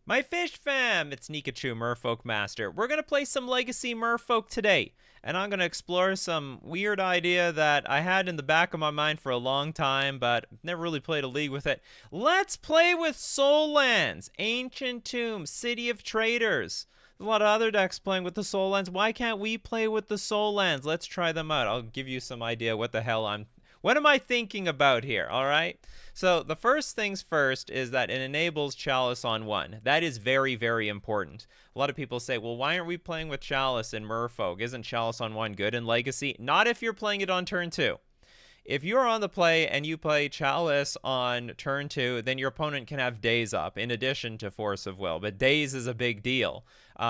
My fish fam, it's Nikachu, Merfolk Master. We're going to play some Legacy Merfolk today, and I'm going to explore some weird idea that I had in the back of my mind for a long time, but never really played a league with it. Let's play with Soul Lands, Ancient Tomb, City of Traders. There's a lot of other decks playing with the Soul Lands. Why can't we play with the Soul Lands? Let's try them out. I'll give you some idea what the hell what am I thinking about here, all right? So the first things first is that it enables Chalice on 1. That is very, very important. A lot of people say, well, why aren't we playing with Chalice in Merfolk? Isn't Chalice on 1 good in Legacy? Not if you're playing it on turn 2. If you're on the play and you play Chalice on turn 2, then your opponent can have Daze up in addition to Force of Will. But Daze is a big deal.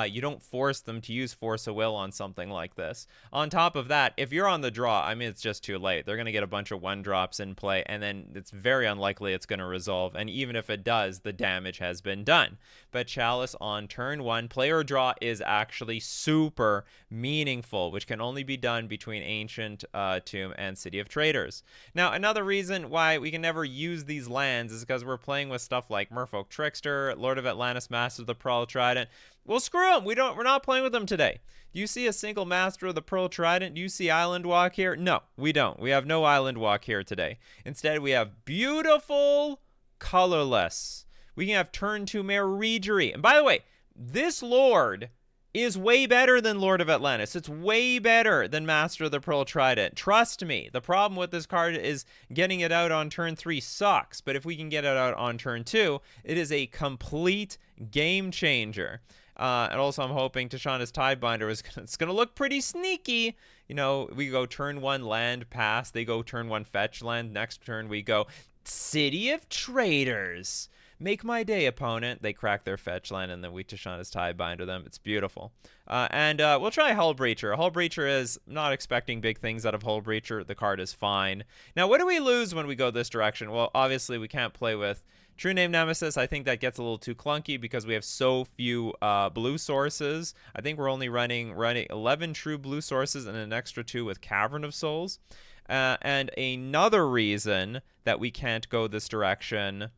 You don't force them to use Force of Will on something like this. On top of that, if you're on the draw, I mean, it's just too late. They're going to get a bunch of 1-drops in play, and then it's very unlikely it's going to resolve. And even if it does, the damage has been done. But Chalice on turn 1, player draw is actually super meaningful, which can only be done between Ancient Tomb and City of Traders. Now, another reason why we can never use these lands is because we're playing with stuff like Merfolk Trickster, Lord of Atlantis, Master of the Pearl Trident. Well, screw them. We're not playing with them today. Do you see a single Master of the Pearl Trident? Do you see Island Walk here? No, we don't. We have no Island Walk here today. Instead, we have beautiful colorless. We can have turn 2 Merfolk. And by the way, this Lord is way better than Lord of Atlantis. It's way better than Master of the Pearl Trident. Trust me. The problem with this card is getting it out on turn 3 sucks. But if we can get it out on turn 2, it is a complete game changer. And also, I'm hoping Tishana's Tidebinder it's going to look pretty sneaky. You know, we go turn 1 land pass. They go turn 1 fetch land. Next turn, we go City of Traders. Make my day, opponent. They crack their fetch land, and then we Tishana's Tidebinder them. It's beautiful. And we'll try Hull Breacher. Hull Breacher is not expecting big things out of Hull Breacher. The card is fine. Now, what do we lose when we go this direction? Well, obviously, we can't play with True Name Nemesis. I think that gets a little too clunky because we have so few blue sources. I think we're only running 11 true blue sources and an extra 2 with Cavern of Souls. And another reason that we can't go this direction...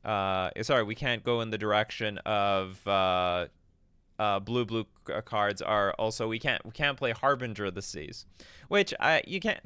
we can't go in the direction of blue cards are also we can't play Harbinger of the Seas, which you can't.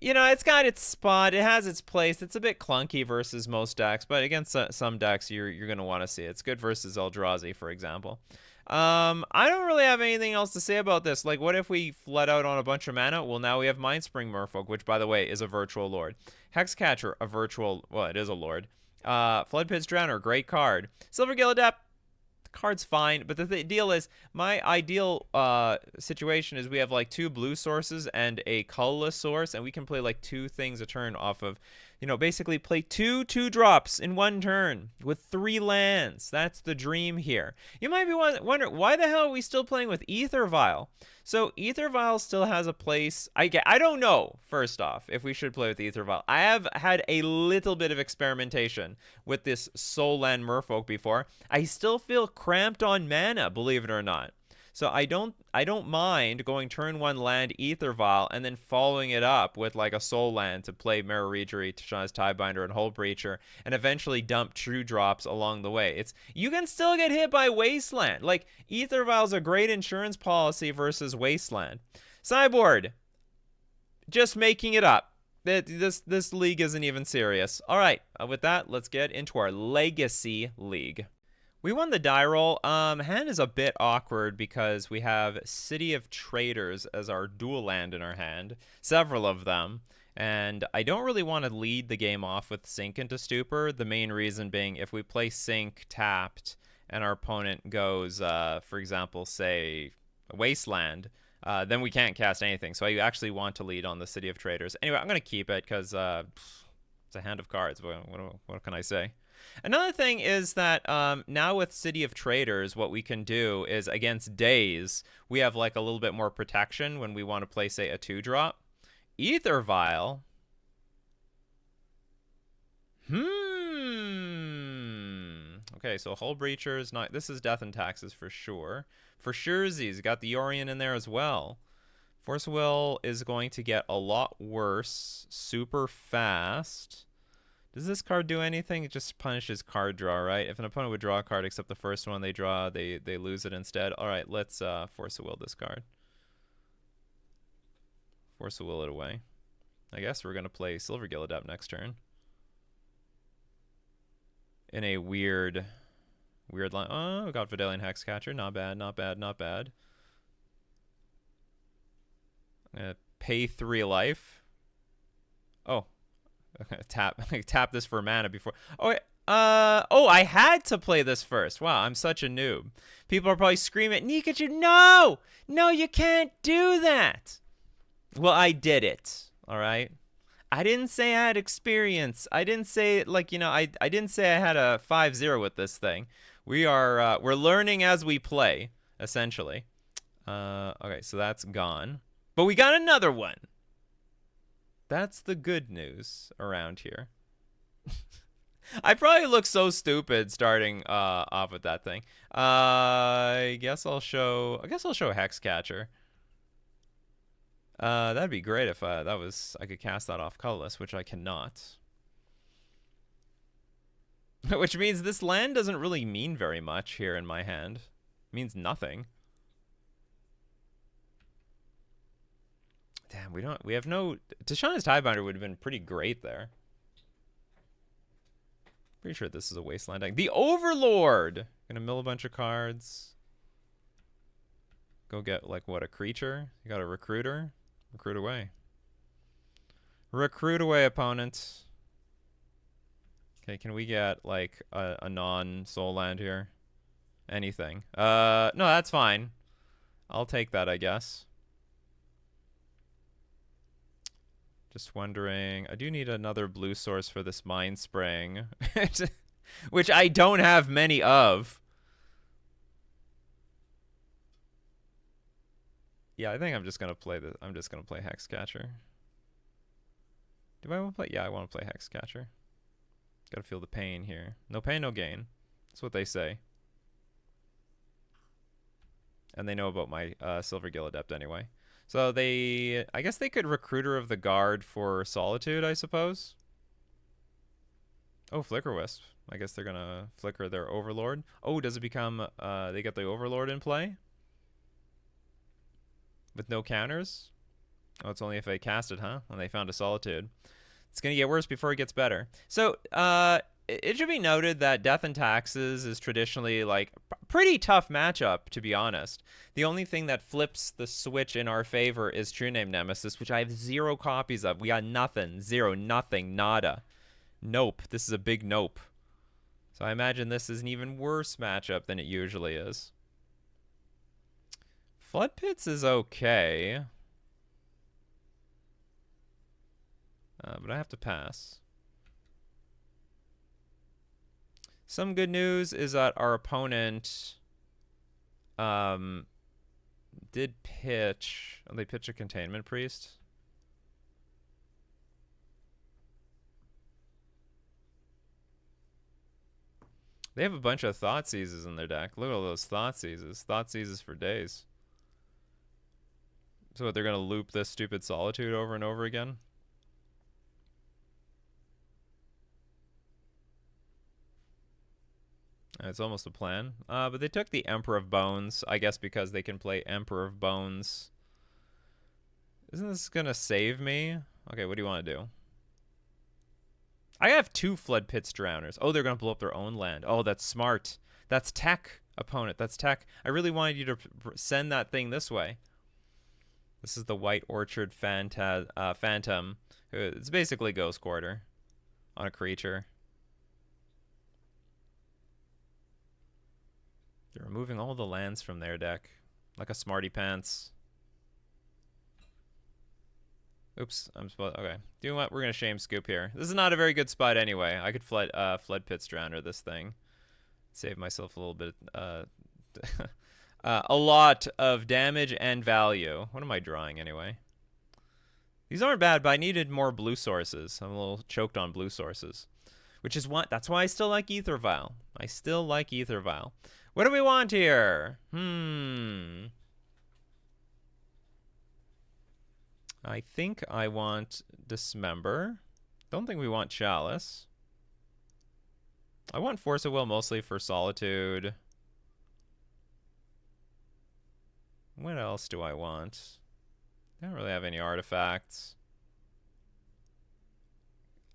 You know, it's got its spot. It has its place. It's a bit clunky versus most decks, but against some decks, you're gonna want to see it. It's good versus Eldrazi, for example. I don't really have anything else to say about this. Like, what if we fled out on a bunch of mana? Well, now we have Mindspring Merfolk, which, by the way, is a virtual lord. Hexcatcher, a virtual... Well, it is a lord. Floodpit's Drowner, great card. Silvergill Adept, the card's fine, but the deal is, my ideal situation is we have like 2 blue sources and a colorless source, and we can play like 2 things a turn off of, you know, basically play 2 2-drops in 1 turn with 3 lands. That's the dream here. You might be wondering, why the hell are we still playing with Aether Vial? So Aether Vial still has a place. I don't know, first off, if we should play with Aether Vial. I have had a little bit of experimentation with this Soul Land Merfolk before. I still feel cramped on mana, believe it or not. So I don't mind going turn 1 land Aether Vial and then following it up with like a Soul Land to play Mirror Readery, Tishana's Tidebinder, and Hull Breacher, and eventually dump true drops along the way. You can still get hit by Wasteland. Like, Aether Vial's a great insurance policy versus Wasteland. Sideboard, just making it up. This league isn't even serious. All right, with that, let's get into our Legacy League. We won the die roll. Hand is a bit awkward because we have City of Traders as our dual land in our hand, several of them, and I don't really want to lead the game off with Sink into Stupor, the main reason being if we play Sink tapped and our opponent goes, for example, say, Wasteland, then we can't cast anything, so I actually want to lead on the City of Traders. Anyway, I'm going to keep it because it's a hand of cards. What can I say? Another thing is that now with City of Traders, what we can do is against Daze, we have like a little bit more protection when we want to play, say, a 2-drop. Aether Vial. Okay, so Hull Breacher is not... This is Death and Taxes for sure. For sure, Z's got the Orion in there as well. Force Will is going to get a lot worse super fast. Does this card do anything? It just punishes card draw, right? If an opponent would draw a card except the first one they draw, they lose it instead. All right, let's Force of Will this card. Force of Will it away. I guess we're going to play Silvergill Adept next turn. In a weird line. Oh, we got Vidalian Hexcatcher. Not bad, not bad, not bad. I'm going to pay 3 life. Oh. Tap this for mana before. Oh, wait. Oh, I had to play this first. Wow, I'm such a noob. People are probably screaming, Nikachu, no! No, you can't do that! Well, I did it. All right? I didn't say I had experience. I didn't say, like, you know, I didn't say I had a 5-0 with this thing. We're learning as we play, essentially. Okay, so that's gone. But we got another one. That's the good news around here. I probably look so stupid starting off with that thing. I guess I'll show Hexcatcher. That'd be great if I could cast that off colorless, which I cannot. Which means this land doesn't really mean very much here in my hand. It means nothing. Damn, we have no... Tishana's Tidebinder would have been pretty great there. Pretty sure this is a wasteland deck. The Overlord! Gonna mill a bunch of cards. Go get, like, what, a creature? You got a Recruiter? Recruit away. Recruit away, opponent. Okay, can we get, like, a non-soul land here? Anything. No, that's fine. I'll take that, I guess. Just wondering. I do need another blue source for this Mind Spring. Which I don't have many of. Yeah, I think I'm just gonna play Hexcatcher. Do I want to play? Yeah, I want to play Hexcatcher. Gotta feel the pain here. No pain, no gain. That's what they say. And they know about my Silvergill Adept anyway. So I guess they could Recruiter of the Guard for Solitude, I suppose. Oh, Flicker Wisp. I guess they're gonna flicker their Overlord. Oh, does it become, they get the Overlord in play? With no counters? Oh, it's only if they cast it, huh? And they found a Solitude. It's going to get worse before it gets better. So, it should be noted that Death and Taxes is traditionally, like, pretty tough matchup, to be honest. The only thing that flips the switch in our favor is True Name Nemesis, which I have 0 copies of. We got nothing. 0, nothing, nada. Nope. This is a big nope. So I imagine this is an even worse matchup than it usually is. Flood Pits is okay. But I have to pass. Some good news is that our opponent did pitch... Oh, they pitched a Containment Priest. They have a bunch of Thoughtseizes in their deck. Look at all those Thoughtseizes. Thoughtseizes for days. So what, they're going to loop this stupid Solitude over and over again? It's almost a plan. But they took the Emperor of Bones, I guess because they can play Emperor of Bones. Isn't this going to save me? Okay, what do you want to do? I have 2 Flood Pits Drowners. Oh, they're going to blow up their own land. Oh, that's smart. That's tech, opponent. That's tech. I really wanted you to send that thing this way. This is the White Orchard Phantom. It's basically Ghost Quarter on a creature. They're removing all the lands from their deck. Like a smarty pants. Oops, I'm supposed... Okay. Do you know what? We're going to shame scoop here. This is not a very good spot anyway. I could Flood Pits Drowner this thing. Save myself a little bit... a lot of damage and value. What am I drawing anyway? These aren't bad, but I needed more blue sources. I'm a little choked on blue sources. Which is what... That's why I still like Aether Vial. I still like Aether Vial. What do we want here? I think I want Dismember. Don't think we want Chalice. I want Force of Will mostly for Solitude. What else do I want? I don't really have any artifacts.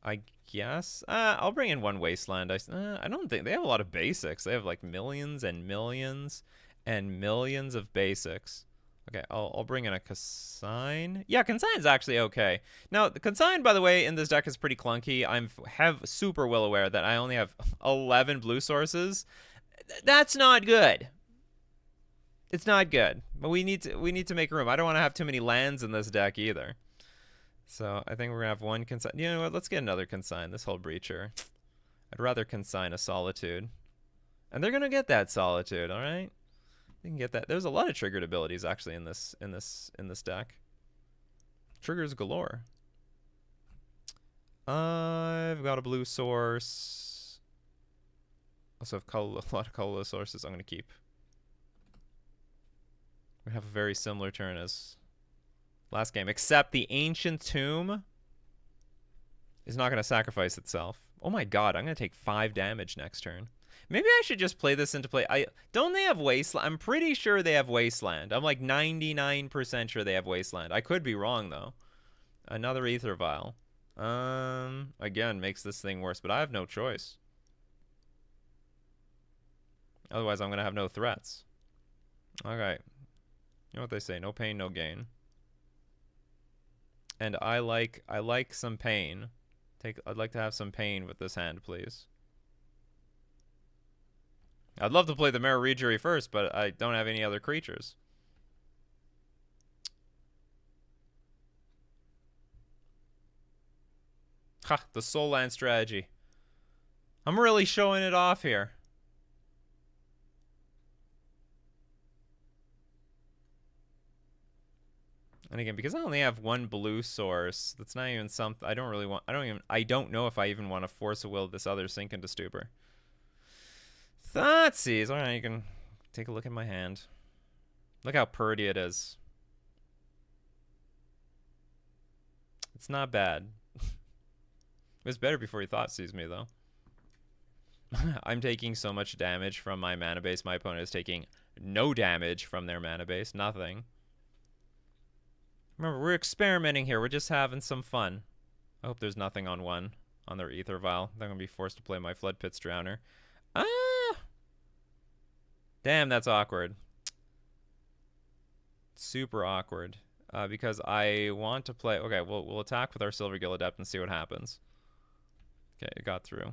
I guess I'll bring in one Wasteland. I don't think they have a lot of basics. They have like millions and millions and millions of basics. Okay, I'll bring in a Consign. Yeah, Consign's actually okay. Now, the Consign, by the way, in this deck is pretty clunky. I'm super well aware that I only have 11 blue sources. That's not good. It's not good. But we need to make room. I don't want to have too many lands in this deck either. So I think we're gonna have one Consign. You know what? Let's get another Consign. This whole Breacher. I'd rather Consign a Solitude, and they're gonna get that Solitude. All right, they can get that. There's a lot of triggered abilities actually in this deck. Triggers galore. I've got a blue source. Also have a lot of colorless sources. I'm gonna keep. We have a very similar turn as last game, except the Ancient Tomb is not going to sacrifice itself. Oh my god, I'm going to take 5 damage next turn. Maybe I should just play this into play. Don't they have Wasteland? I'm pretty sure they have Wasteland. I'm like 99% sure they have Wasteland. I could be wrong, though. Another Ether Vial. Again, makes this thing worse, but I have no choice. Otherwise, I'm going to have no threats. Okay. You know what they say, no pain, no gain. And I like some pain. I'd like to have some pain with this hand, please. I'd love to play the Mirror Rejury first, but I don't have any other creatures. Ha, the Soul Land strategy. I'm really showing it off here. And again, because I only have one blue source, that's not even something I don't really want. I don't know if I even want to Force of Will this other Sink into Stupor. Thoughtseize. All right, you can take a look at my hand. Look how pretty it is. It's not bad. It was better before you Thoughtseize me, though. I'm taking so much damage from my mana base. My opponent is taking no damage from their mana base. Nothing. Remember, we're experimenting here. We're just having some fun. I hope there's nothing on one on their Ether Vial. They're going to be forced to play my Flood Pits Drowner. Ah! Damn, that's awkward. Super awkward. Because I want to play... Okay, we'll attack with our Silvergill Adept and see what happens. Okay, it got through.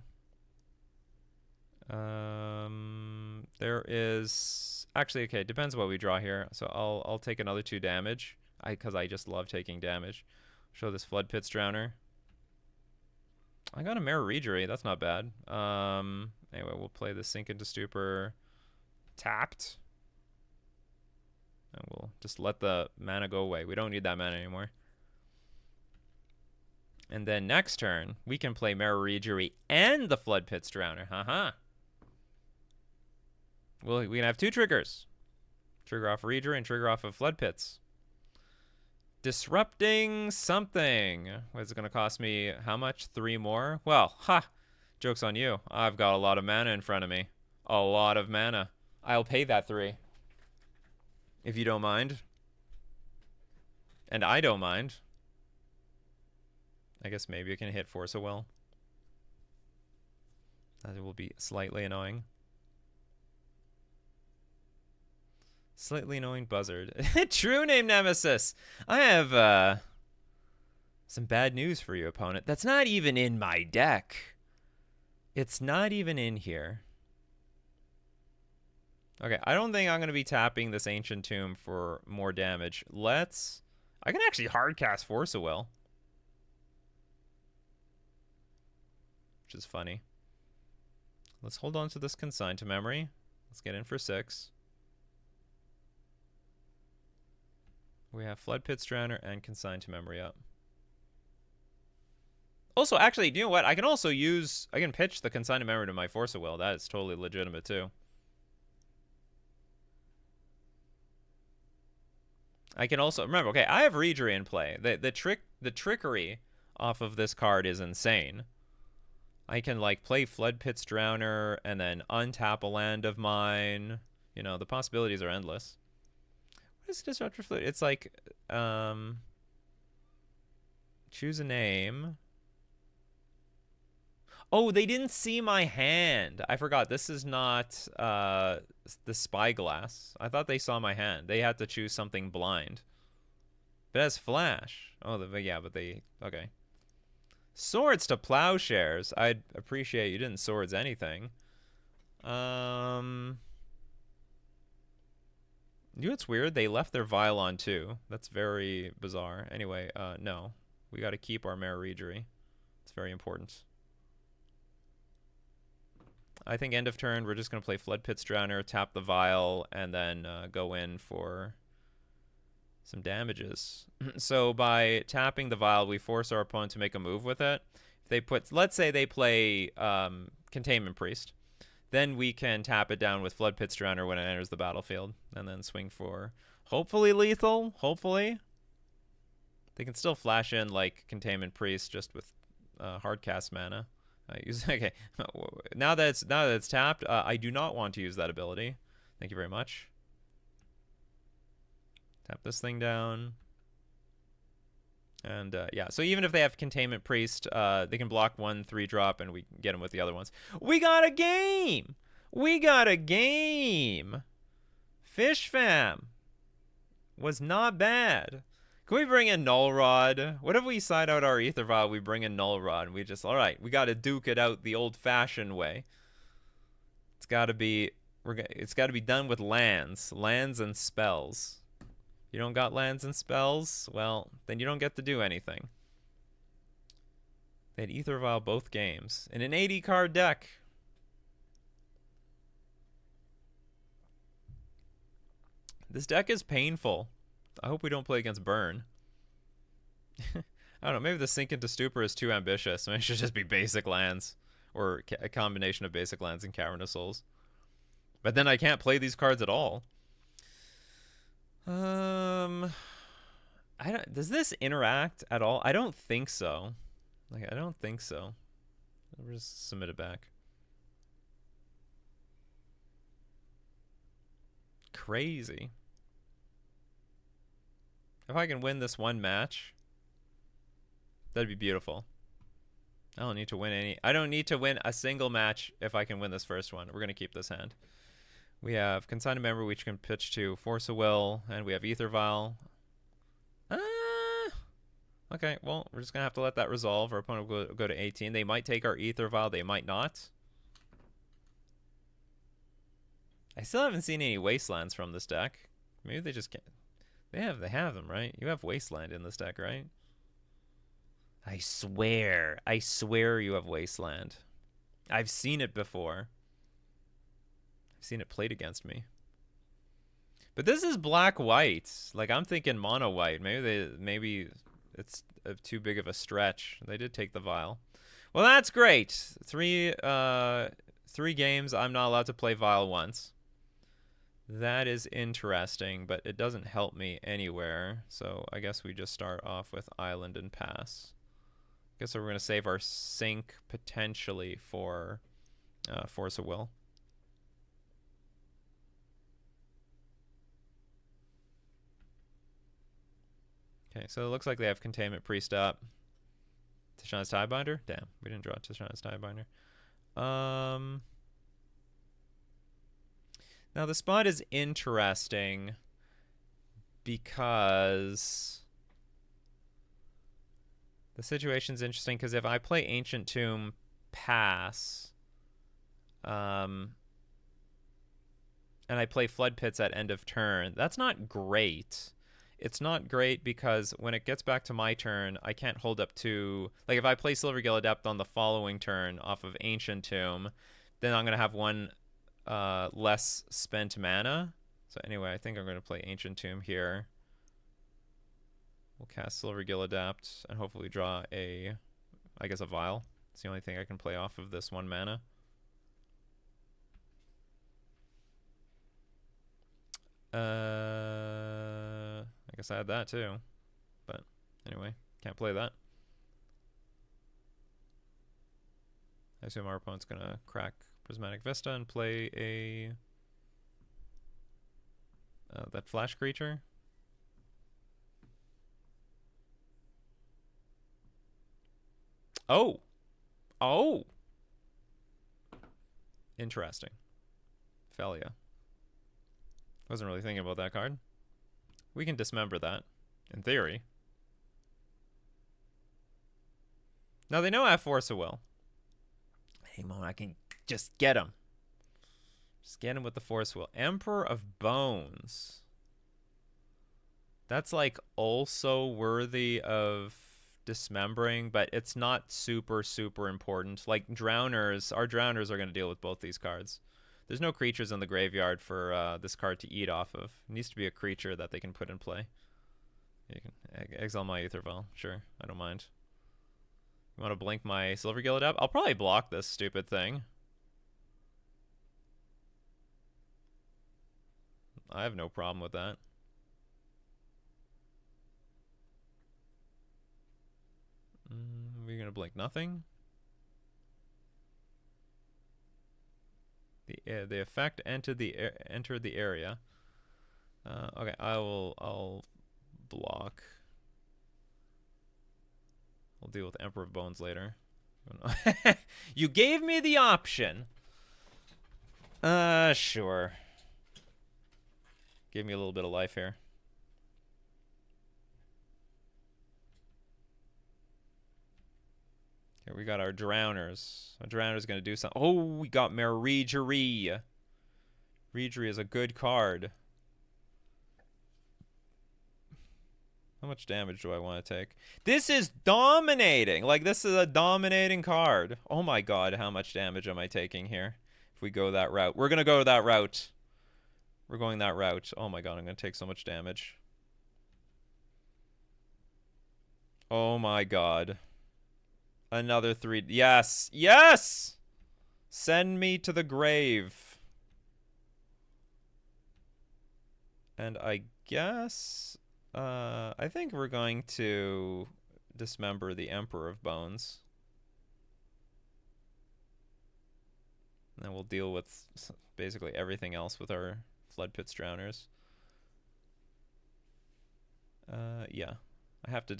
There is... Actually, okay, it depends what we draw here. So I'll take another 2 damage. Because I just love taking damage. Show this Flood Pits Drowner. I got a Mirror Rejury. That's not bad. Anyway, we'll play the Sink into Stupor tapped. And we'll just let the mana go away. We don't need that mana anymore. And then next turn, we can play Mirror Rejury and the Flood Pits Drowner. Haha. Well, we can have 2 triggers. Trigger off Rejury and trigger off of Flood Pits. Disrupting something. What is it going to cost me? How much? 3 more? Well, ha! Joke's on you. I've got a lot of mana in front of me. A lot of mana. I'll pay that 3. If you don't mind. And I don't mind. I guess maybe I can hit Force of Will. That will be slightly annoying. Slightly annoying buzzard. True name Nemesis. I have some bad news for you, opponent. That's not even in my deck. It's not even in here. Okay, I don't think I'm going to be tapping this Ancient Tomb for more damage. I can actually hardcast Force of Will. Which is funny. Let's hold on to this Consign to Memory. Let's get in for 6. We have Flood Pits Drowner and Consign to Memory up. Also, actually, you know what? I can pitch the Consign to Memory to my Force of Will. That is totally legitimate, too. I can also... Remember, okay, I have Rejury in play. The trickery off of this card is insane. I can like play Flood Pit's Drowner and then untap a land of mine. You know, the possibilities are endless. What is Disruptor Flute? It's like choose a name. Oh, they didn't see my hand. I forgot. This is not the spyglass. I thought they saw my hand. They had to choose something blind. But it has flash. Oh, yeah, but they... Okay. Swords to plowshares. I'd appreciate you didn't swords anything. You know what's weird? They left their vial on too. That's very bizarre. Anyway, no. We got to keep our Mare Regery. It's very important. I think end of turn, we're just going to play Flood Pit's Drowner, tap the vial, and then go in for some damages. So by tapping the vial, we force our opponent to make a move with it. If they put, let's say they play Containment Priest, then we can tap it down with Flood Pit's Drowner when it enters the battlefield, and then swing for hopefully lethal. Hopefully, they can still flash in like Containment Priest just with hard cast mana. Okay, now that it's tapped, I do not want to use that ability. Thank you very much. Tap this thing down. And yeah, so even if they have Containment Priest, they can block 1 3-drop, and we can get them with the other ones. We got a game! We got a game! Fish Fam was not bad. Can we bring in Null Rod? What if we side out our Ether Vial, we bring in Null Rod, and we just, alright, we gotta duke it out the old-fashioned way. It's gotta be done with lands. Lands and spells. You don't got lands and spells? Well, then you don't get to do anything. They had Ether Vial both games. In an 80-card deck. This deck is painful. I hope we don't play against Burn. I don't know, maybe the Sink into Stupor is too ambitious. Maybe it should just be basic lands. Or a combination of basic lands and Cavern of Souls. But then I can't play these cards at all. I don't. Does this interact at all? I don't think so. Like, I don't think so. I'll just submit it back. Crazy. If I can win this one match, that'd be beautiful. I don't need to win any. I don't need to win a single match if I can win this first one. We're gonna keep this hand. We have Consigned Member, which can pitch to Force of Will, and we have Ether Vial. Okay, well, we're just going to have to let that resolve. Our opponent will go to 18. They might take our Ether Vial. They might not. I still haven't seen any Wastelands from this deck. Maybe they just can't. They have them, right? You have Wasteland in this deck, right? I swear you have Wasteland. I've seen it before. I've seen it played against me. But this is black-white. Like, I'm thinking mono-white. Maybe it's too big of a stretch. They did take the vial. Well, that's great. Three games. I'm not allowed to play vial once. That is interesting, but it doesn't help me anywhere. So I guess we just start off with Island and pass. I guess we're going to save our Sink potentially for Force of Will. Okay, so it looks like they have Containment Priest up. Tishana's Tiebinder? Damn, we didn't draw Tishana's Tiebinder. Now the spot is interesting because the situation's interesting because if I play Ancient Tomb pass, and I play Flood Pits at end of turn, that's not great. It's not great because when it gets back to my turn, I can't hold up to... Like, if I play Silvergill Adept on the following turn off of Ancient Tomb, then I'm going to have one less spent mana. So anyway, I think I'm going to play Ancient Tomb here. We'll cast Silvergill Adept and hopefully draw I guess a Vial. It's the only thing I can play off of this 1 mana. I guess I had that too. But anyway, can't play that. I assume our opponent's gonna crack Prismatic Vista and play a that flash creature. Oh, oh, interesting. Felia. Wasn't really thinking about that card. We can dismember that, in theory. Now they know I have Force of Will. Hey, Mon, I can just get him. Just get him with the Force of Will. Emperor of Bones. That's like also worthy of dismembering, but it's not super, super important. Like Drowners, our Drowners are going to deal with both these cards. There's no creatures in the graveyard for this card to eat off of. It needs to be a creature that they can put in play. You can exile my Aethervel. Sure, I don't mind. You want to blink my Silver Gilded up? I'll probably block this stupid thing. I have no problem with that. We're going to blink nothing. The effect entered the area. Okay, I'll block. We'll deal with Emperor of Bones later. You gave me the option. Sure. Gave me a little bit of life here. Okay, we got our Drowners. Our Drowner's going to do something. Oh, we got Merfolk. Merfolk is a good card. How much damage do I want to take? This is dominating. Like, this is a dominating card. Oh my god, how much damage am I taking here? If we go that route. We're going to go that route. We're going that route. Oh my god, I'm going to take so much damage. Oh my god. Another 3. Yes! Yes! Send me to the grave. And I guess... I think we're going to dismember the Emperor of Bones. And then we'll deal with basically everything else with our Flood Pits Drowners. Yeah. I have to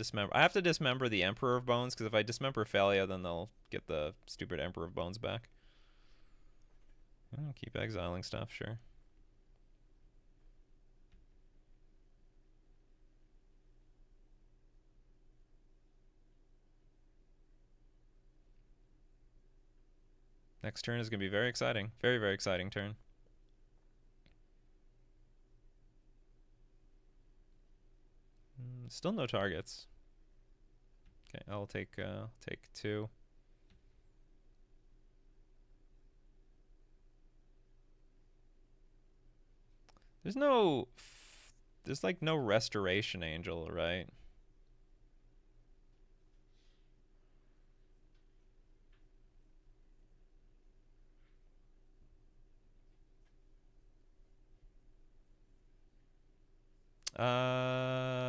dismember the Emperor of Bones, because if I dismember Felia, then they'll get the stupid Emperor of Bones back. Keep exiling stuff, sure. Next turn is going to be very exciting. Very, very exciting turn. Still no targets. Okay, I'll take 2. There's like no Restoration Angel, right?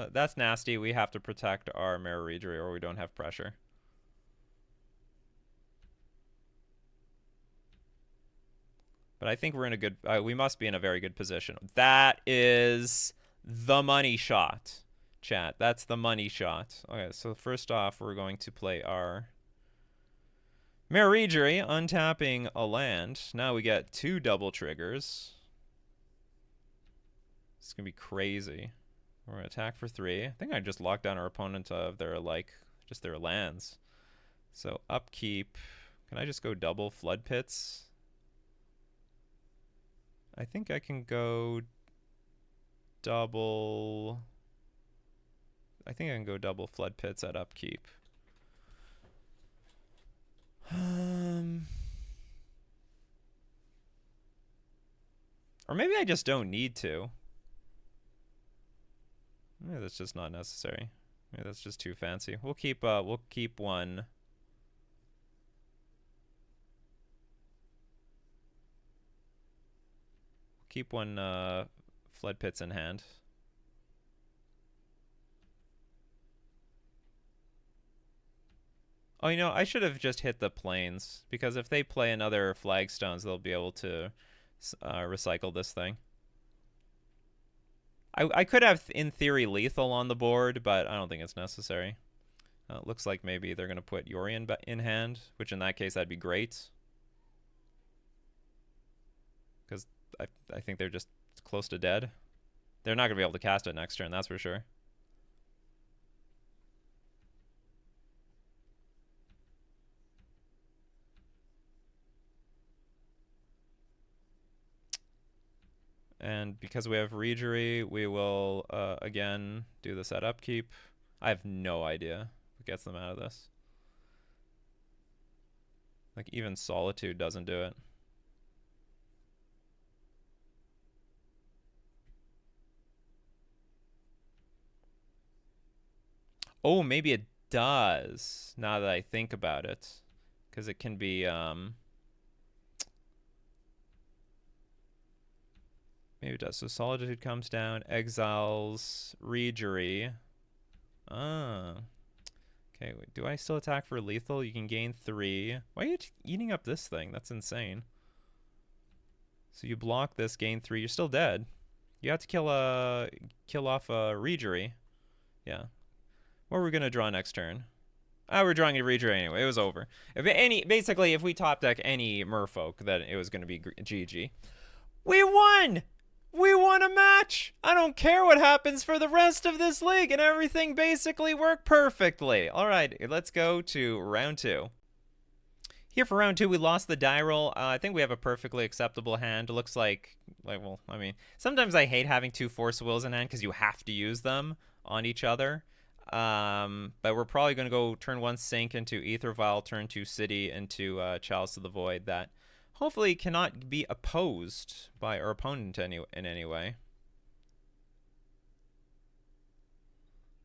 That's nasty. We have to protect our Merfolk or we don't have pressure. But I think we're in a good... we must be in a very good position. That is the money shot, chat. That's the money shot. Okay, so first off, we're going to play our Merfolk, untapping a land. Now we get 2 double triggers. It's going to be crazy. We're going to attack for 3. I think I just locked down our opponent of their, like, just their lands. So upkeep. Can I just go double Flood Pits? I think I can go double... I think I can go double Flood Pits at upkeep. Or maybe I just don't need to. Maybe that's just not necessary. Maybe that's just too fancy. We'll keep one. Keep one Flood Pits in hand. Oh, you know, I should have just hit the plains, because if they play another flagstones, they'll be able to recycle this thing. I could have, in theory, lethal on the board, but I don't think it's necessary. It looks like maybe they're going to put Yorion in hand, which in that case, that'd be great. Because I think they're just close to dead. They're not going to be able to cast it next turn, that's for sure. And because we have Regery, we will, again, do the set upkeep. I have no idea what gets them out of this. Like, even Solitude doesn't do it. Oh, maybe it does, now that I think about it. Because it can be, maybe it does. So Solitude comes down, exiles Regery. Ah. Okay, wait, do I still attack for lethal? You can gain 3. Why are you eating up this thing? That's insane. So you block this, gain 3. You're still dead. You have to kill off a Regery. Yeah. What are we gonna draw next turn? Ah, we're drawing a Regery anyway. It was over. Basically, if we top deck any Merfolk, then it was gonna be GG. We won! We won a match! I don't care what happens for the rest of this league, and everything basically worked perfectly. All right, let's go to round 2. Here for round 2, we lost the die roll. I think we have a perfectly acceptable hand. It looks like, well, I mean, sometimes I hate having 2 Force of Wills in hand because you have to use them on each other. But we're probably going to go turn 1 Sink into Aether Vial, turn 2 City into Chalice of the Void. That hopefully cannot be opposed by our opponent in any way.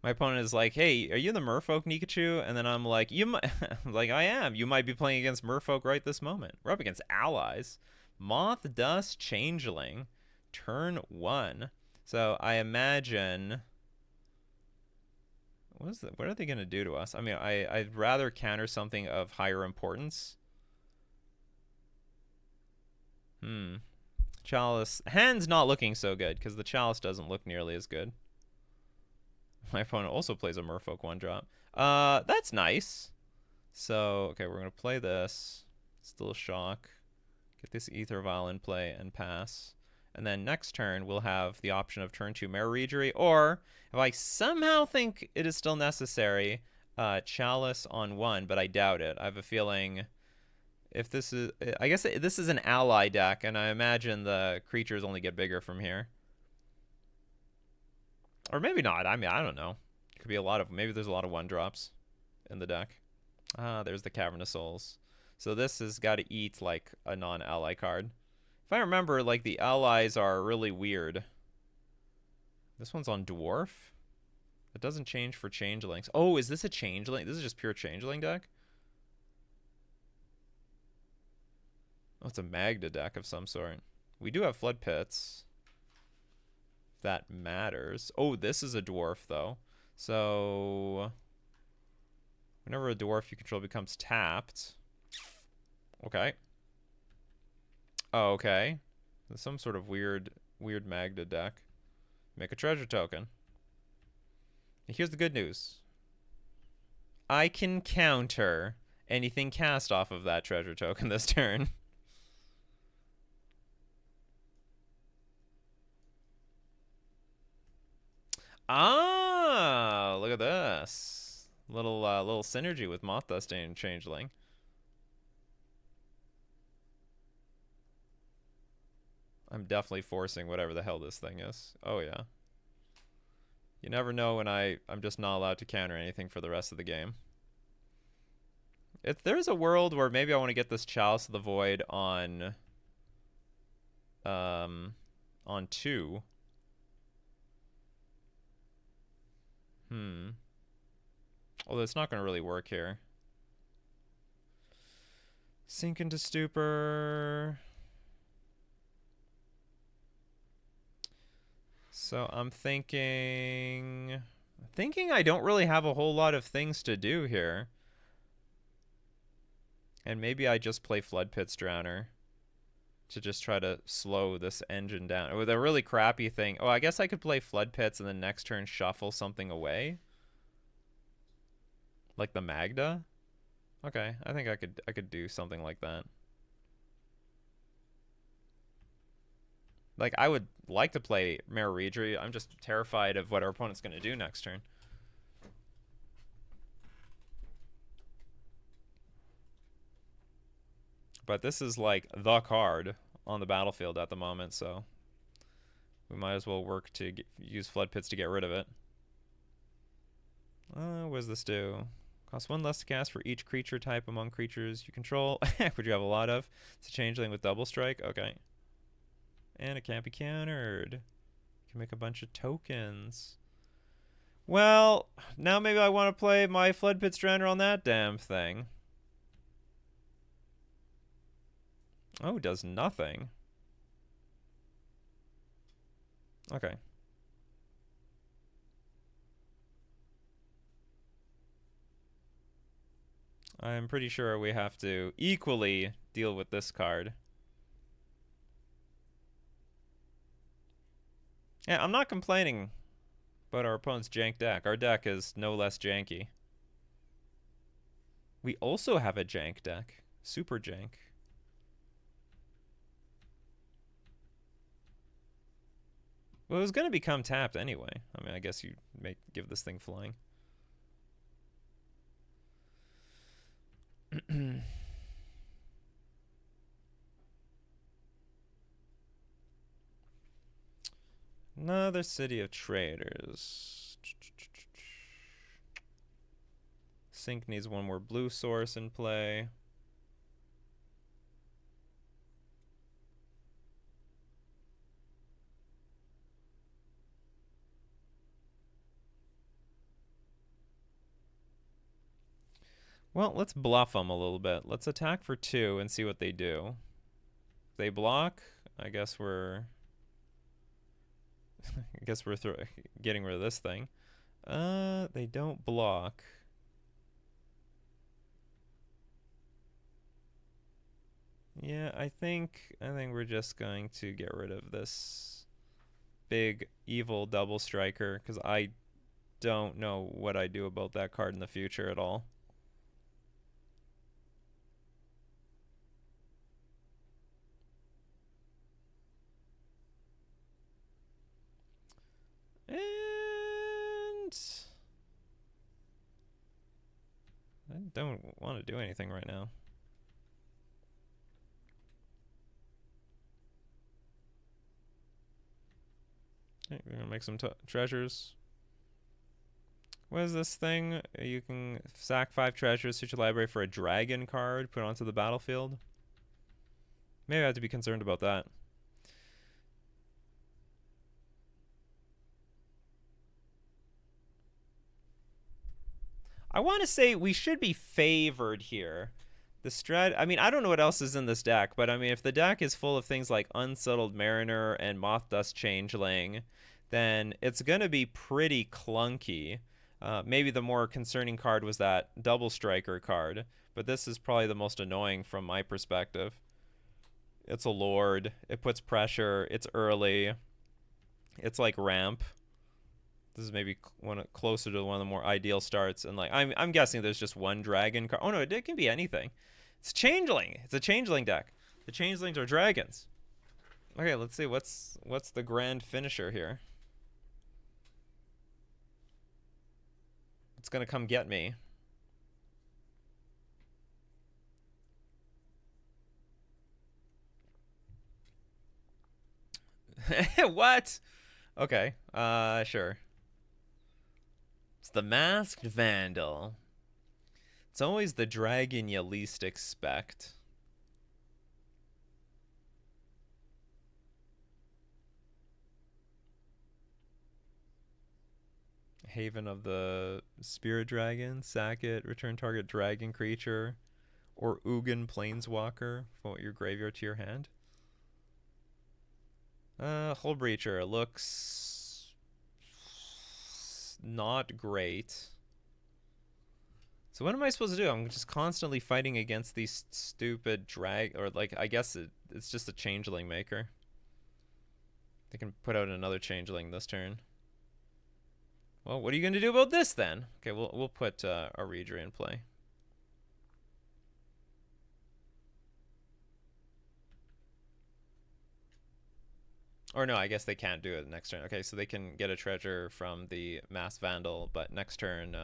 My opponent is like, hey, are you the Merfolk, Nikachu? And then I'm like, like, I am. You might be playing against Merfolk right this moment. We're up against allies. Moth, Dust, Changeling. Turn 1. So I imagine... What are they going to do to us? I mean, I'd rather counter something of higher importance. Chalice. Hand's not looking so good, because the Chalice doesn't look nearly as good. My opponent also plays a Merfolk 1-drop. That's nice. So, okay, we're going to play this. Still shock. Get this Aether Vial in play and pass. And then next turn, we'll have the option of turn 2 Mare Regery, or if I somehow think it is still necessary, Chalice on 1, but I doubt it. I have a feeling if this is... I guess this is an ally deck, and I imagine the creatures only get bigger from here. Or maybe not. I mean, I don't know. It could be a lot of... Maybe there's a lot of 1-drops in the deck. Ah, there's the Cavern of Souls. So this has got to eat, like, a non-ally card. If I remember, like, the allies are really weird. This one's on Dwarf. It doesn't change for Changelings. Oh, is this a Changeling? This is just pure Changeling deck? Oh, it's a Magda deck of some sort. We do have Flood Pits. If that matters. Oh, this is a Dwarf, though. So... whenever a dwarf you control becomes tapped... Okay. Oh, okay. There's some sort of weird Magda deck. Make a treasure token. And here's the good news. I can counter anything cast off of that treasure token this turn. Ah, look at this. Little synergy with Moth Dust and Changeling. I'm definitely forcing whatever the hell this thing is. Oh, yeah. You never know when I'm just not allowed to counter anything for the rest of the game. If there's a world where maybe I want to get this Chalice of the Void on 2. Although it's not going to really work here. Sink into Stupor. So I'm thinking I don't really have a whole lot of things to do here. And maybe I just play Flood Pits Drowner to just try to slow this engine down. With a really crappy thing. Oh, I guess I could play Flood Pits and then next turn shuffle something away. Like the Magda? Okay, I think I could do something like that. Like, I would like to play Mare. I'm just terrified of what our opponent's going to do next turn. But this is like the card on the battlefield at the moment, so we might as well work to use Flood Pits to get rid of it. What does this do? Costs 1 less to cast for each creature type among creatures you control. Which you have a lot of. It's a changeling with double strike. Okay. And it can't be countered. You can make a bunch of tokens. Well, now maybe I want to play my Flood Pits Drowner on that damn thing. Oh, it does nothing. Okay. I'm pretty sure we have to equally deal with this card. Yeah, I'm not complaining about our opponent's jank deck. Our deck is no less janky. We also have a jank deck. Super jank. Well, it was going to become tapped anyway. I mean, I guess you may give this thing flying. Another City of Traders. Sync needs one more blue source in play. Well, let's bluff them a little bit. Let's attack for 2 and see what they do. If they block, I guess we're getting rid of this thing. They don't block. Yeah, I think we're just going to get rid of this big evil double striker because I don't know what I do about that card in the future at all. And I don't want to do anything right now. Okay, we're gonna make some treasures. What is this thing? You can sack 5 treasures, search your library for a dragon card, put it onto the battlefield. Maybe I have to be concerned about that. I want to say we should be favored here. I mean, I don't know what else is in this deck, but I mean, if the deck is full of things like Unsettled Mariner and Moth Dust Changeling, then it's going to be pretty clunky. Maybe the more concerning card was that Double Striker card, but this is probably the most annoying from my perspective. It's a Lord. It puts pressure. It's early. It's like ramp. This is maybe closer to one of the more ideal starts. And like I'm guessing there's just one dragon card. Oh no, it can be anything. It's changeling. It's a changeling deck. The changelings are dragons. Okay, let's see what's the grand finisher here. It's gonna come get me. What? Okay. Sure. It's the Masked Vandal. It's always the dragon you least expect. Haven of the Spirit Dragon. Sack it. Return target dragon creature. Or Ugin Planeswalker. Vote your graveyard to your hand. Hull Breacher looks not great. So what am I supposed to do? I'm just constantly fighting against these stupid drag, or like, I guess it's just a changeling maker. They can put out another changeling this turn. Well, what are you going to do about this then? Okay, we'll put a Reedry in play. Or no, I guess they can't do it next turn. Okay, so they can get a treasure from the Mass Vandal, but next turn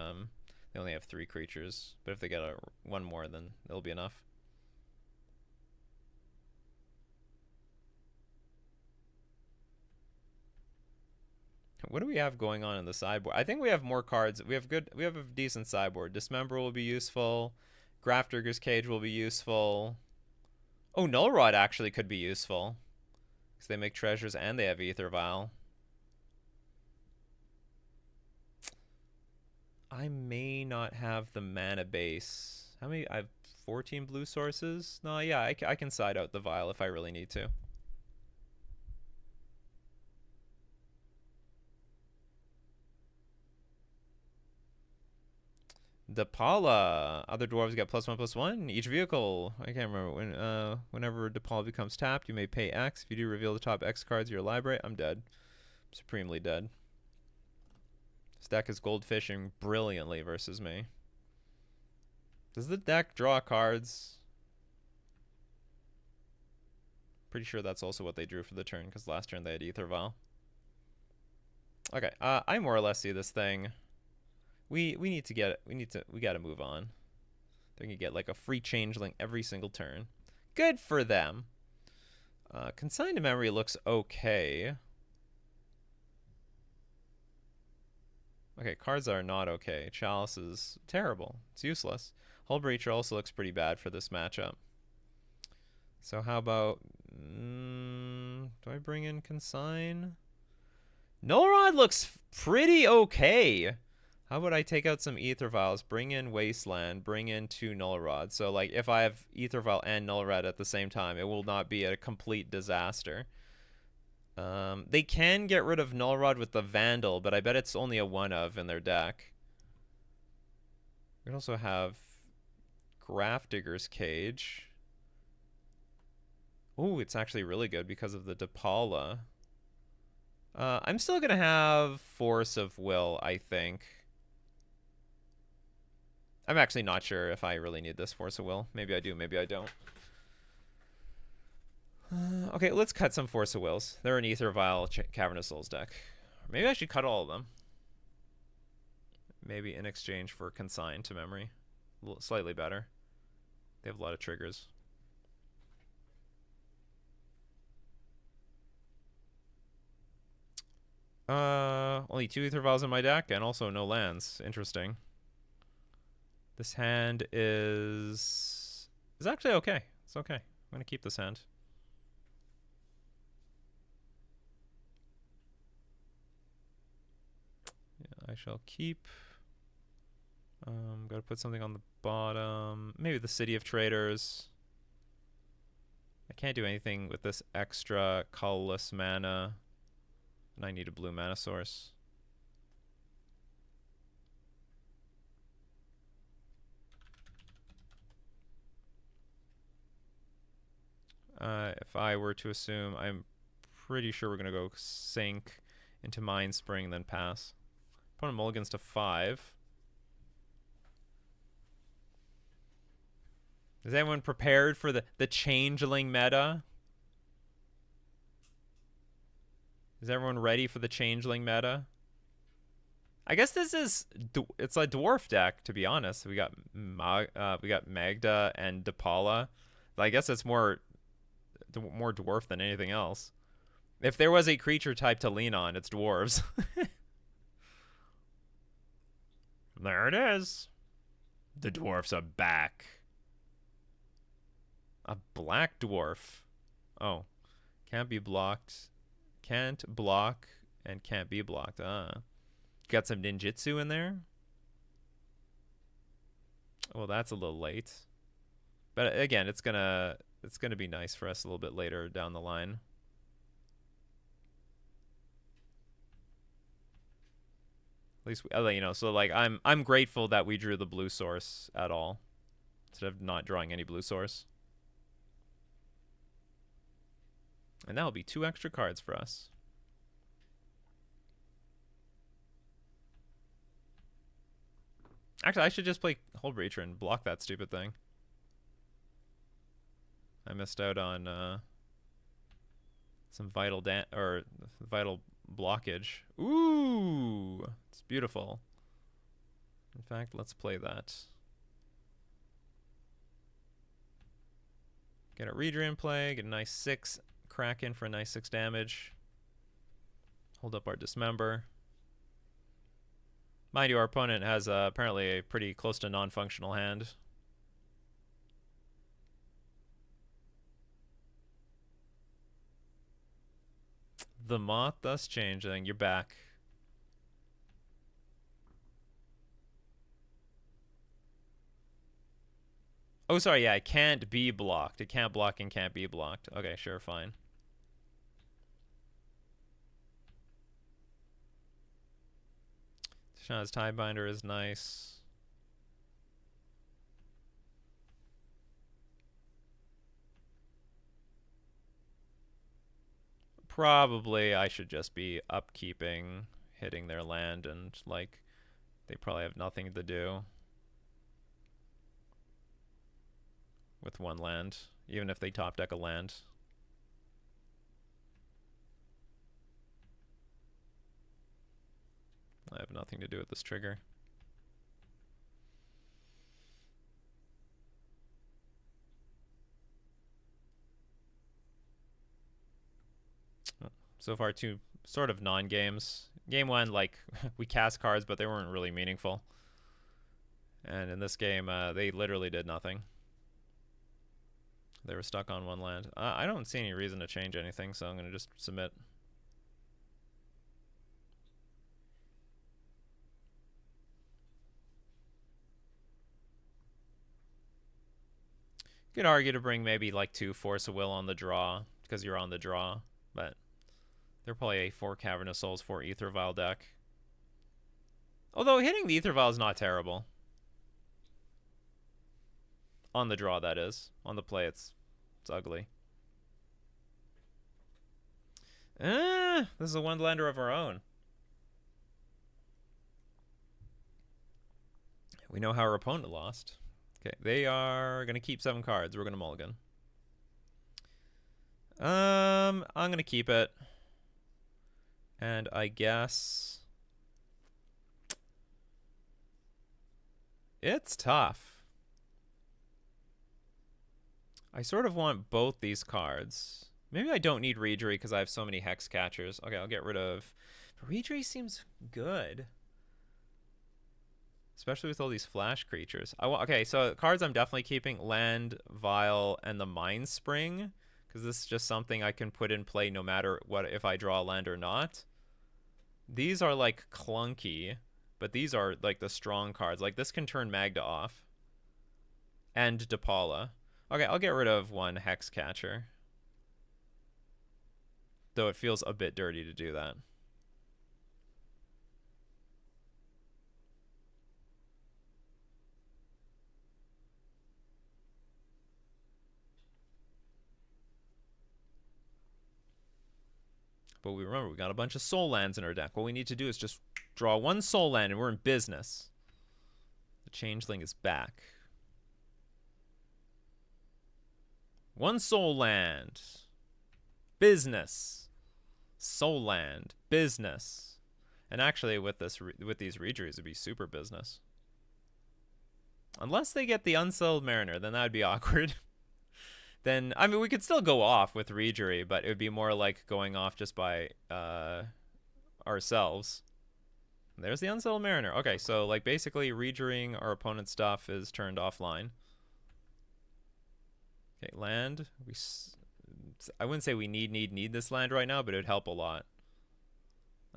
they only have 3 creatures. But if they get one more, then it'll be enough. What do we have going on in the sideboard? I think we have more cards. We have a decent sideboard. Dismember will be useful. Grafdigger's Cage will be useful. Oh, Null Rod actually could be useful. Because they make treasures and they have Aether Vial. I may not have the mana base. How many? I have 14 blue sources? No, yeah, I can side out the Vial if I really need to. Depala. Other dwarves get +1/+1. Each vehicle. I can't remember when. Whenever Depala becomes tapped, you may pay X. If you do, reveal the top X cards of your library. I'm dead. I'm supremely dead. This deck is goldfishing brilliantly versus me. Does the deck draw cards? Pretty sure that's also what they drew for the turn, because last turn they had Aether Vial. Okay, I more or less see this thing. We need to get it. We gotta move on. They're gonna get like a free changeling every single turn. Good for them. Consigned to Memory looks okay. Okay, cards are not okay. Chalice is terrible. It's useless. Hull Breacher also looks pretty bad for this matchup. So how about... do I bring in Consign? Null Rod looks pretty okay. How about I take out some Aether Vials, bring in Wasteland, bring in 2 Null Rods. So like if I have Aether Vial and Null Rod at the same time, it will not be a complete disaster. They can get rid of Null Rod with the Vandal, but I bet it's only a 1-of in their deck. We also have Grafdigger's Cage. Ooh, it's actually really good because of the Depala. I'm still going to have Force of Will, I think. I'm actually not sure if I really need this Force of Will. Maybe I do, maybe I don't. Okay, let's cut some Force of Wills. They're an Aether Vial Cavernous Souls deck. Maybe I should cut all of them. Maybe in exchange for Consign to Memory. Slightly better. They have a lot of triggers. Only 2 Aether Vials in my deck, and also no lands. Interesting. This hand is actually okay. It's okay. I'm gonna keep this hand. Yeah, I shall keep. Gotta put something on the bottom. Maybe the City of Traders. I can't do anything with this extra colorless mana. And I need a blue mana source. If I were to assume, I'm pretty sure we're going to go sink into Mind Spring, then pass. Opponent mulligans to 5. Is anyone prepared for the changeling meta? Is everyone ready for the changeling meta? I guess this is it's a dwarf deck, to be honest. We got Magda and Depala. I guess it's more dwarf than anything else. If there was a creature type to lean on, it's dwarves. There it is. The dwarfs are back. A black dwarf. Oh. Can't be blocked. Can't block and can't be blocked. Got some ninjutsu in there. Well, that's a little late. But again, it's gonna be nice for us a little bit later down the line. least, you know, so like I'm grateful that we drew the blue source at all instead of not drawing any blue source. And that'll be 2 extra cards for us. Actually, I should just play Hull Breacher and block that stupid thing. I missed out on some vital blockage. Ooh, it's beautiful. In fact, let's play that. Get a Reader in play, get a nice 6 Kraken for a nice 6 damage. Hold up our Dismember. Mind you, our opponent has apparently a pretty close to non-functional hand. The Moth thus changing. You're back. Oh, sorry. Yeah, it can't be blocked. It can't block and can't be blocked. Okay, sure, fine. Tishana's Tidebinder is nice. Probably I should just be upkeeping, hitting their land, and like they probably have nothing to do with 1 land, even if they top deck a land. I have nothing to do with this trigger. So far, 2 sort of non-games. Game 1, like, we cast cards, but they weren't really meaningful. And in this game, they literally did nothing. They were stuck on 1 land. I don't see any reason to change anything, so I'm going to just submit. You could argue to bring maybe like 2 Force of Will on the draw, because you're on the draw, but they're probably a 4 Cavernous Souls, 4 Aether Vial deck. Although hitting the Aether Vial is not terrible. On the draw, that is. On the play, it's ugly. This is a 1-lander of our own. We know how our opponent lost. Okay, they are going to keep 7 cards. We're going to mulligan. I'm going to keep it. And I guess it's tough. I sort of want both these cards. Maybe I don't need Reejery because I have so many Hex Catchers. Okay, I'll get rid of... Reejery seems good. Especially with all these flash creatures. Okay, so cards I'm definitely keeping. Land, Vial, and the Mind Spring. Because this is just something I can put in play no matter what, if I draw a land or not. These are like clunky, but these are like the strong cards. Like this can turn Magda off. And Depala. Okay, I'll get rid of 1 Hex Catcher. Though it feels a bit dirty to do that. But we remember, we got a bunch of soul lands in our deck. What we need to do is just draw 1 soul land and we're in business. The Changeling is back. 1 soul land. Business. Soul land. Business. And actually, with these Reejeries, it'd be super business. Unless they get the Unsettled Mariner, then that would be awkward. Then, I mean, we could still go off with Reejery, but it would be more like going off just by ourselves. There's the Unsettled Mariner. Okay, so like basically Reejerying our opponent's stuff is turned offline. Okay, land. I wouldn't say we need this land right now, but it would help a lot.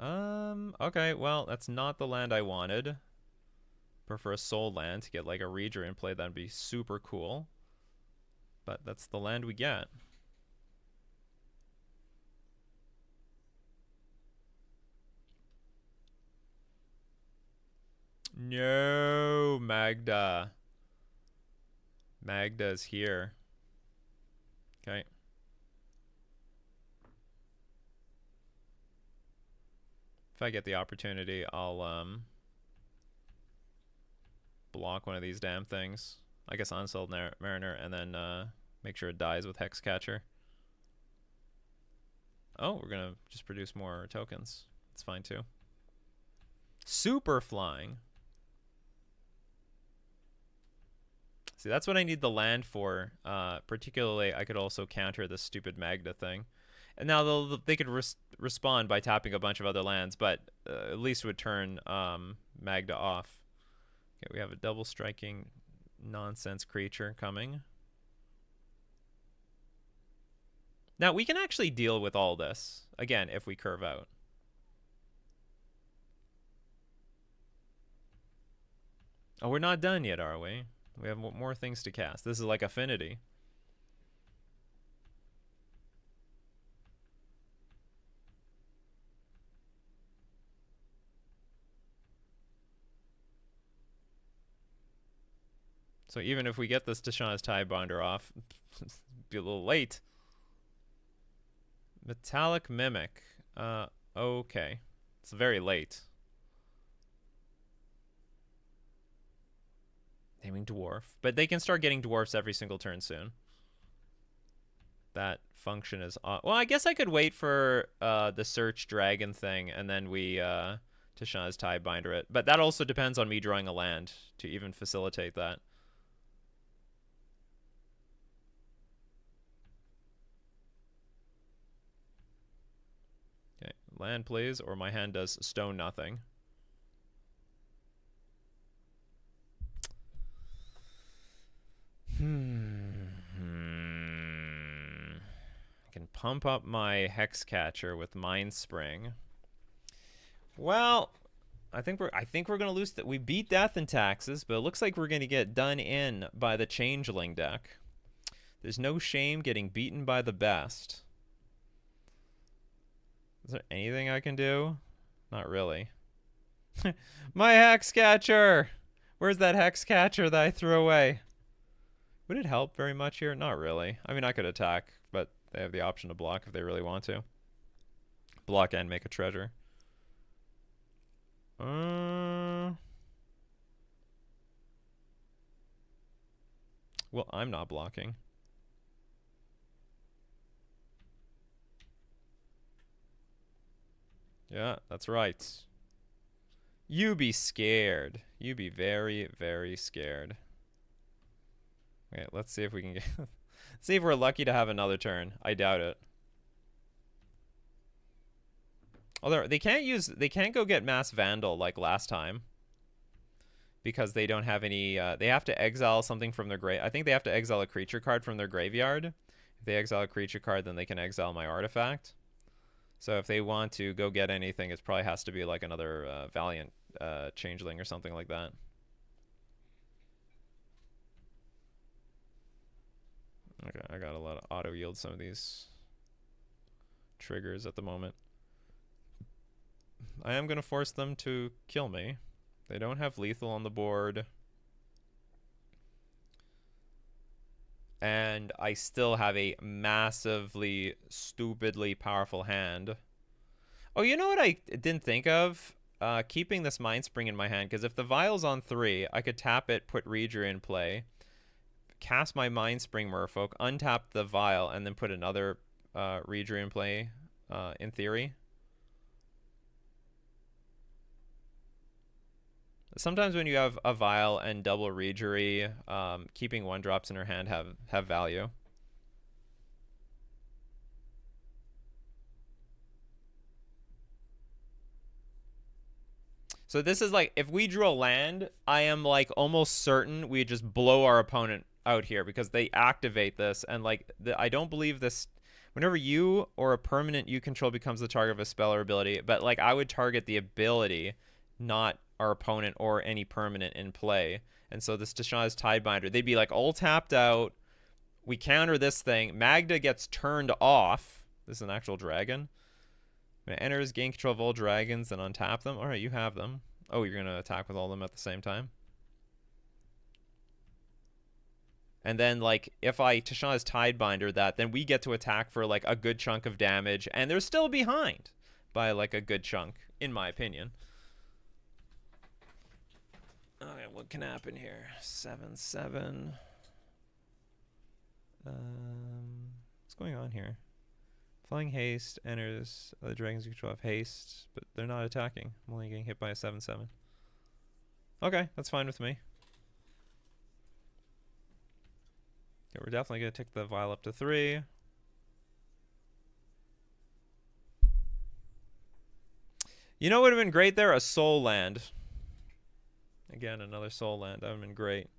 Okay, well, that's not the land I wanted. Prefer a soul land to get like a Reejery in play. That'd be super cool. But that's the land we get. No, Magda. Magda's here. Okay. If I get the opportunity, I'll block one of these damn things. I guess Unsouled Mariner, and then make sure it dies with Hexcatcher. Oh, we're gonna just produce more tokens. It's fine too. Super flying. See, that's what I need the land for. Particularly, I could also counter this stupid Magda thing. And now they could respond by tapping a bunch of other lands, but at least it would turn Magda off. Okay, we have a double striking nonsense creature coming. Now, we can actually deal with all this, again, if we curve out. Oh, we're not done yet, are we? We have more things to cast. This is like Affinity. So even if we get this Tashawn's Tidebinder off, it'll be a little late. Metallic Mimic. Okay. It's very late. Naming Dwarf. But they can start getting dwarfs every single turn soon. That function is... well, I guess I could wait for the Search Dragon thing, and then we Tashawn's Tidebinder it. But that also depends on me drawing a land to even facilitate that. Okay, land please, or my hand does stone nothing. I can pump up my Hexcatcher with Mindspring. Well, I think we're gonna lose. We beat Death and Taxes, but it looks like we're gonna get done in by the Changeling deck. There's no shame getting beaten by the best. Is there anything I can do? Not really. My Hexcatcher! Where's that Hexcatcher that I threw away? Would it help very much here? Not really. I mean, I could attack, but they have the option to block if they really want to. Block and make a treasure. Well, I'm not blocking. Yeah, that's right. You be scared. You be very, very scared. Okay, let's see if we can get... see if we're lucky to have another turn. I doubt it. Although they can't go get Mass Vandal like last time. Because they don't have any... they have to exile something from their grave. I think they have to exile a creature card from their graveyard. If they exile a creature card, then they can exile my artifact. So if they want to go get anything, it probably has to be like another Valiant Changeling or something like that. Okay, I got a lot of auto yield some of these triggers at the moment. I am going to force them to kill me. They don't have lethal on the board. And I still have a massively, stupidly powerful hand. Oh, you know what I didn't think of? Keeping this Mindspring in my hand, because if the Vial's on 3, I could tap it, put Reader in play, cast my Mindspring Merfolk, untap the Vial, and then put another Reader in play, in theory. Sometimes when you have a Vial and double Readery, keeping 1-drops in her hand have value. So this is like, if we drew a land, I am like almost certain we just blow our opponent out here because they activate this, and like I don't believe this. Whenever you or a permanent you control becomes the target of a spell or ability, but like I would target the ability, not our opponent or any permanent in play. And so this Tashawn's Tidebinder, they'd be like all tapped out. We counter this thing. Magda gets turned off. This is an actual dragon. When it enters, gain control of all dragons and untap them. All right, you have them. Oh, you're gonna attack with all of them at the same time? And then, like, if I Tishana's Tidebinder that, then we get to attack for, like, a good chunk of damage, and they're still behind by, like, a good chunk, in my opinion. Okay, what can happen here? 7/7. What's going on here? Flying haste enters. The dragons you control have haste, but they're not attacking. I'm only getting hit by a 7/7. Okay, that's fine with me. Okay, we're definitely going to take the vial up to 3. You know what would have been great there? A soul land. Again, another soul land. That would have been great.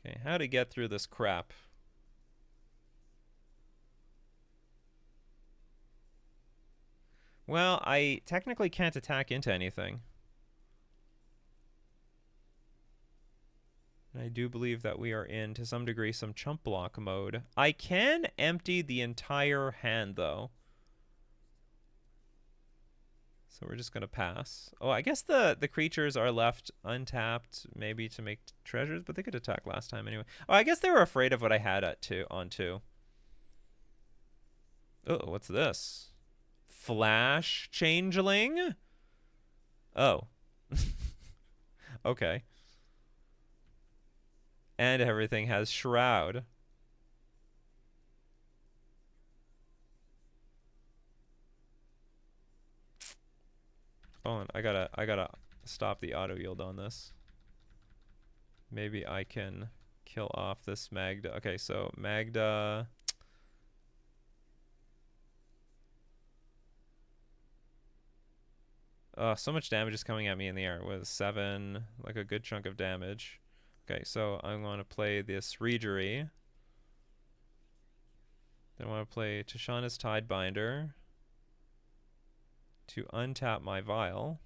Okay, how to get through this crap? Well, I technically can't attack into anything. I do believe that we are in, to some degree, some chump block mode. I can empty the entire hand, though. So we're just going to pass. Oh, I guess the creatures are left untapped, maybe to make treasures, but they could attack last time anyway. Oh, I guess they were afraid of what I had on 2. Oh, what's this? Flash changeling? Oh. Okay. And everything has shroud. Hold on, I gotta stop the auto yield on this. Maybe I can kill off this Magda. Okay, so Magda. So much damage is coming at me in the air with 7, like a good chunk of damage. Okay, so I'm going to play this Reejery. Then I want to play Tishana's Tidebinder to untap my Vial.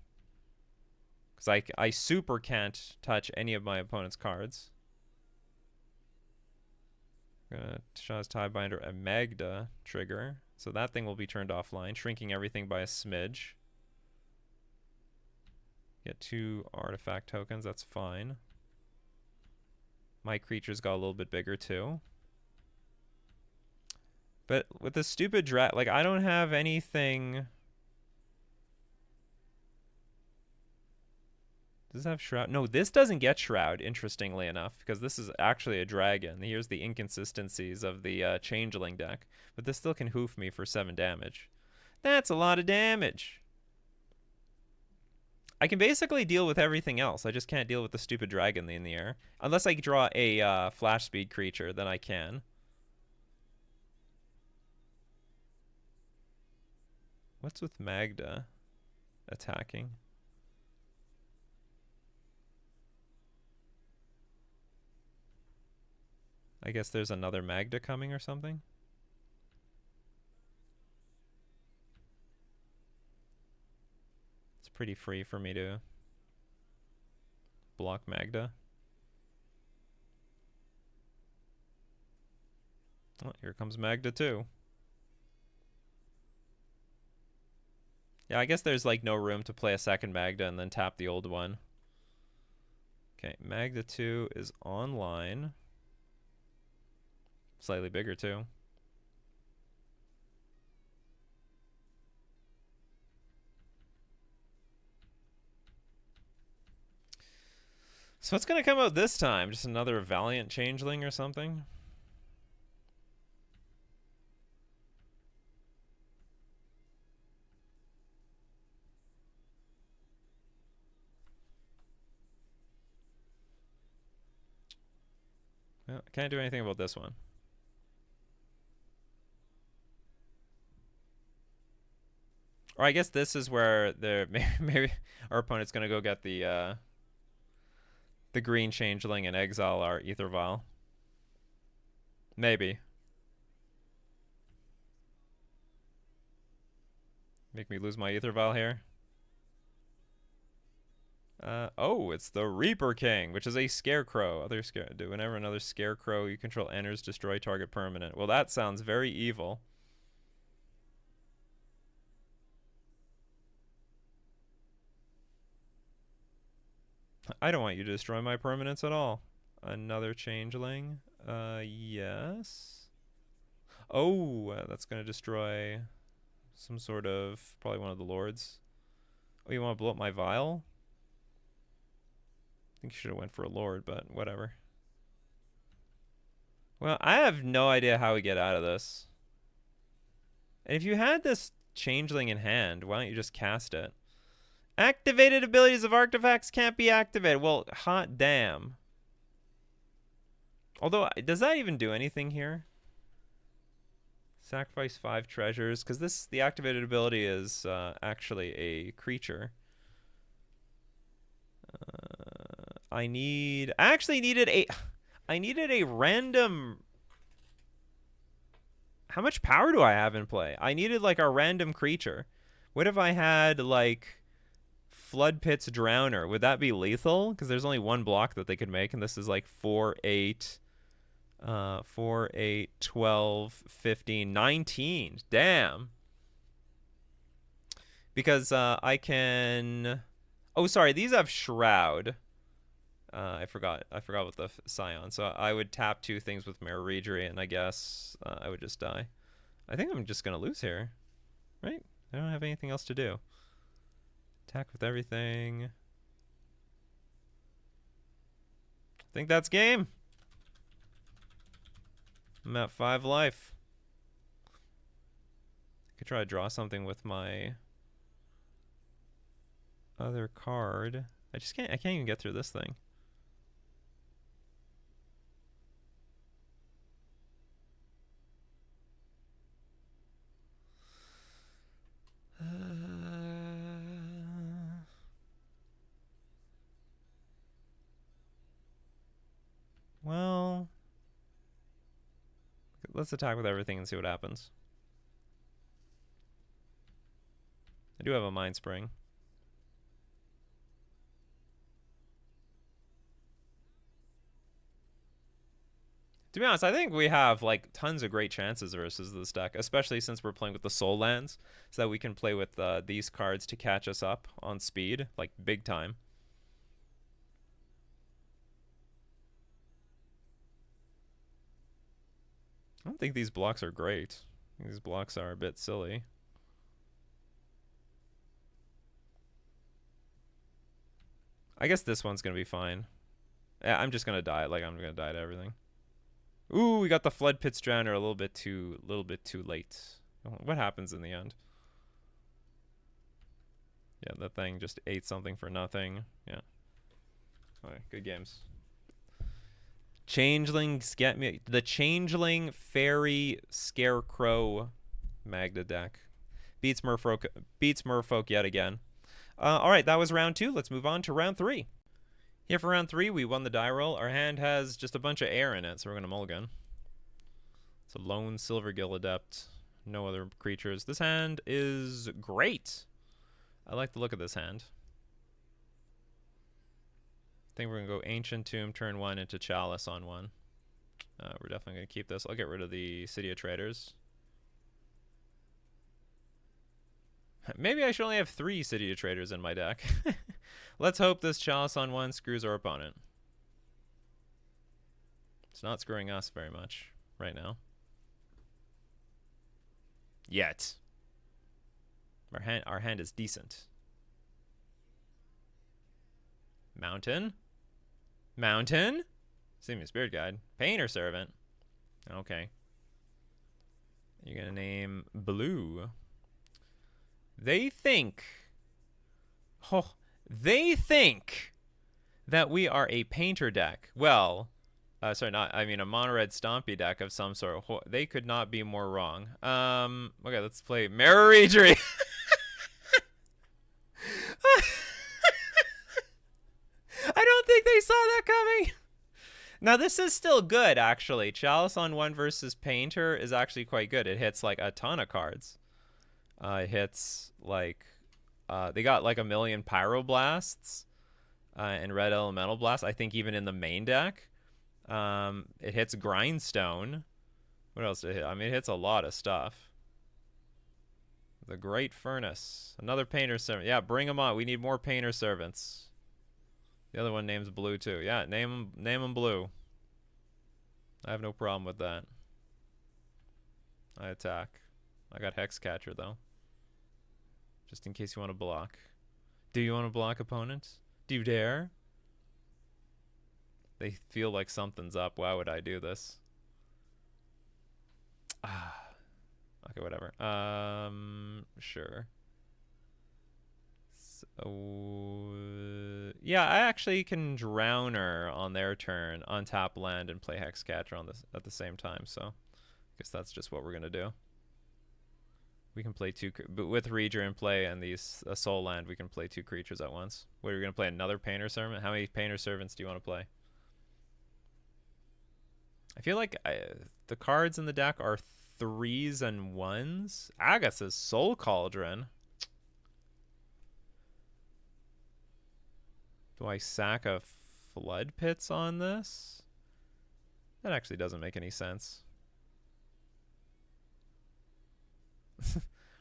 Because I super can't touch any of my opponent's cards. Tishana's Tidebinder a Magda trigger. So that thing will be turned offline, shrinking everything by a smidge. Get 2 artifact tokens, that's fine. My creatures got a little bit bigger too. But with the stupid like, I don't have anything. Does it have Shroud? No, this doesn't get Shroud, interestingly enough, because this is actually a dragon. Here's the inconsistencies of the Changeling deck. But this still can hoof me for 7 damage. That's a lot of damage. I can basically deal with everything else. I just can't deal with the stupid dragon in the air. Unless I draw a flash speed creature, then I can. What's with Magda attacking? I guess there's another Magda coming or something? It's pretty free for me to block Magda. Oh, here comes Magda too. Yeah, I guess there's like no room to play a second Magda and then tap the old one. Okay, Magda 2 is online. Slightly bigger too. So what's going to come out this time? Just another Valiant Changeling or something? Well, I can't do anything about this one. Or I guess this is where maybe our opponent's going to go get the green Changeling and exile our Ether Vial. Maybe. Make me lose my Ether Vial here. Oh, it's the Reaper King, which is a Scarecrow. Whenever another Scarecrow you control enters, destroy target permanent. Well, that sounds very evil. I don't want you to destroy my permanents at all. Another changeling. Yes. Oh, that's going to destroy some sort of, probably one of the lords. Oh, you want to blow up my vial? I think you should have went for a lord, but whatever. Well, I have no idea how we get out of this. And if you had this changeling in hand, why don't you just cast it? Activated abilities of artifacts can't be activated. Well, hot damn. Although, does that even do anything here? Sacrifice 5 treasures, because the activated ability is actually a creature. I actually needed a random. How much power do I have in play? I needed like a random creature. What if I had like Flood Pit's Drowner? Would that be lethal? Because there's only one block that they could make, and this is like 4, 8, 4, 8, 12, 15, 19. Damn. Because I can. Oh, sorry. These have Shroud. I forgot with the Scion. So I would tap 2 things with Mirror Regery, and I guess I would just die. I think I'm just gonna lose here, right? I don't have anything else to do. Attack with everything. I think that's game. I'm at 5 life. I could try to draw something with my other card. I can't even get through this thing. Well, let's attack with everything and see what happens. I do have a Mind Spring. To be honest, I think we have like tons of great chances versus this deck, especially since we're playing with the soul lands, so that we can play with these cards to catch us up on speed, like big time. I don't think these blocks are great. These blocks are a bit silly. I guess this one's gonna be fine. Yeah, I'm just gonna die. Like I'm gonna die to everything. Ooh, we got the Flood Pit's Drowner a little bit too late. What happens in the end? Yeah, that thing just ate something for nothing. Yeah. Alright, good games. Changelings get me. The Changeling Fairy Scarecrow Magda deck beats Merfolk yet again. Alright, that was round 2. Let's move on to round 3. Here for round 3, we won the die roll. Our hand has just a bunch of air in it, so we're going to mulligan. It's a lone Silvergill Adept. No other creatures. This hand is great. I like the look of this hand. I think we're going to go Ancient Tomb, turn 1 into Chalice on 1. We're definitely going to keep this. I'll get rid of the City of Traders. Maybe I should only have 3 City of Traders in my deck. Let's hope this Chalice on 1 screws our opponent. It's not screwing us very much right now. Yet. Our hand is decent. Mountain? Mountain? Simian Spirit Guide. Painter Servant. Okay. You're going to name Blue. They think that we are a painter deck. Well, sorry, a mono red stompy deck of some sort. They could not be more wrong. Okay, let's play Mirror Regery. I don't think they saw that coming. Now this is still good, actually. Chalice on 1 versus Painter is actually quite good. It hits like a ton of cards. It hits like they got like a million Pyroblasts and Red Elemental Blast. I think even in the main deck, it hits Grindstone. What else did it hit? I mean, it hits a lot of stuff. The Great Furnace, another Painter Servant. Yeah, bring them on. We need more Painter Servants. The other one names blue too. Yeah, name him blue. I have no problem with that. I attack. I got Hexcatcher though. Just in case you want to block. Do you want to block opponents? Do you dare? They feel like something's up. Why would I do this? Okay, whatever. Sure. So, yeah, I actually can Drowner on their turn, untap land, and play Hexcatcher on this at the same time. So, I guess that's just what we're gonna do. We can play two, but with Reader in play and these Soul Land, we can play two creatures at once. What, are we gonna play another Painter Servant? How many Painter Servants do you want to play? I feel like the cards in the deck are 3s and 1s. Agath's Soul Cauldron. Do I sack a Flood Pits on this? That actually doesn't make any sense.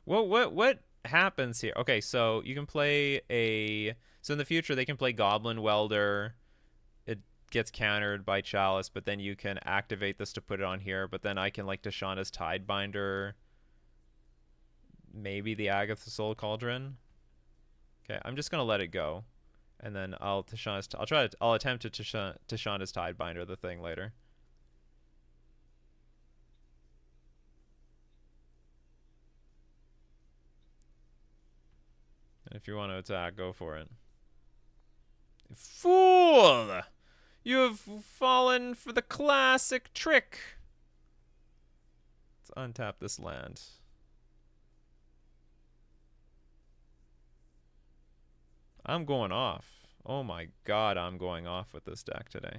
What happens here? Okay, so you can play so in the future they can play Goblin Welder. It gets countered by Chalice, but then you can activate this to put it on here, but then I can like Tishana's Tidebinder. Maybe the Agatha Soul Cauldron. Okay, I'm just gonna let it go. And then I'll attempt to Tishana's Tidebinder the thing later. And if you want to attack, go for it. Fool! You have fallen for the classic trick. Let's untap this land. I'm going off. Oh my god, I'm going off with this deck today.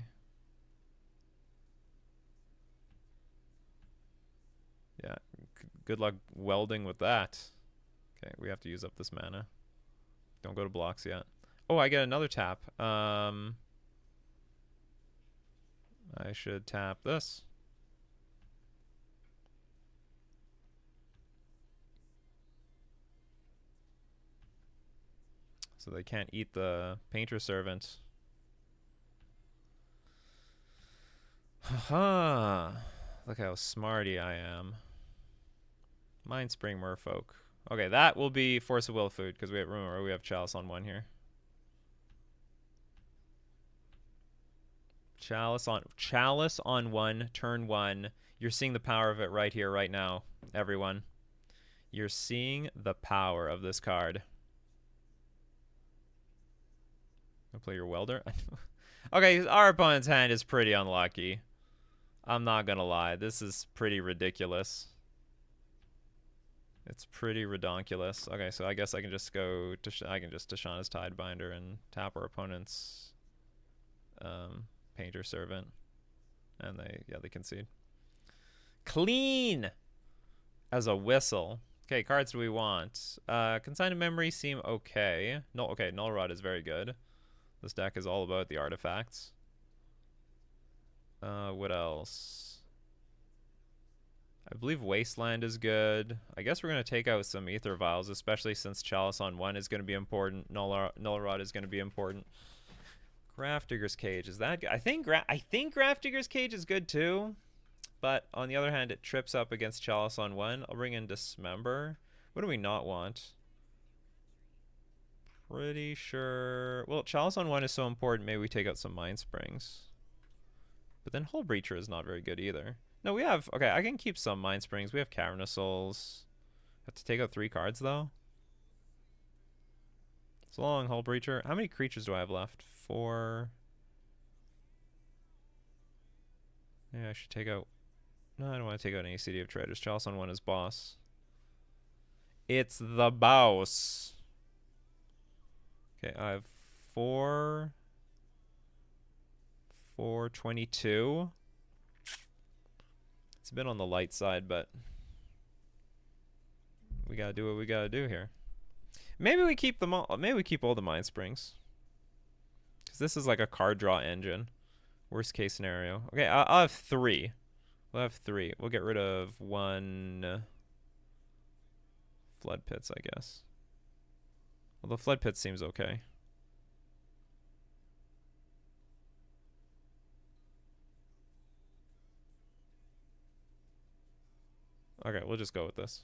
Yeah, good luck welding with that. Okay, we have to use up this mana. Don't go to blocks yet. Oh, I get another tap. I should tap this. So they can't eat the Painter Servant. Haha. Look how smarty I am. Mindspring Merfolk. Okay, that will be Force of Will food, because remember, we have Chalice on 1 here. Chalice on 1, turn 1. You're seeing the power of it right here, right now, everyone. You're seeing the power of this card. I'll play your Welder. Okay, our opponent's hand is pretty unlucky. I'm not gonna lie. This is pretty ridiculous. It's pretty redonkulous. Okay, so I guess I can just go to I can just Tishana's Tidebinder and tap our opponent's Painter Servant, and they concede. Clean as a whistle. Okay, cards do we want? Consigned Memory seem okay. No, okay, Null Rod is very good. This deck is all about the artifacts. What else? I believe Wasteland is good. I guess we're going to take out some Ether Vials, especially since Chalice on 1 is going to be important. Null Rod is going to be important. Grafdigger's Cage, is that good? I think Grafdigger's Cage is good too. But on the other hand, it trips up against Chalice on 1. I'll bring in Dismember. What do we not want? Pretty sure... Well, Chalice on 1 is so important, maybe we take out some Mind Springs. But then Hull Breacher is not very good either. No, we have... Okay, I can keep some Mind Springs. We have Cavernous Souls. Have to take out 3 cards, though. So long, Hull Breacher. How many creatures do I have left? 4. Yeah, I should take out... No, I don't want to take out any City of Traders. Chalice on 1 is boss. It's the boss. Okay, I have 4... 422. It's a bit on the light side, but we gotta do what we gotta do here. Maybe we keep them all. Maybe we keep all the Mind Springs, because this is like a card draw engine. Worst case scenario. Okay, I'll have 3. We'll have 3. We'll get rid of 1 Flood Pits, I guess. Well, the Flood Pit seems okay. Okay, we'll just go with this.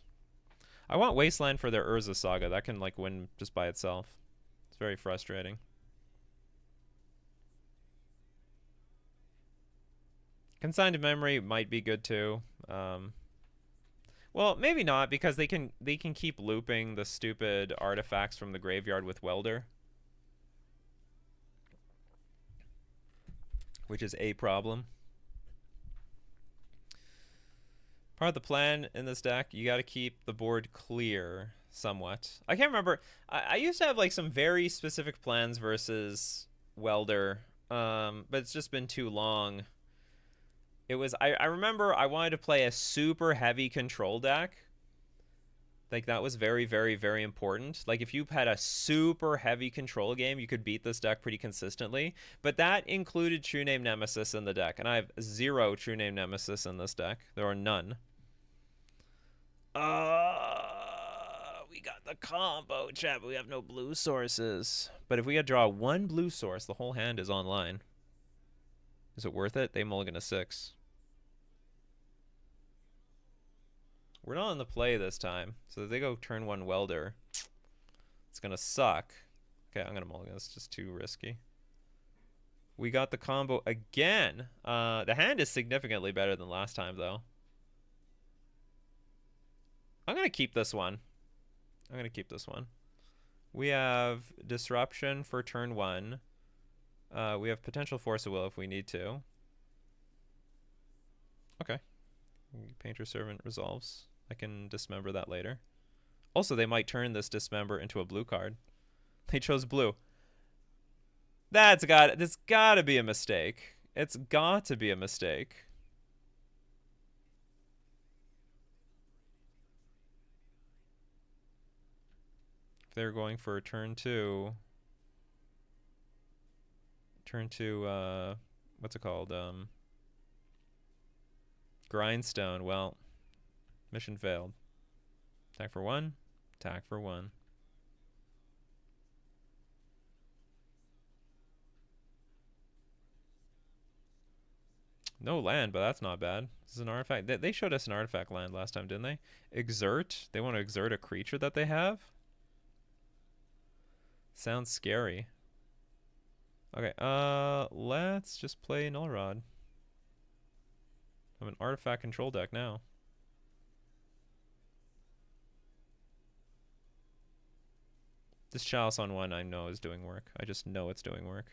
I want Wasteland for their Urza Saga. That can, like, win just by itself. It's very frustrating. Consigned Memory might be good, too. Well, maybe not, because they can keep looping the stupid artifacts from the graveyard with Welder. Which is a problem. Part of the plan in this deck, you got to keep the board clear somewhat. I can't remember. I used to have like some very specific plans versus Welder, but it's just been too long. It was I remember I wanted to play a super heavy control deck. Like that was very, very, very important. Like if you had a super heavy control game, you could beat this deck pretty consistently. But that included True Name Nemesis in the deck, and I have 0 True Name Nemesis in this deck. There are none. We got the combo, chat, but we have no blue sources. But if we had draw 1 blue source, the whole hand is online. Is it worth it? They mulligan a 6. We're not on the play this time, so if they go turn 1 Welder, it's gonna suck. Okay, I'm gonna mulligan. It's just too risky. We got the combo again. The hand is significantly better than last time, though. I'm gonna keep this one. We have Disruption for turn 1. We have potential Force of Will if we need to. Okay. Painter Servant resolves. I can dismember that later. Also, they might turn this dismember into a blue card. They chose blue. That's gotta be a mistake. It's got to be a mistake. If they're going for turn 2. What's it called? Grindstone. Well, mission failed. Attack for 1. Attack for 1. No land, but that's not bad. This is an artifact. They showed us an artifact land last time, didn't they? Exert. They want to exert a creature that they have? Sounds scary. Okay, let's just play Null Rod. I'm an artifact control deck now. This Chalice on 1 I know is doing work. I just know it's doing work.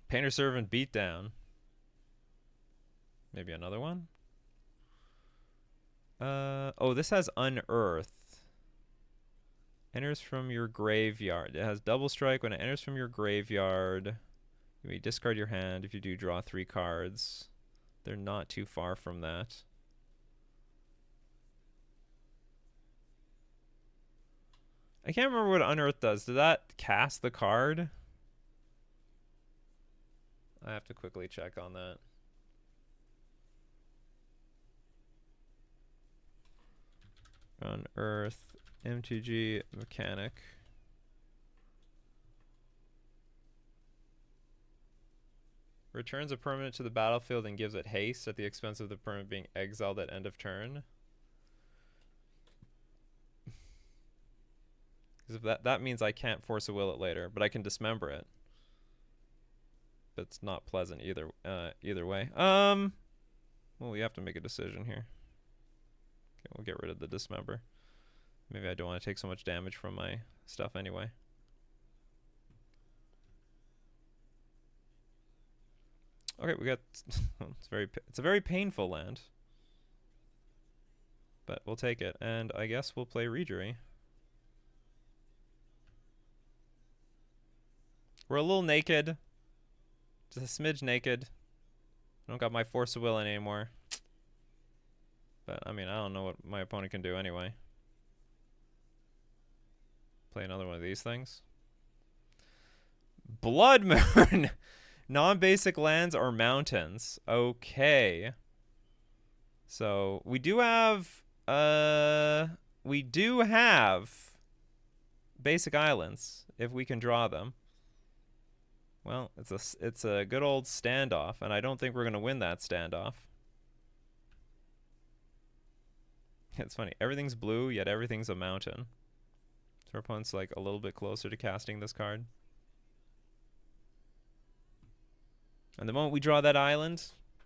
Painter Servant Beatdown. Maybe another one? Oh, this has Unearth. Enters from your graveyard. It has double strike. When it enters from your graveyard, you may discard your hand. If you do, draw 3 cards. They're not too far from that. I can't remember what Unearth does. Did that cast the card? I have to quickly check on that. Unearth, MTG, mechanic. Returns a permanent to the battlefield and gives it haste at the expense of the permanent being exiled at end of turn. Because that means I can't Force a Will it later, but I can dismember it. But it's not pleasant either way. Well, we have to make a decision here. Okay, we'll get rid of the dismember. Maybe I don't want to take so much damage from my stuff anyway. Okay, we got it's a very painful land. But we'll take it, and I guess we'll play Rejury. We're a little naked. Just a smidge naked. I don't got my Force of Will in anymore. But, I mean, I don't know what my opponent can do anyway. Play another one of these things. Blood Moon! Non-basic lands or mountains. Okay. So, we do have basic islands, if we can draw them. Well, it's a good old standoff, and I don't think we're gonna win that standoff. It's funny. Everything's blue, yet everything's a mountain. So our opponent's like a little bit closer to casting this card. And the moment we draw that island,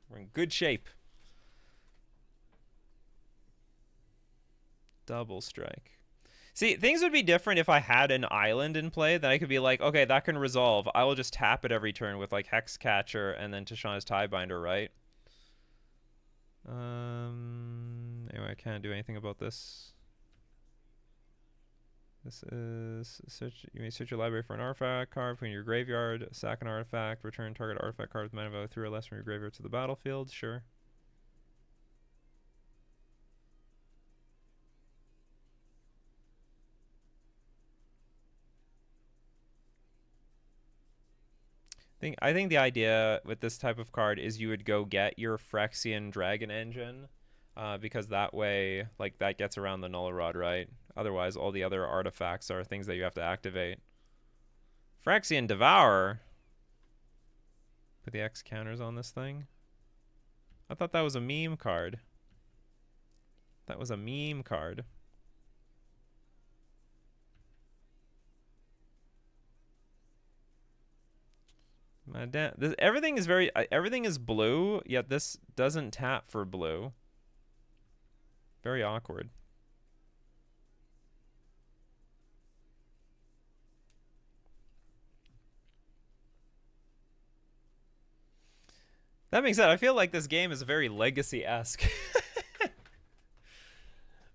we're in good shape. Double strike. See, things would be different if I had an island in play. Then I could be like, okay, that can resolve. I will just tap it every turn with like Hex Catcher and then Tishana's Tiebinder, right? Anyway, I can't do anything about this. This is search. You may search your library for an artifact card from your graveyard. Sack an artifact. Return target artifact card with mana value 3 or less from your graveyard to the battlefield. Sure. I think the idea with this type of card is you would go get your Phyrexian Dragon Engine, because that way, like, that gets around the Null Rod, right? Otherwise, all the other artifacts are things that you have to activate. Phyrexian Devourer. Put the X counters on this thing. I thought that was a meme card. That was a meme card. Everything is everything is blue, yet this doesn't tap for blue. Very awkward. That being said, I feel like this game is very Legacy-esque.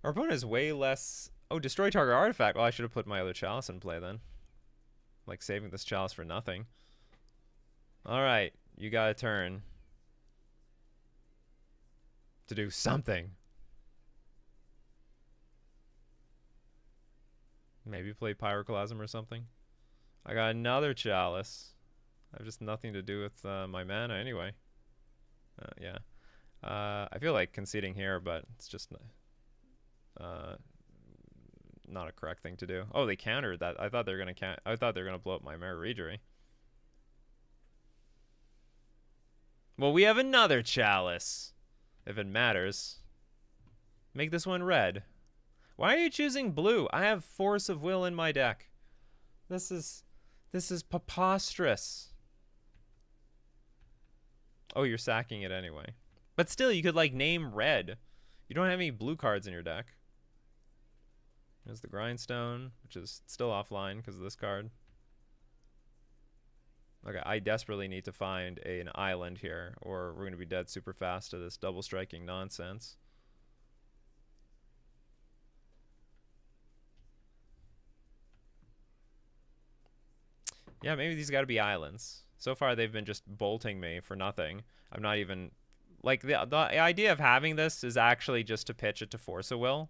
Our opponent is way less... Oh, destroy target artifact. Well, I should have put my other chalice in play then. Like saving this chalice for nothing. Alright, you got a turn to do something. Maybe play Pyroclasm or something. I got another chalice. I have just nothing to do with my mana anyway. Yeah. I feel like conceding here, but it's just not a correct thing to do. Oh, they countered that. I thought they were gonna blow up my Mare Regery. Well, we have another chalice. If it matters. Make this one red. Why are you choosing blue? I have Force of Will in my deck. This is preposterous. Oh, you're sacking it anyway. But still, you could like name red. You don't have any blue cards in your deck. There's the Grindstone, which is still offline because of this card. Okay, I desperately need to find an island here, or we're going to be dead super fast to this double striking nonsense. Yeah, maybe these got to be islands. So far, they've been just bolting me for nothing. I'm not even... Like, the idea of having this is actually just to pitch it to Force of Will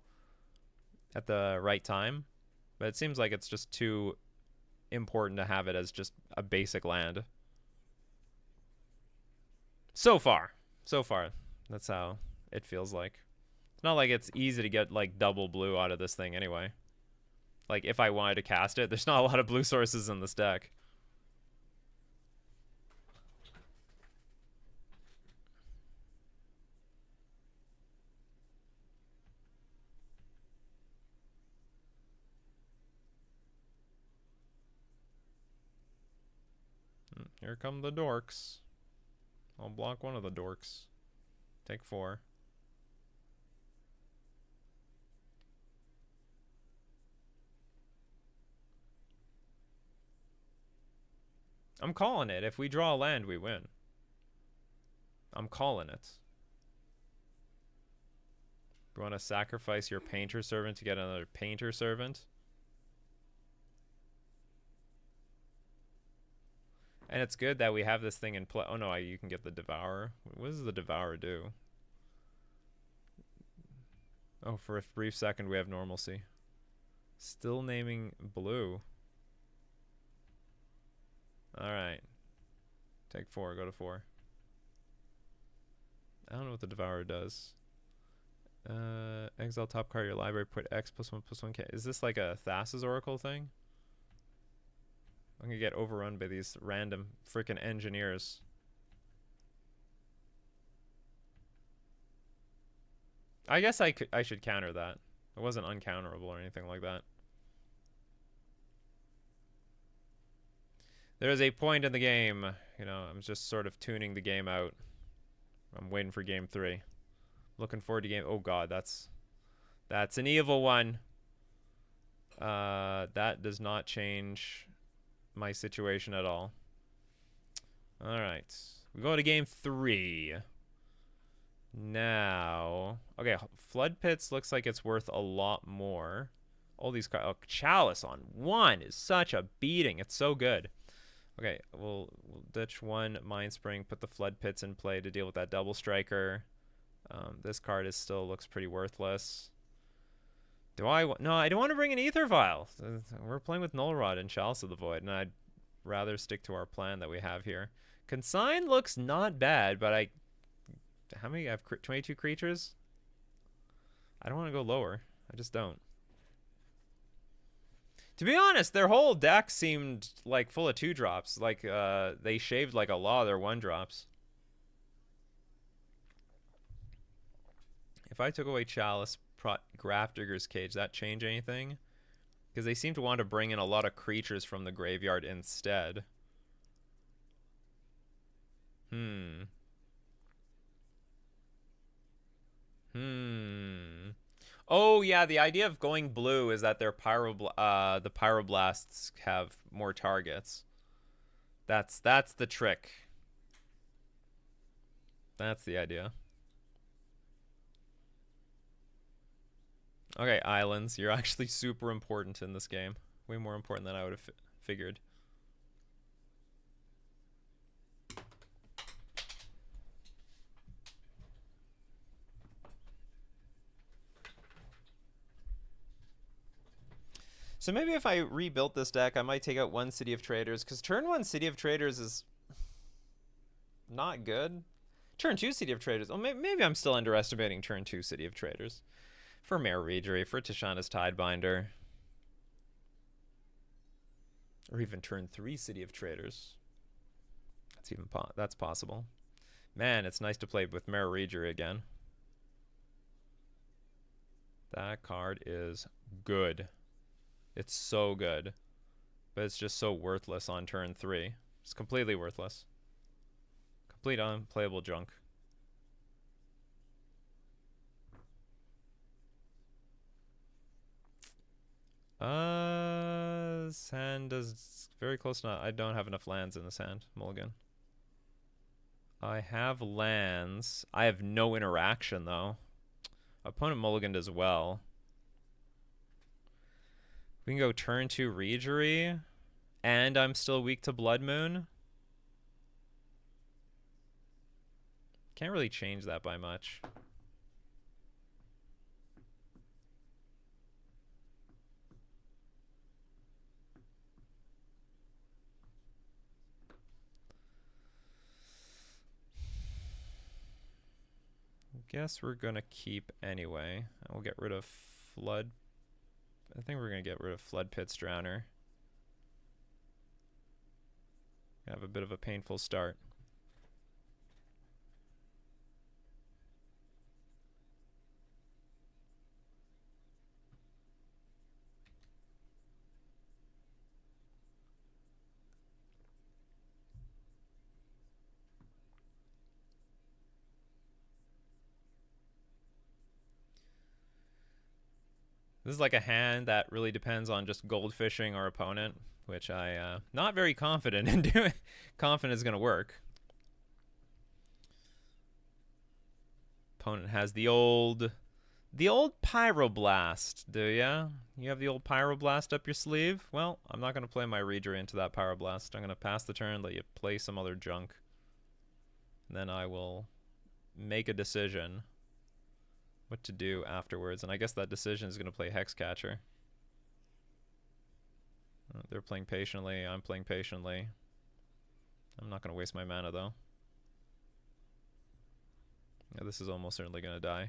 at the right time. But it seems like it's just too important to have it as just a basic land. So far, that's how it feels like. It's not like it's easy to get like double blue out of this thing anyway. Like if I wanted to cast it, there's not a lot of blue sources in this deck. Here come the dorks. I'll block one of the dorks. Take 4. I'm calling it. If we draw a land, we win. I'm calling it. You want to sacrifice your Painter Servant to get another Painter Servant? And it's good that we have this thing in play. Oh no, you can get the Devourer. What does the Devourer do? Oh, for a brief second we have normalcy. Still naming blue. Alright. Take 4, go to 4. I don't know what the Devourer does. Exile top card of your library, put X +1/+1. Is this like a Thassa's Oracle thing? I'm gonna get overrun by these random freaking engineers. I guess I should counter that. It wasn't uncounterable or anything like that. There's a point in the game, you know, I'm just sort of tuning the game out. I'm waiting for game 3. Looking forward to game. Oh god, that's an evil one. That does not change my situation at all. All right, we go to game 3. Now, okay, Flood Pits looks like it's worth a lot more. All these cards. Oh, Chalice on 1 is such a beating. It's so good. Okay, we'll ditch 1 Mind Spring, put the Flood Pits in play to deal with that double striker. This card still looks pretty worthless. No, I don't want to bring an Aether Vial. We're playing with Null Rod and Chalice of the Void, and I'd rather stick to our plan that we have here. Consign looks not bad, but how many? I have 22 creatures? I don't want to go lower. I just don't. To be honest, their whole deck seemed like full of 2-drops. Like, they shaved like a lot of their 1-drops. If I took away Chalice, Grafdigger's Cage, that change anything? Because they seem to want to bring in a lot of creatures from the graveyard instead. Oh yeah, the idea of going blue is that their the Pyroblasts have more targets. That's the trick. That's the idea. Okay, islands. You're actually super important in this game. Way more important than I would have figured. So maybe if I rebuilt this deck, I might take out 1 City of Traders, because turn 1 City of Traders is not good. Turn 2 City of Traders. Oh, maybe I'm still underestimating turn 2 City of Traders. For Mare Reejery, for Tishana's Tidebinder. Or even turn 3 City of Traders. That's possible. Man, it's nice to play with Mare Reejery again. That card is good. It's so good. But it's just so worthless on turn 3. It's completely worthless. Complete unplayable junk. This hand is very close to I don't have enough lands in this hand. Mulligan. I have lands. I have no interaction, though. Opponent mulliganed as well. We can go turn 2 Reejery. And I'm still weak to Blood Moon. Can't really change that by much. Guess we're gonna keep anyway. We'll get rid of Flood. I think we're gonna get rid of Flood Pits Drowner. Have a bit of a painful start. This is like a hand that really depends on just goldfishing our opponent, which not very confident in doing. Confident is going to work. Opponent has the old Pyroblast, do ya? You have the old Pyroblast up your sleeve? Well, I'm not going to play my Reejery into that Pyroblast. I'm going to pass the turn, let you play some other junk. And then I will make a decision what to do afterwards, and I guess that decision is going to play Hexcatcher. They're playing patiently, I'm playing patiently. I'm not going to waste my mana, though. Yeah, this is almost certainly going to die.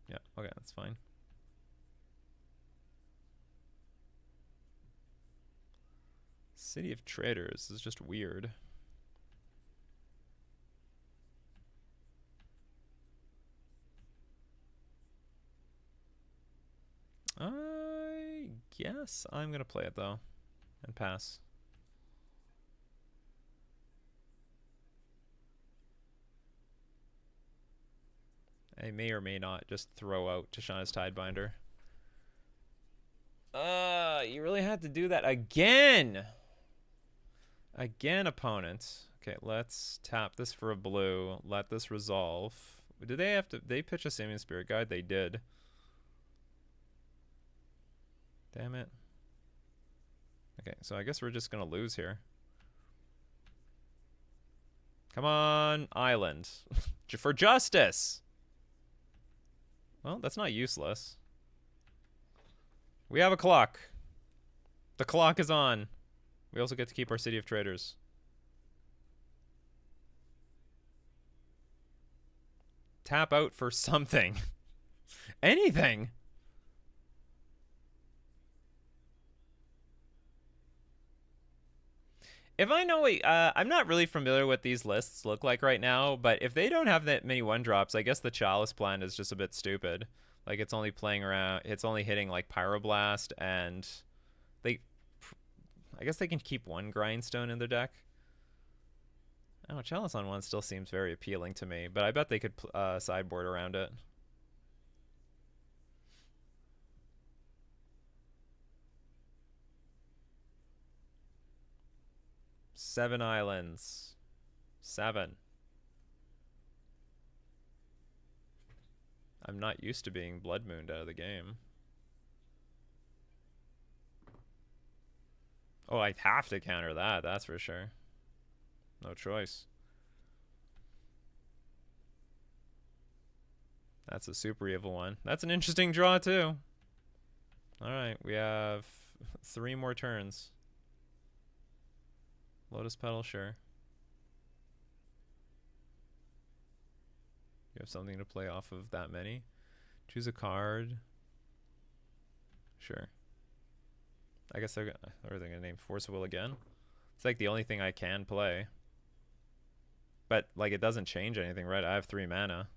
Yeah, okay, that's fine. City of Traders is just weird. I guess I'm going to play it, though, and pass. I may or may not just throw out Tishana's Tidebinder. You really had to do that again. Again, opponent. Okay, let's tap this for a blue. Let this resolve. Did they have to? They pitch a Simian Spirit Guide? They did. Damn it. Okay, so I guess we're just gonna lose here. Come on, island. For justice! Well, that's not useless. We have a clock. The clock is on. We also get to keep our City of Traders. Tap out for something. Anything. If I know, I'm not really familiar what these lists look like right now, but if they don't have that many one drops, I guess the Chalice plan is just a bit stupid. Like, it's only playing around, it's only hitting like Pyroblast, and I guess they can keep one Grindstone in their deck. Oh, Chalice on one still seems very appealing to me, but I bet they could sideboard around it. Seven islands. 7. I'm not used to being Blood Mooned out of the game. Oh, I have to counter that, that's for sure. No choice. That's a super evil one. That's an interesting draw, too. Alright, we have 3 more turns. Lotus Petal, sure. You have something to play off of that many. Choose a card. Sure. I guess they're going to name Force of Will again. It's like the only thing I can play. But, like, it doesn't change anything, right? I have 3 mana.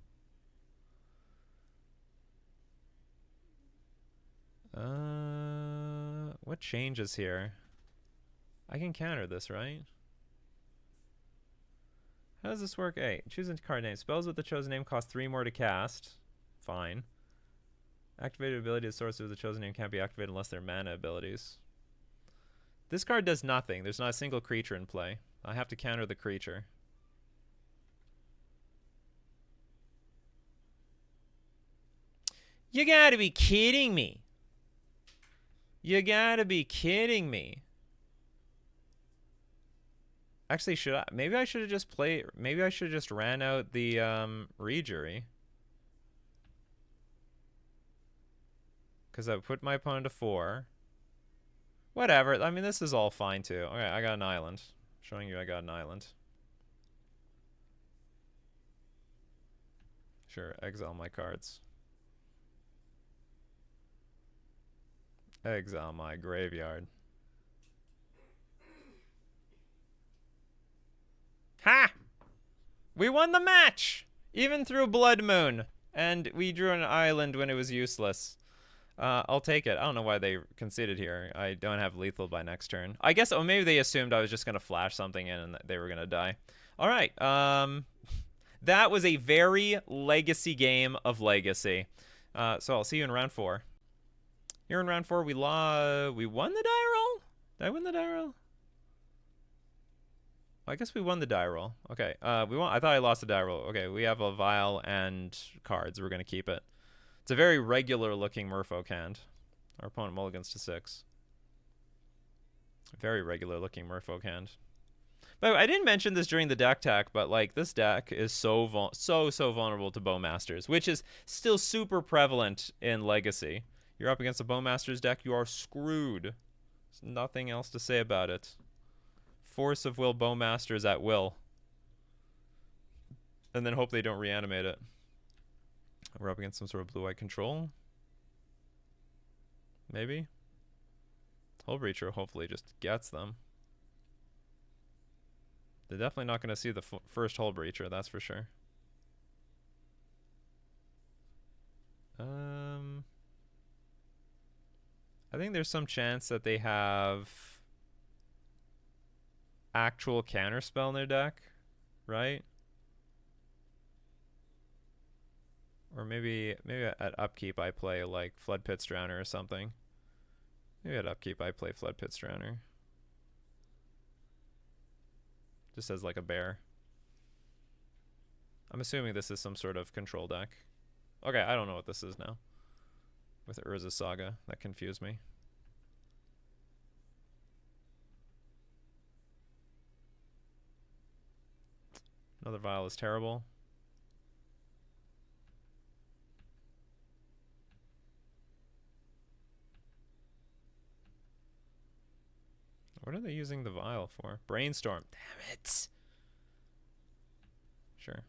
What changes here? I can counter this, right? How does this work? Hey, choose a card name. Spells with the chosen name cost 3 more to cast. Fine. Activated ability of sources with the chosen name can't be activated unless they're mana abilities. This card does nothing. There's not a single creature in play. I have to counter the creature. You gotta be kidding me. You gotta be kidding me. Actually, should I? Maybe I should have just played. Maybe I should have just ran out the Rejury. Because I put my opponent to 4. Whatever. I mean, this is all fine too. Okay, I got an island. Showing you I got an island. Sure, exile my cards. Exile my graveyard. Ha! We won the match! Even through Blood Moon. And we drew an island when it was useless. I'll take it. I don't know why they conceded here. I don't have lethal by next turn. I guess, oh, maybe they assumed I was just going to flash something in and they were going to die. All right. That was a very legacy game of Legacy. So I'll see you in round 4. Here in round 4, we won the die roll? Did I win the die roll? I guess we won the die roll. Okay, we won. I thought I lost the die roll. Okay, we have a vial and cards. We're going to keep it. It's a very regular-looking Merfolk hand. Our opponent mulligans to 6. Very regular-looking Merfolk hand. But I didn't mention this during the deck tech, but like this deck is so vulnerable to Bowmasters, which is still super prevalent in Legacy. You're up against a Bowmasters deck, you are screwed. There's nothing else to say about it. Force of Will Bowmasters at will. And then hope they don't reanimate it. We're up against some sort of blue-white control. Maybe. Hull Breacher hopefully just gets them. They're definitely not going to see the first Hull Breacher, that's for sure. I think there's some chance that they have actual counterspell in their deck, right? Or maybe at upkeep I play like Flood Pit Drowner or something. Maybe at upkeep I play Flood Pit Drowner. Just as like a bear. I'm assuming this is some sort of control deck. Okay, I don't know what this is now. With Urza Saga, that confused me. Another Vial is terrible. What are they using the Vial for? Brainstorm. Damn it. Sure.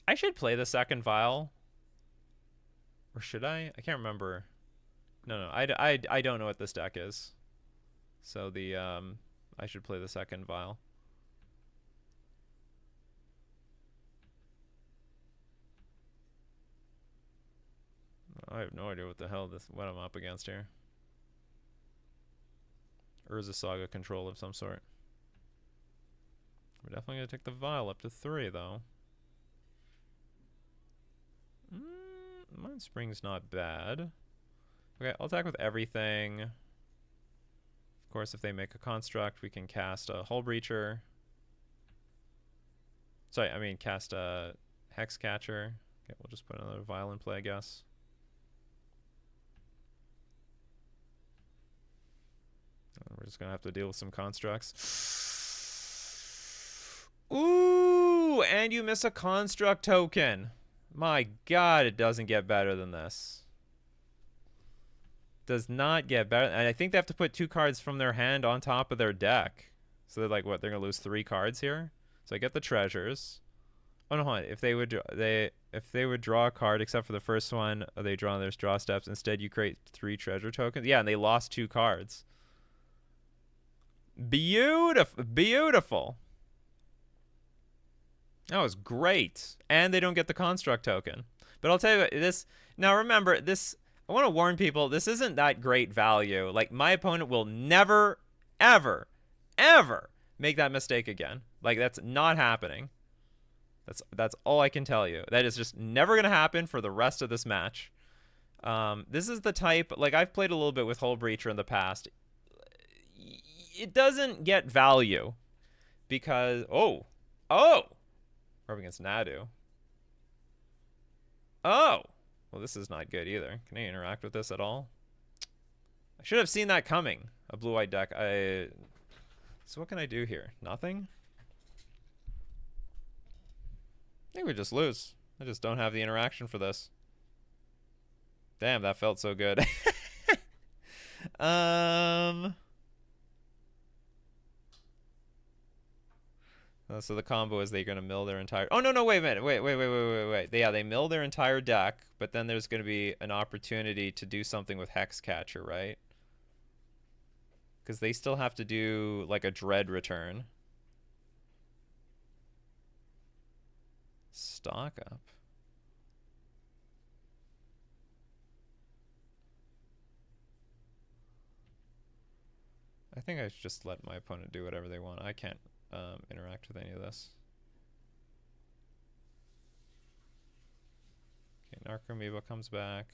I should play the second Vial. Or should I? I can't remember. No, I don't know what this deck is. So the, I should play the second Vial. I have no idea what the hell what I'm up against here. Urza Saga control of some sort. We're definitely going to take the Vial up to 3, though. Mind Spring's not bad. Okay, I'll attack with everything. Of course, if they make a construct, we can cast a Hull Breacher. Sorry, I mean cast a Hex Catcher. Okay, we'll just put another Vial in play, I guess. And we're just going to have to deal with some constructs. Ooh, and you miss a construct token. My god, it doesn't get better than this. Does not get better. And I think they have to put 2 cards from their hand on top of their deck. So they're like, what, they're going to lose 3 cards here? So I get the treasures. Oh no, hold on. If they would draw a card except for the first one, they draw on their draw steps. Instead, you create 3 treasure tokens. Yeah, and they lost 2 cards. Beautiful. Beautiful. That was great. And they don't get the construct token. But I'll tell you what, this... Now remember, this... I want to warn people, this isn't that great value. Like, my opponent will never, ever, ever make that mistake again. Like, that's not happening. That's all I can tell you. That is just never going to happen for the rest of this match. This is the type... Like, I've played a little bit with Hull Breacher in the past. It doesn't get value. Because... Oh! We're up against Nadu. Oh! Well, this is not good either. Can I interact with this at all? I should have seen that coming. A blue-white deck. So what can I do here? Nothing? I think we just lose. I just don't have the interaction for this. Damn, that felt so good. So the combo is they're going to mill their entire... Oh, no, wait a minute. Wait. Yeah, they mill their entire deck, but then there's going to be an opportunity to do something with Hex Catcher, right? Because they still have to do, like, a Dread return. Stock up. I think I should just let my opponent do whatever they want. I can't interact with any of this. Okay, Narcomoeba comes back.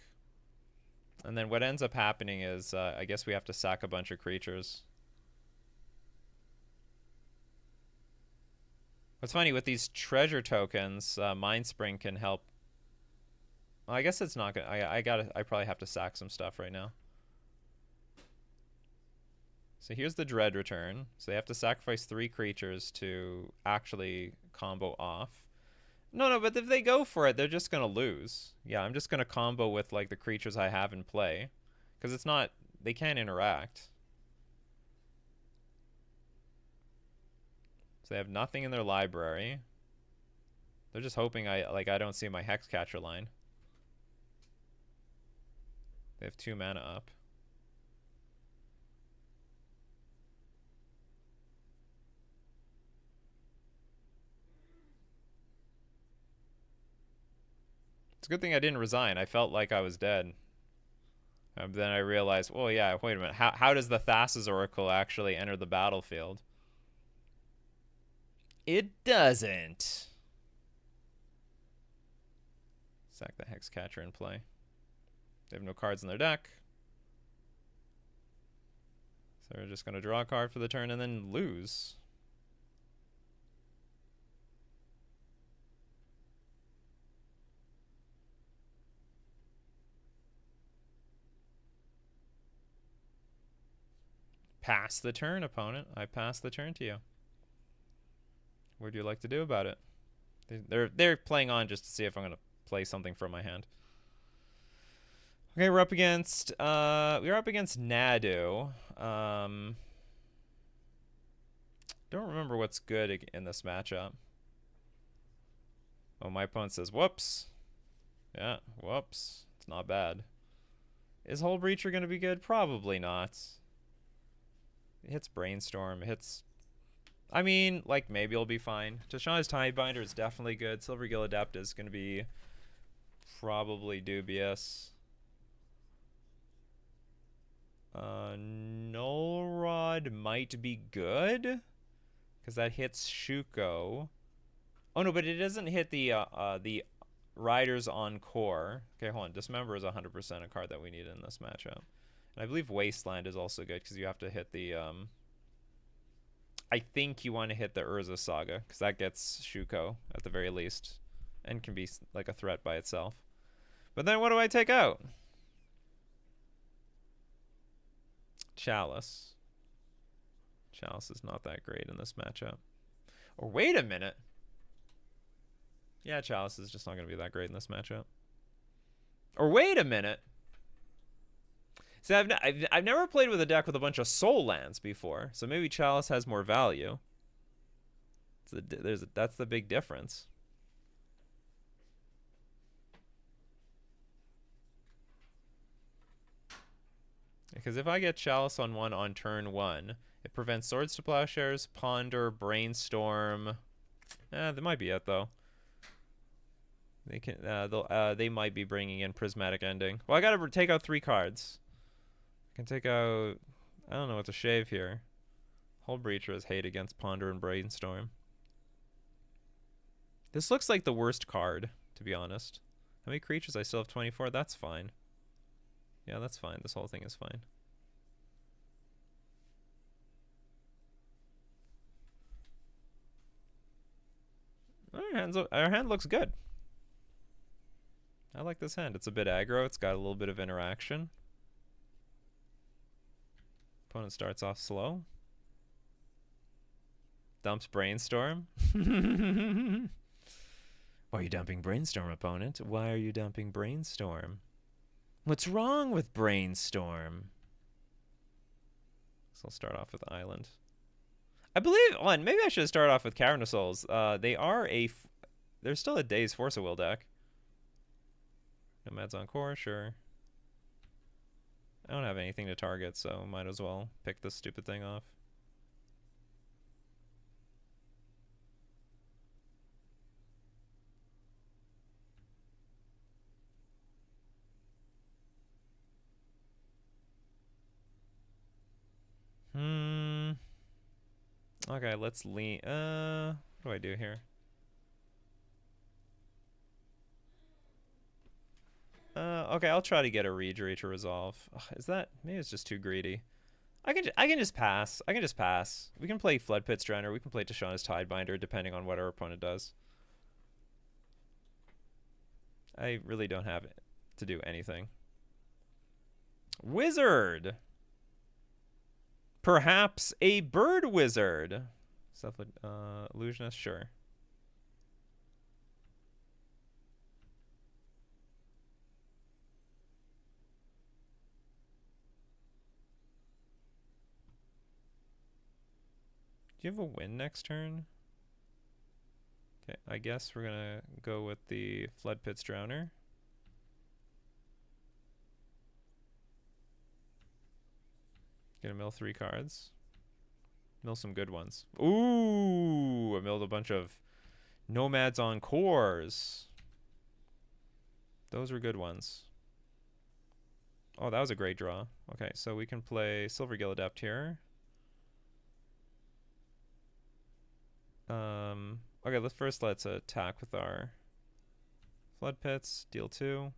And then what ends up happening is, I guess we have to sack a bunch of creatures. What's funny, with these treasure tokens, Mind Spring can help. Well, I guess it's not gonna... I probably have to sack some stuff right now. So here's the Dread return. So they have to sacrifice 3 creatures to actually combo off. No, but if they go for it, they're just going to lose. Yeah, I'm just going to combo with, like, the creatures I have in play. Because it's not... They can't interact. So they have nothing in their library. They're just hoping I don't see my Hex Catcher line. They have 2 mana up. It's a good thing I didn't resign. I felt like I was dead. Then I realized, well, yeah, wait a minute. How does the Thassa's Oracle actually enter the battlefield? It doesn't. Sack the Hexcatcher in play. They have no cards in their deck. So we're just going to draw a card for the turn and then lose. Pass the turn, opponent. I pass the turn to you. What would you like to do about it? They're playing on just to see if I'm gonna play something from my hand. Okay, we're up against Nadu. Don't remember what's good in this matchup. Oh, my opponent says whoops. Yeah, whoops. It's not bad. Is Hull Breacher gonna be good? Probably not. It hits Brainstorm. It hits... I mean, like, maybe it'll be fine. Tashawn's Tidebinder is definitely good. Silvergill Adept is going to be probably dubious. Null Rod might be good. Because that hits Shuko. Oh, no, but it doesn't hit the Riders on Core. Okay, hold on. Dismember is 100% a card that we need in this matchup. And I believe Wasteland is also good because you have to hit the... I think you want to hit the Urza Saga because that gets Shuko at the very least and can be like a threat by itself. But then what do I take out? Chalice. Chalice is not that great in this matchup. Or wait a minute. Yeah, Chalice is just not going to be that great in this matchup. Or wait a minute. See, I've never played with a deck with a bunch of soul lands before, so maybe Chalice has more value. That's the big difference. Because if I get Chalice on one on turn 1, it prevents Swords to Plowshares, Ponder, Brainstorm. That might be it though. They can they might be bringing in Prismatic Ending. Well, I gotta take out 3 cards. I can take out... I don't know what to shave here. Hull Breacher has hate against Ponder and Brainstorm. This looks like the worst card, to be honest. How many creatures? I still have 24. That's fine. Yeah, that's fine. This whole thing is fine. Our hand looks good. I like this hand. It's a bit aggro. It's got a little bit of interaction. Opponent starts off slow. Dumps Brainstorm. Why are you dumping Brainstorm, opponent? Why are you dumping Brainstorm? What's wrong with Brainstorm? So I'll start off with Island. I believe... Oh, and maybe I should start off with Cavern of Souls. They're still a Days Force of Will deck. Nomads on Core, sure. I don't have anything to target, so might as well pick this stupid thing off. Okay, let's lean... what do I do here? Okay, I'll try to get a Rejury to resolve. Ugh, is that... Maybe it's just too greedy. I can just pass. I can just pass. We can play Flood Pit Drowner. We can play Tashawn's Tidebinder, depending on what our opponent does. I really don't have to do anything. Wizard! Perhaps a bird wizard. Stuff like illusionist, sure. Do you have a win next turn? Okay, I guess we're gonna go with the Flood Pits Drowner. Gonna mill 3 cards. Mill some good ones. Ooh, I milled a bunch of Nomads on Cores. Those were good ones. Oh, that was a great draw. Okay, so we can play Silvergill Adept here. Okay, let's attack with our Flood Pits, deal 2.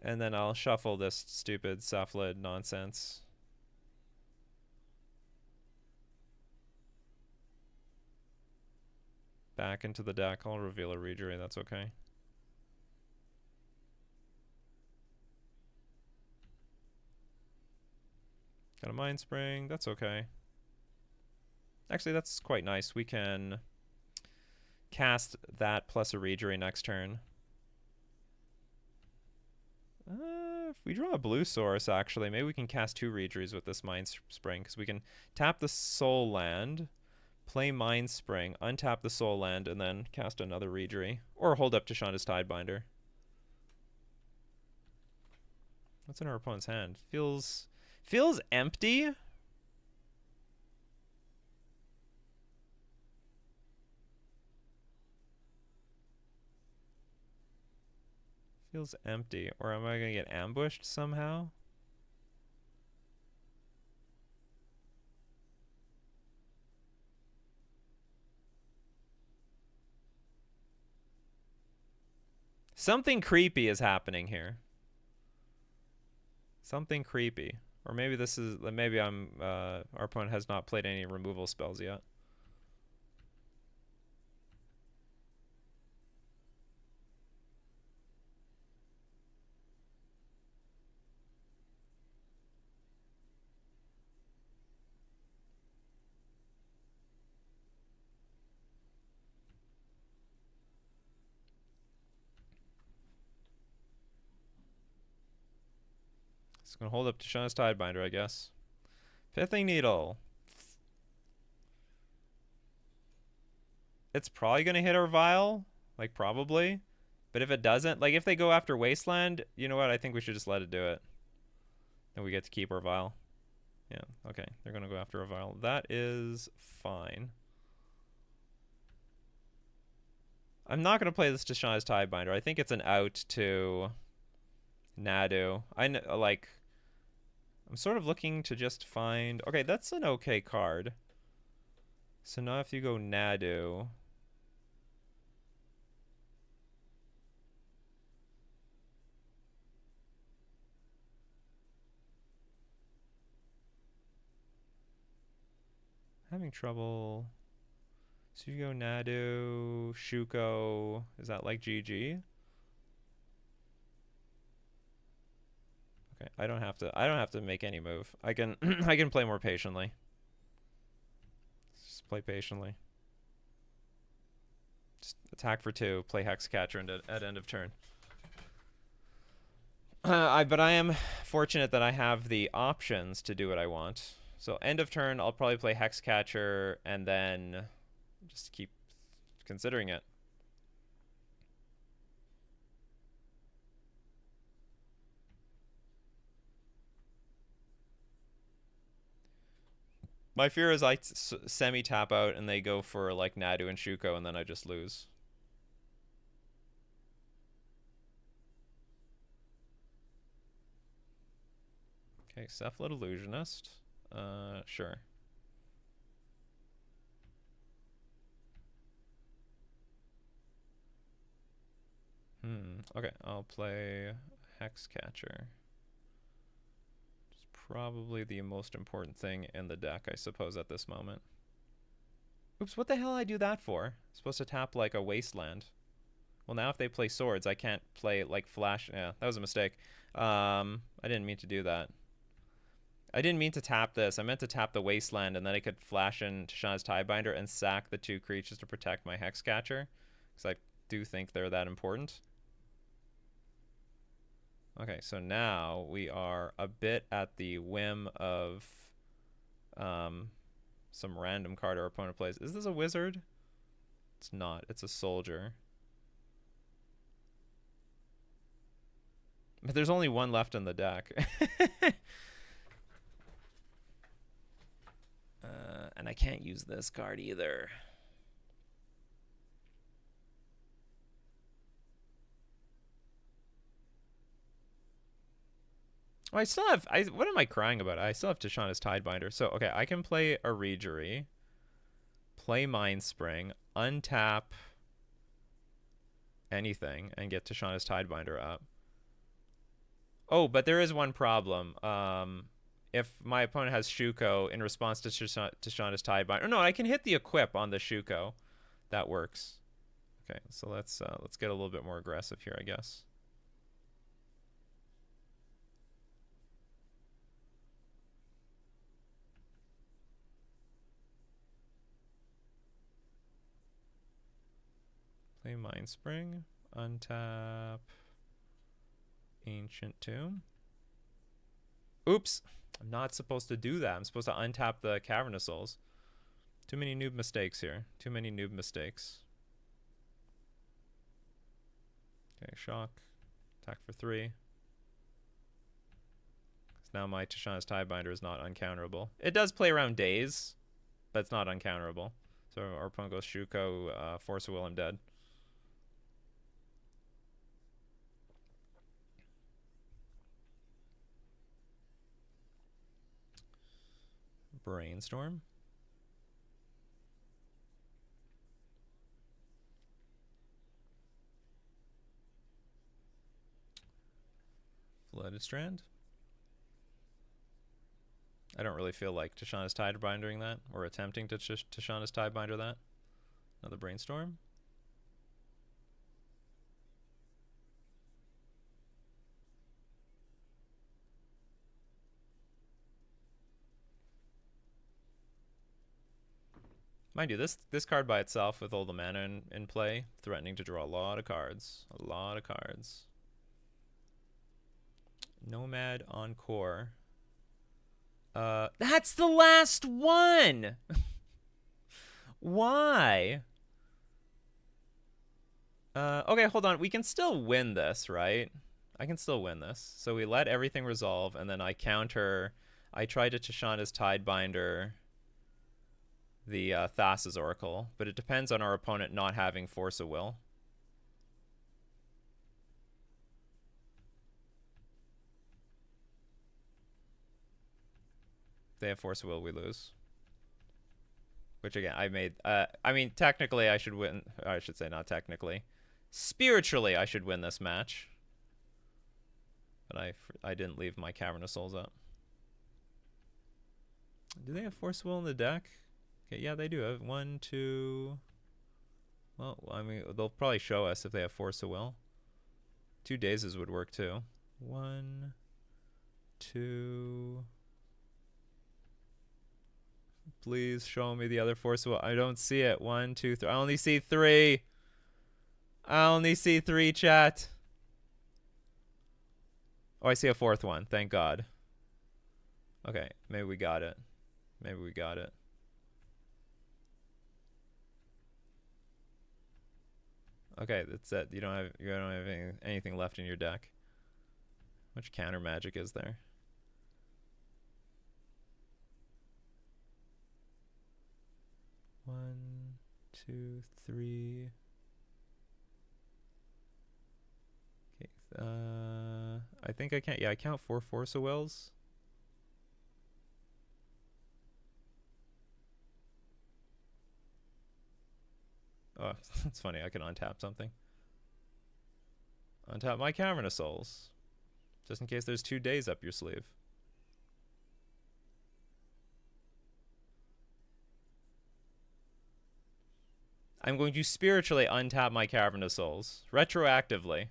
And then I'll shuffle this stupid Cephalid nonsense. Back into the deck. I'll reveal a Rejury, that's okay. Got a Mind Spring, that's okay. Actually, that's quite nice. We can cast that plus a Rejury next turn. If we draw a blue source, actually, maybe we can cast 2 Rejuries with this Mind Spring, because we can tap the Soul Land, play Mind Spring, untap the Soul Land, and then cast another Rejury. Or hold up Tashanda's Tidebinder. What's in our opponent's hand? Feels empty. Feels empty. Or am I going to get ambushed somehow? Something creepy is happening here. Something creepy. Or maybe this is, maybe our opponent has not played any removal spells yet. It's going to hold up to Tashanda's Tidebinder, I guess. Pithing Needle. It's probably going to hit our Vial. Like, probably. But if it doesn't, like, if they go after Wasteland, you know what? I think we should just let it do it. And we get to keep our Vial. Yeah, okay. They're going to go after a Vial. That is fine. I'm not going to play this Tashanda's Tidebinder. I think it's an out to Nadu. I'm sort of looking to just find... Okay, that's an okay card. So now if you go Nadu... Having trouble... So you go Nadu, Shuko... Is that like GG? Okay, I don't have to make any move. I can I can play more patiently. Just play patiently. Just attack for 2, play Hexcatcher at end of turn. But I am fortunate that I have the options to do what I want. So end of turn, I'll probably play Hexcatcher and then just keep considering it. My fear is I semi-tap out and they go for like Nadu and Shuko and then I just lose. Okay, Cephalid Illusionist. Sure. Okay, I'll play Hexcatcher. Probably the most important thing in the deck, I suppose, at this moment. Oops, what the hell I do that for? I'm supposed to tap like a Wasteland. Well, now if they play swords, I can't play like Flash. Yeah, that was a mistake. I didn't mean to do that. I didn't mean to tap this. I meant to tap the Wasteland, and then I could flash in Tashanda's Tidebinder and sack the 2 creatures to protect my Hexcatcher. Because I do think they're that important. Okay, so now we are a bit at the whim of some random card our opponent plays. Is this a wizard? It's not. It's a soldier. But there's only one left in the deck. And I can't use this card either. Oh, I still have. What am I crying about? I still have Tishana's Tidebinder. So okay, I can play a Regery, play Mind Spring, untap anything, and get Tishana's Tidebinder up. Oh, but there is one problem. If my opponent has Shuko in response to Tishana's Tidebinder, no, I can hit the equip on the Shuko. That works. Okay, so let's get a little bit more aggressive here, I guess. Play Mind Spring, untap Ancient Tomb. Oops, I'm not supposed to do that. I'm supposed to untap the Cavernous Souls. Too many noob mistakes here. Too many noob mistakes. Okay, shock. Attack for 3. Now my Tishana's Tidebinder is not uncounterable. It does play around Daze, but it's not uncounterable. So our opponent goes Shuko, Force of Will, I'm dead. Brainstorm. Flooded Strand. I don't really feel like Tishana's Tidebindering that, or attempting to Tishana's Tidebinder that. Another Brainstorm. Mind you, this card by itself, with all the mana in play, threatening to draw a lot of cards. A lot of cards. Nomad Encore. That's the last one! Why? Okay, hold on. We can still win this, right? I can still win this. So we let everything resolve, and then I counter. I try to Tishana's Tidebinder the Thassa's Oracle, but it depends on our opponent not having Force of Will. If they have Force of Will, we lose. Which again, I made. I mean, technically, I should win. I should say, not technically. Spiritually, I should win this match. But I didn't leave my Cavernous Souls up. Do they have Force of Will in the deck? Okay, yeah, they do have 1, 2. Well, I mean, they'll probably show us if they have Force of Will. 2 Dazes would work too. 1, 2. Please show me the other Force of Will. I don't see it. 1, 2, 3. I only see 3. I only see 3, chat. Oh, I see a 4th one. Thank God. Okay, maybe we got it. Maybe we got it. Okay, that's it. You don't have anything left in your deck. How much counter magic is there? One, 2, 3. Okay, I think I can't. Yeah, I count 4 Force of Wills. Oh, that's funny. I can untap something. Untap my Cavernous Souls. Just in case there's 2 days up your sleeve. I'm going to spiritually untap my Cavernous Souls. Retroactively.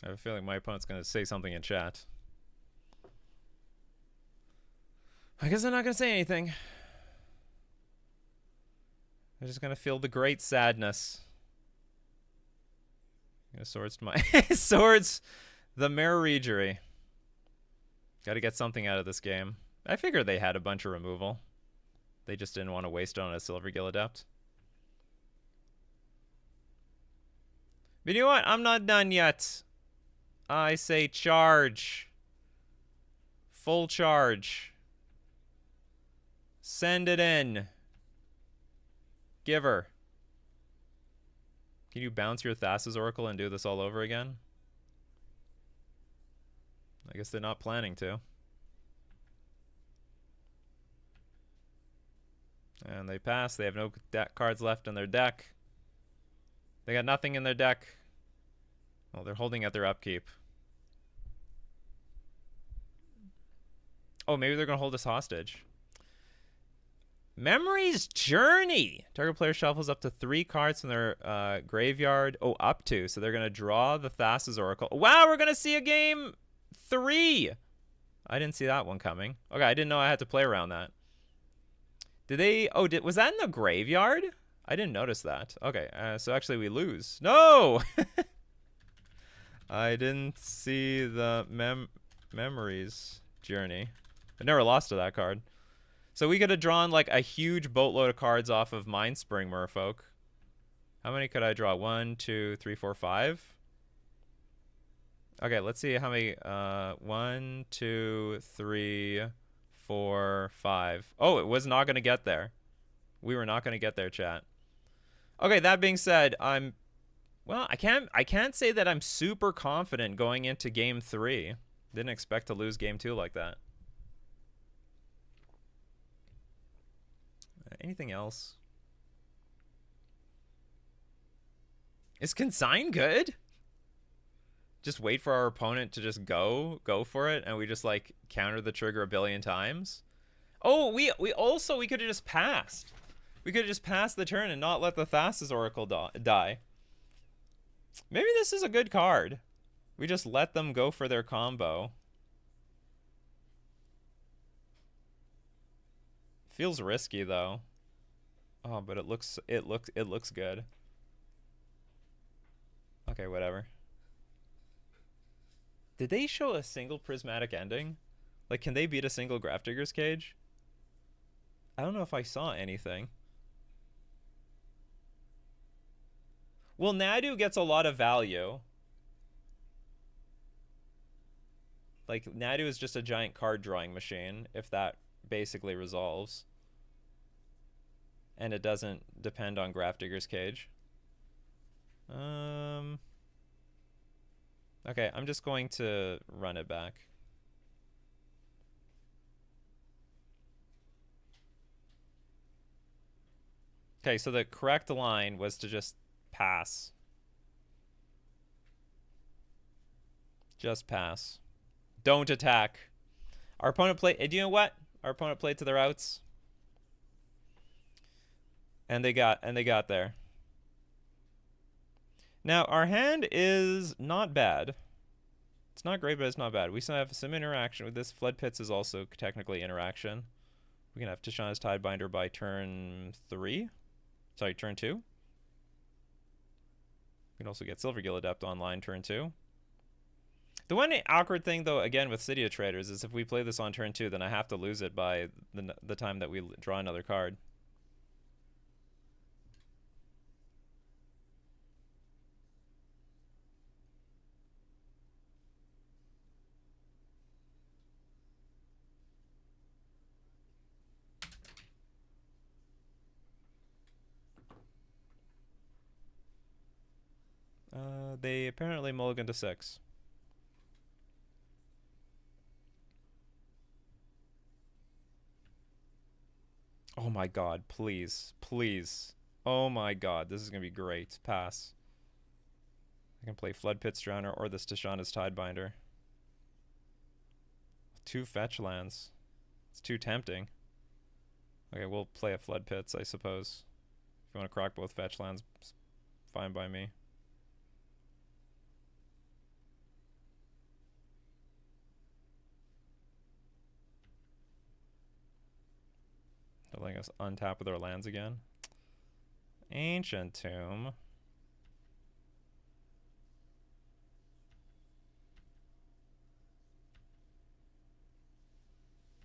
I have a feeling my opponent's going to say something in chat. I guess I'm not going to say anything. I'm just going to feel the great sadness. I'm going to swords to my... Swords! The Mirror Regery. Got to get something out of this game. I figured they had a bunch of removal. They just didn't want to waste it on a Silvergill Adept. But you know what? I'm not done yet. I say charge. Full charge. Send it in. Give her. Can you bounce your Thassa's Oracle and do this all over again? I guess they're not planning to. And they pass. They have no cards left in their deck. They got nothing in their deck. Well, they're holding at their upkeep. Oh, maybe they're going to hold us hostage. Memory's Journey. Target player shuffles up to 3 cards from their graveyard. Oh, up to. So they're going to draw the Thassa's Oracle. Wow, we're going to see a game 3. I didn't see that one coming. Okay, I didn't know I had to play around that. Did they... Oh, was that in the graveyard? I didn't notice that. Okay, so actually we lose. No! I didn't see the Memory's Journey. I never lost to that card. So we could have drawn like a huge boatload of cards off of Mindspring Merfolk. How many could I draw? 1, 2, 3, 4, 5. Okay, let's see how many. 1, 2, 3, 4, 5. Oh, it was not going to get there. We were not going to get there, chat. Okay, that being said, well, I can't say that I'm super confident going into game 3. Didn't expect to lose game 2 like that. Anything else? Is Consign good? Just wait for our opponent to just go for it, and we just like counter the trigger a billion times. Oh, we could have just passed. We could have just passed the turn and not let the Thassa's Oracle die. Maybe this is a good card. We just let them go for their combo. Feels risky though. Oh, but it looks good. Okay, whatever. Did they show a single prismatic ending? Like, can they beat a single Grafdigger's Cage? I don't know if I saw anything. Well, Nadu gets a lot of value. Like, Nadu is just a giant card drawing machine, if that basically resolves. And it doesn't depend on Grafdigger's Cage. Okay, I'm just going to run it back. Okay, so the correct line was to just pass. Just pass. Don't attack. Our opponent played... Do you know what? Our opponent played to their outs. And they got there. Now, our hand is not bad. It's not great, but it's not bad. We still have some interaction with this. Flood Pits is also technically interaction. We can have Tishana's Tidebinder by turn 3. Sorry, turn 2. We can also get Silvergill Adept online turn 2. The one awkward thing, though, again, with City of Traders is if we play this on turn 2, then I have to lose it by the time that we draw another card. They apparently mulligan to 6. Oh my god, please. Please. Oh my god, this is going to be great. Pass. I can play Flood Pits Drowner or this Tishana's Tidebinder. 2 fetch lands. It's too tempting. Okay, we'll play a Flood Pits, I suppose. If you want to crock both fetch lands, fine by me. They're letting us untap with our lands again. Ancient Tomb.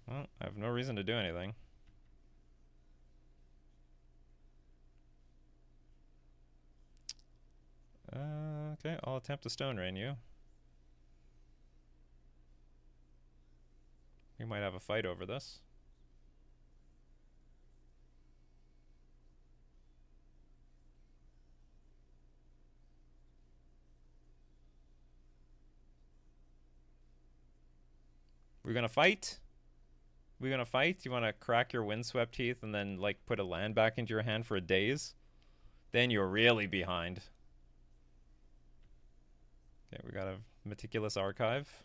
Well, I have no reason to do anything. Okay, I'll attempt to Stone Rain you. We might have a fight over this. We're gonna fight? We're gonna fight? You wanna crack your windswept teeth and then, like, put a land back into your hand for a daze? Then you're really behind. Okay, we got a meticulous archive.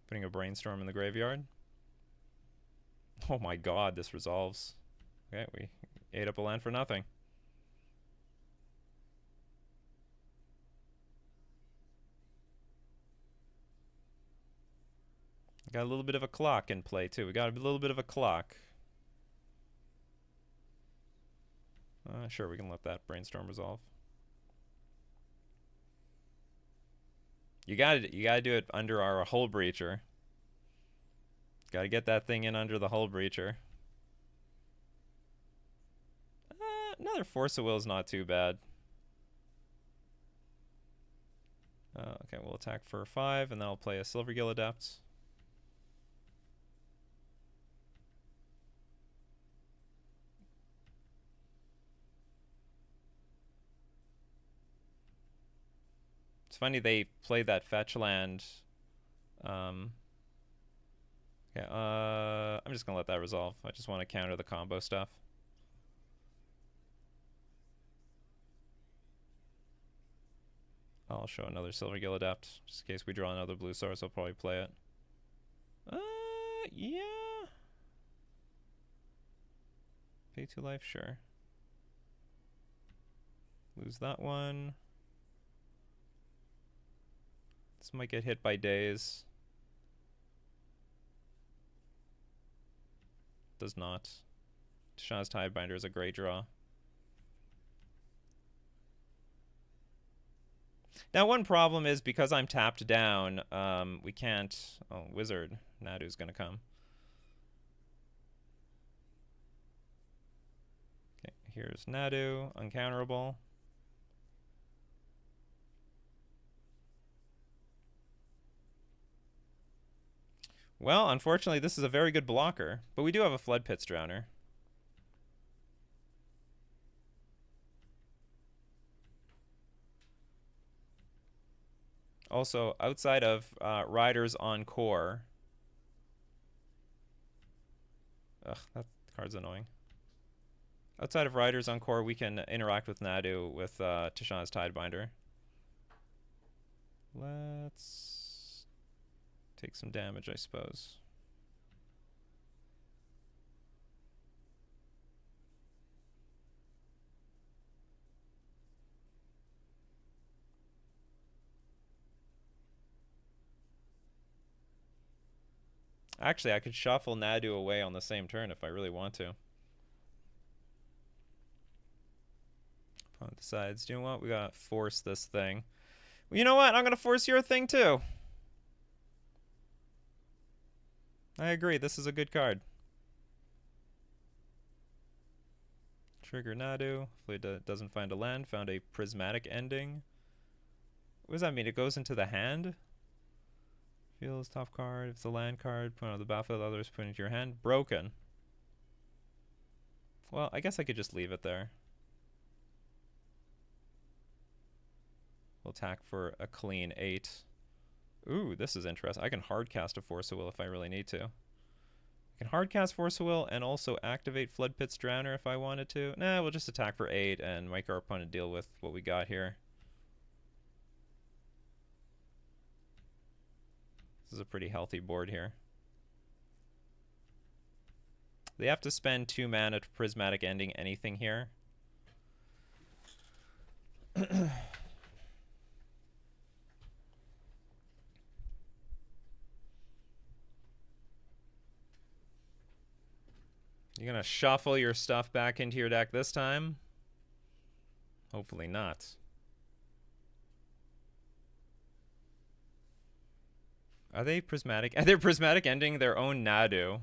Putting a brainstorm in the graveyard. Oh my god, this resolves. Okay, we ate up a land for nothing. Got a little bit of a clock in play, too. We got a little bit of a clock. Sure, we can let that brainstorm resolve. You gotta do it under our hull breacher. Gotta get that thing in under the hull breacher. Another Force of Will is not too bad. Okay, we'll attack for 5, and then I'll play a Silvergill Adept. It's funny they played that fetch land. Okay, I'm just gonna let that resolve. I just want to counter the combo stuff. I'll show another Silvergill Adept, just in case we draw another blue source. I'll probably play it. Yeah. Pay 2 life, sure. Lose that one. This might get hit by days. Does not. Tishana's Tidebinder is a great draw. Now, one problem is because I'm tapped down, we can't... Oh, Wizard. Nadu's gonna come. Okay, here's Nadu, uncounterable. Well, unfortunately, this is a very good blocker, but we do have a Flood Pits Drowner. Also, outside of Riders on Core... Ugh, that card's annoying. Outside of Riders on Core, we can interact with Nadu with Tishana's Tidebinder. Let's take some damage, I suppose. Actually, I could shuffle Nadu away on the same turn if I really want to. Opponent decides, you know what? We gotta force this thing. Well, you know what? I'm gonna force your thing too. I agree. This is a good card. Trigger Nadu. Hopefully it doesn't find a land. Found a prismatic ending. What does that mean? It goes into the hand? Feels top card. If it's a land card, put it on the battlefield. Others put it into your hand. Broken. Well, I guess I could just leave it there. We'll attack for a clean 8. Ooh, this is interesting. I can hardcast a Force of Will if I really need to. I can hardcast Force of Will and also activate Flood Pits Drowner if I wanted to. Nah, we'll just attack for 8 and make our opponent deal with what we got here. This is a pretty healthy board here. They have to spend 2 mana to Prismatic Ending anything here. You're gonna shuffle your stuff back into your deck this time? Hopefully not. Are they prismatic? They're prismatic ending their own Nadu.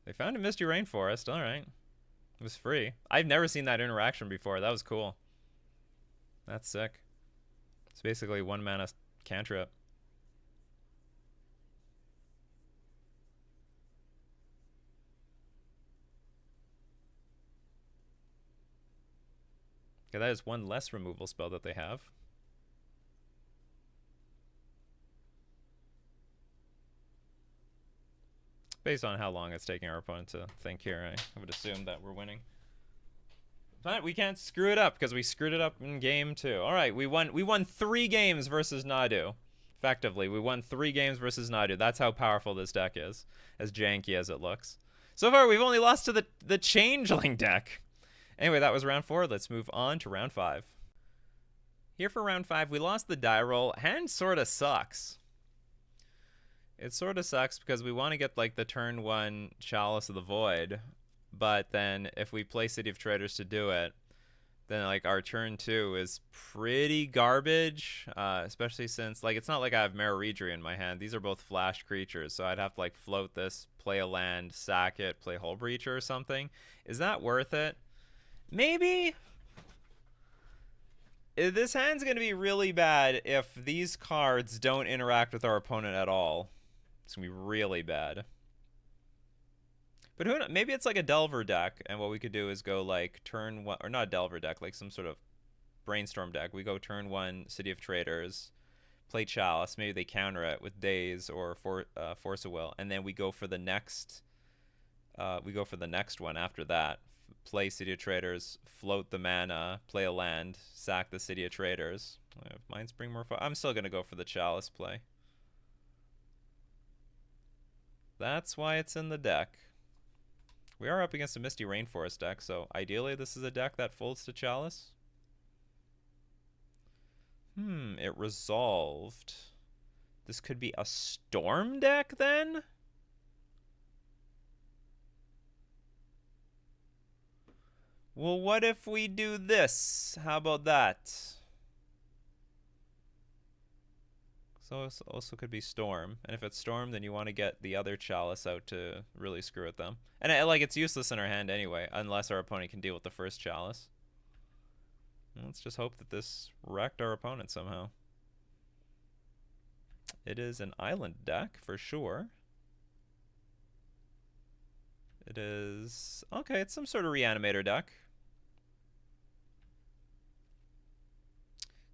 They found a Misty Rainforest. All right. It was free. I've never seen that interaction before. That was cool. That's sick. It's basically 1 mana cantrip. Okay, that is 1 less removal spell that they have. Based on how long it's taking our opponent to think here, I would assume that we're winning. But we can't screw it up because we screwed it up in game 2. All right, we won 3 games versus Nadu. Effectively, we won 3 games versus Nadu. That's how powerful this deck is, as janky as it looks. So far, we've only lost to the Changeling deck. Anyway, that was round 4. Let's move on to round 5. Here for round 5, we lost the die roll. Hand sort of sucks. It sort of sucks because we want to get like the turn 1 Chalice of the Void, but then if we play City of Traders to do it, then like our turn 2 is pretty garbage, especially since like it's not like I have Mararidri in my hand. These are both flash creatures, so I'd have to like float this, play a land, sack it, play Hull Breacher or something. Is that worth it? Maybe. This hand's going to be really bad if these cards don't interact with our opponent at all. It's going to be really bad. But who knows? Maybe it's like a Delver deck, and what we could do is go like turn 1, or not a Delver deck, like some sort of Brainstorm deck. We go turn 1 City of Traders, play Chalice. Maybe they counter it with Daze or Force of Will, and then we go for the next. One after that. Play City of Traders, float the mana, play a land, sack the City of Traders. Mindspring Merfolk. I'm still gonna go for the Chalice play. That's why it's in the deck. We are up against a Misty Rainforest deck, so ideally this is a deck that folds to Chalice. It resolved. This could be a Storm deck then? Well, what if we do this? How about that? So it also could be Storm. And if it's Storm, then you want to get the other Chalice out to really screw with them. And like it's useless in our hand anyway, unless our opponent can deal with the first Chalice. Let's just hope that this wrecked our opponent somehow. It is an island deck for sure. It is... okay, it's some sort of Reanimator deck.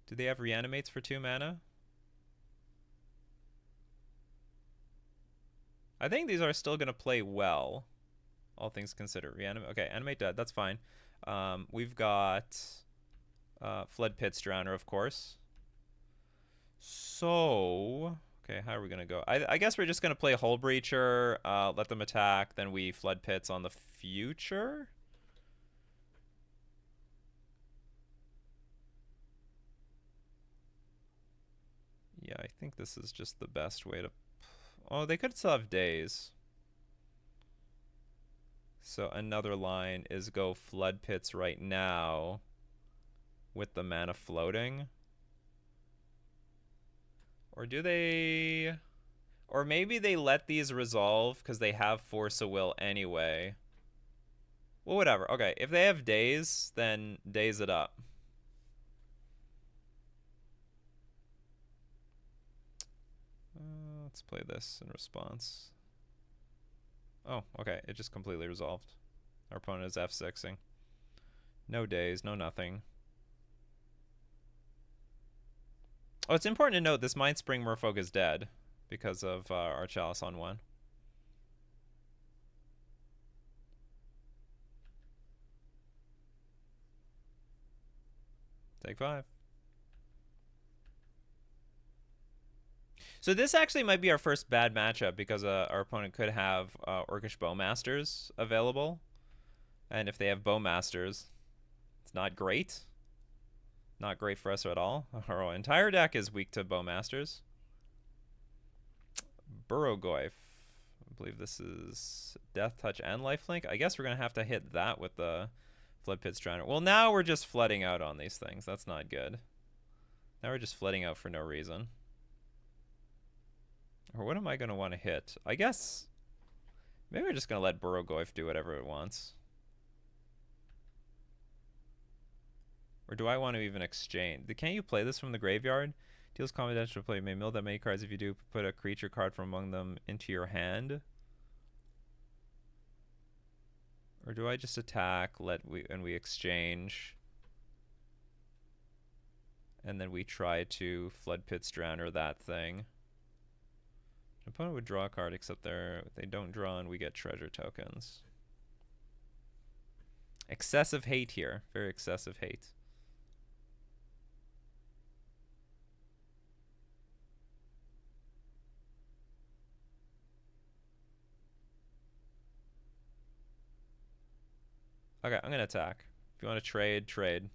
Do they have Reanimates for 2 mana? I think these are still going to play well, all things considered. Okay, Animate Dead, that's fine. We've got Flood Pits Drowner, of course. So, okay, how are we going to go? I guess we're just going to play Hull Breacher, let them attack, then we Flood Pits on the future? Yeah, I think this is just the best way to... oh, they could still have Daze. So another line is go Flood Pits right now with the mana floating. Or do they... or maybe they let these resolve because they have Force of Will anyway. Well, whatever. Okay, if they have Daze, then Daze it up. Let's play this in response. Oh, okay. It just completely resolved. Our opponent is F6ing. No Daze, no nothing. Oh, it's important to note this Mindspring Merfolk is dead because of our Chalice on 1. Take 5. So this actually might be our first bad matchup because our opponent could have Orcish Bowmasters available. And if they have Bowmasters, it's not great. Not great for us at all. Our entire deck is weak to Bowmasters. Burrowgoyf. I believe this is Death Touch and Lifelink. I guess we're going to have to hit that with the Flood Pits Drowner. Well, now we're just flooding out on these things. That's not good. Now we're just flooding out for no reason. Or what am I going to want to hit? I guess maybe we're just going to let Burrowgoyf do whatever it wants. Or do I want to even exchange? Can't you play this from the graveyard? Deals confidential play. May mill that many cards. If you do, put a creature card from among them into your hand. Or do I just attack, and we exchange? And then we try to Flood Pits Drowner that thing. Opponent would draw a card, except they don't draw and we get treasure tokens. Excessive hate here. Very excessive hate. Okay, I'm going to attack. If you want to trade, trade.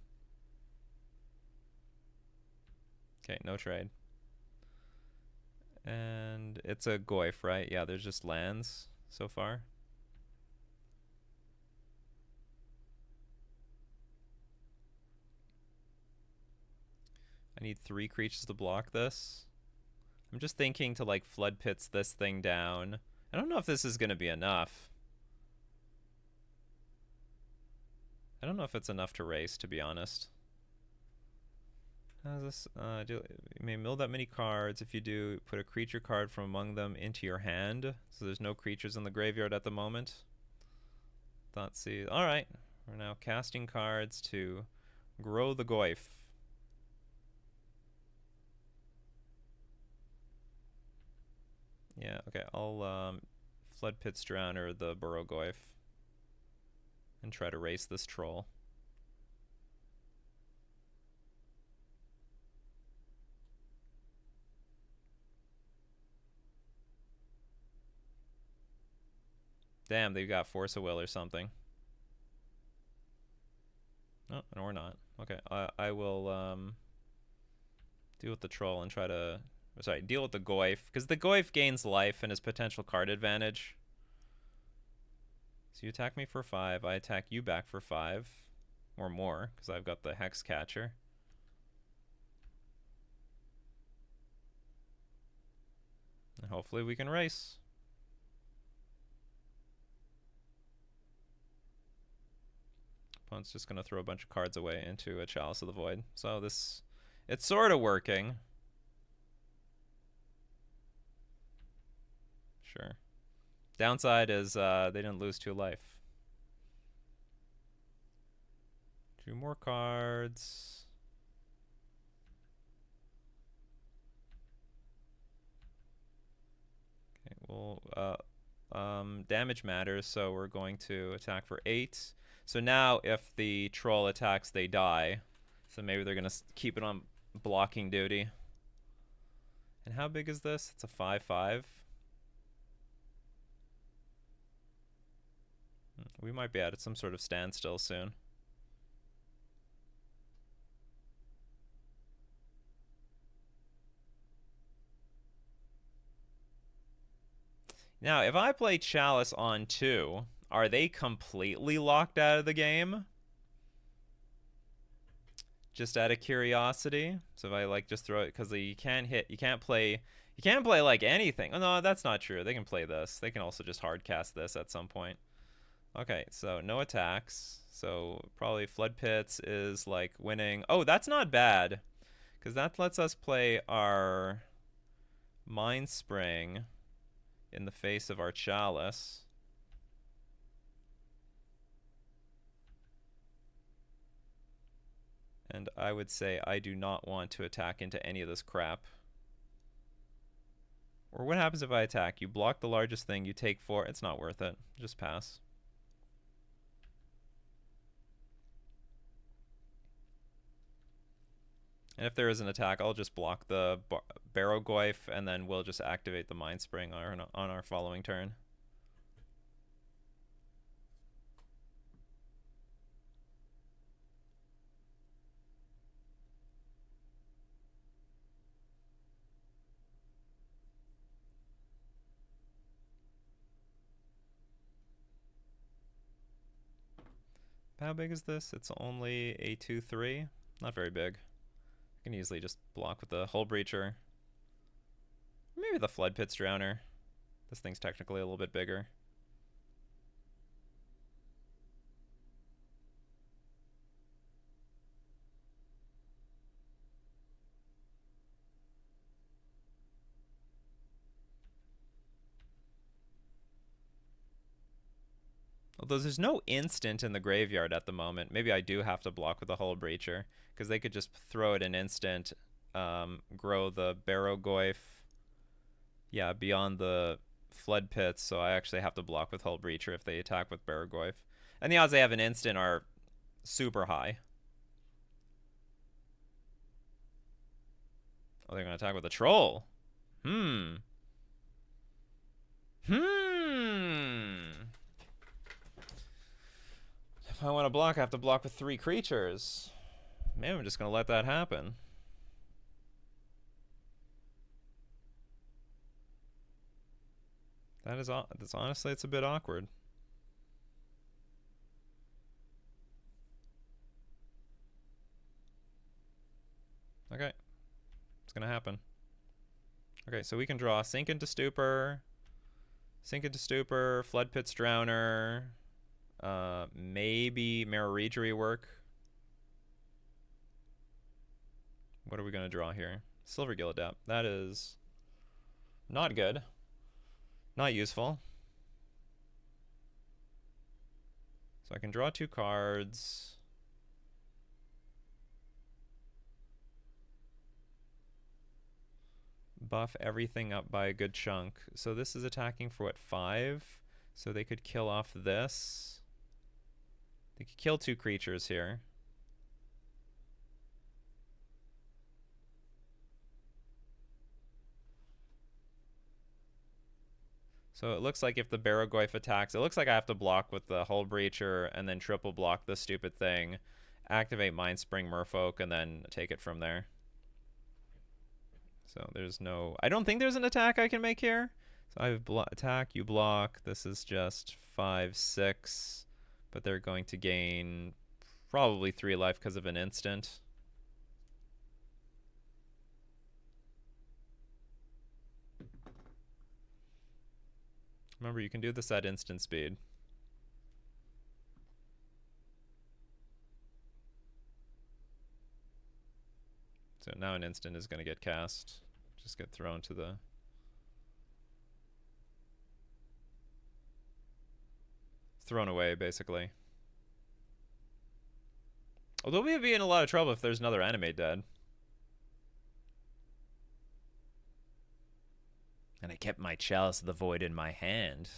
Okay, no trade. And it's a Goyf, right? Yeah, there's just lands so far. I need 3 creatures to block this. I'm just thinking to like Flood Pits this thing down. I don't know if this is going to be enough. I don't know if it's enough to race, to be honest. How's this? You may mill that many cards. If you do, put a creature card from among them into your hand. So there's no creatures in the graveyard at the moment. Thoughtseize. Alright. We're now casting cards to grow the Goyf. Yeah, okay. I'll Flood Pits Drowner the Burrow Goyf and try to race this troll. Damn, they've got Force of Will or something. Oh, no, or not. Okay, I will deal with the troll and try to... Sorry, deal with the Goyf, because the Goyf gains life and his potential card advantage. So you attack me for 5, I attack you back for 5, or more, because I've got the Hex Catcher. And hopefully we can race. Opponent's just going to throw a bunch of cards away into a Chalice of the Void. So this, it's sort of working. Sure. Downside is they didn't lose 2 life. 2 more cards. Okay, well, damage matters, so we're going to attack for 8. So now if the troll attacks, they die. So maybe they're going to keep it on blocking duty. And how big is this? It's a 5/5. We might be at some sort of standstill soon. Now, if I play Chalice on 2, are they completely locked out of the game? Just out of curiosity. So if I like just throw it, because you can't play like anything. Oh no, that's not true. They can play this. They can also just hard cast this at some point. Okay, so no attacks. So probably Flood Pits is like winning. Oh, that's not bad, because that lets us play our Mind Spring in the face of our Chalice. And I would say I do not want to attack into any of this crap. Or what happens if I attack? You block the largest thing, you take 4. It's not worth it. Just pass. And if there is an attack, I'll just block the Barrow Goyf, and then we'll just activate the Mind Spring on our following turn. How big is this? It's only a 2/3. Not very big. I can easily just block with the Hull Breacher. Maybe the Flood Pits Drowner. This thing's technically a little bit bigger. Although there's no instant in the graveyard at the moment. Maybe I do have to block with the Hull Breacher, because they could just throw it an instant, grow the Barrow Goyf. Yeah, beyond the flood pits, so I actually have to block with Hull Breacher if they attack with Baragoyf. And the odds they have an instant are super high. Oh, they're going to attack with a troll. Hmm. If I want to block, I have to block with 3 creatures. Maybe I'm just going to let that happen. That's honestly, it's a bit awkward. Okay. It's going to happen. Okay, so we can draw Sink into Stupor, Flood Pits Drowner, maybe Mirror Regery work. What are we going to draw here? Silvergill Adept. That is not good. Not useful. So I can draw 2 cards. Buff everything up by a good chunk. So this is attacking for what, 5? So they could kill off this. They could kill 2 creatures here. So it looks like if the Baragoyf attacks, it looks like I have to block with the Hull Breacher and then triple block this stupid thing, activate Mindspring Merfolk, and then take it from there. So there's no... I don't think there's an attack I can make here. So I have attack, you block. This is just 5, 6. But they're going to gain probably 3 life because of an instant. Remember, you can do this at instant speed. So now an instant is going to get cast. Just get thrown to the... thrown away, basically. Although we would be in a lot of trouble if there's another Animate dead. And I kept my Chalice of the Void in my hand.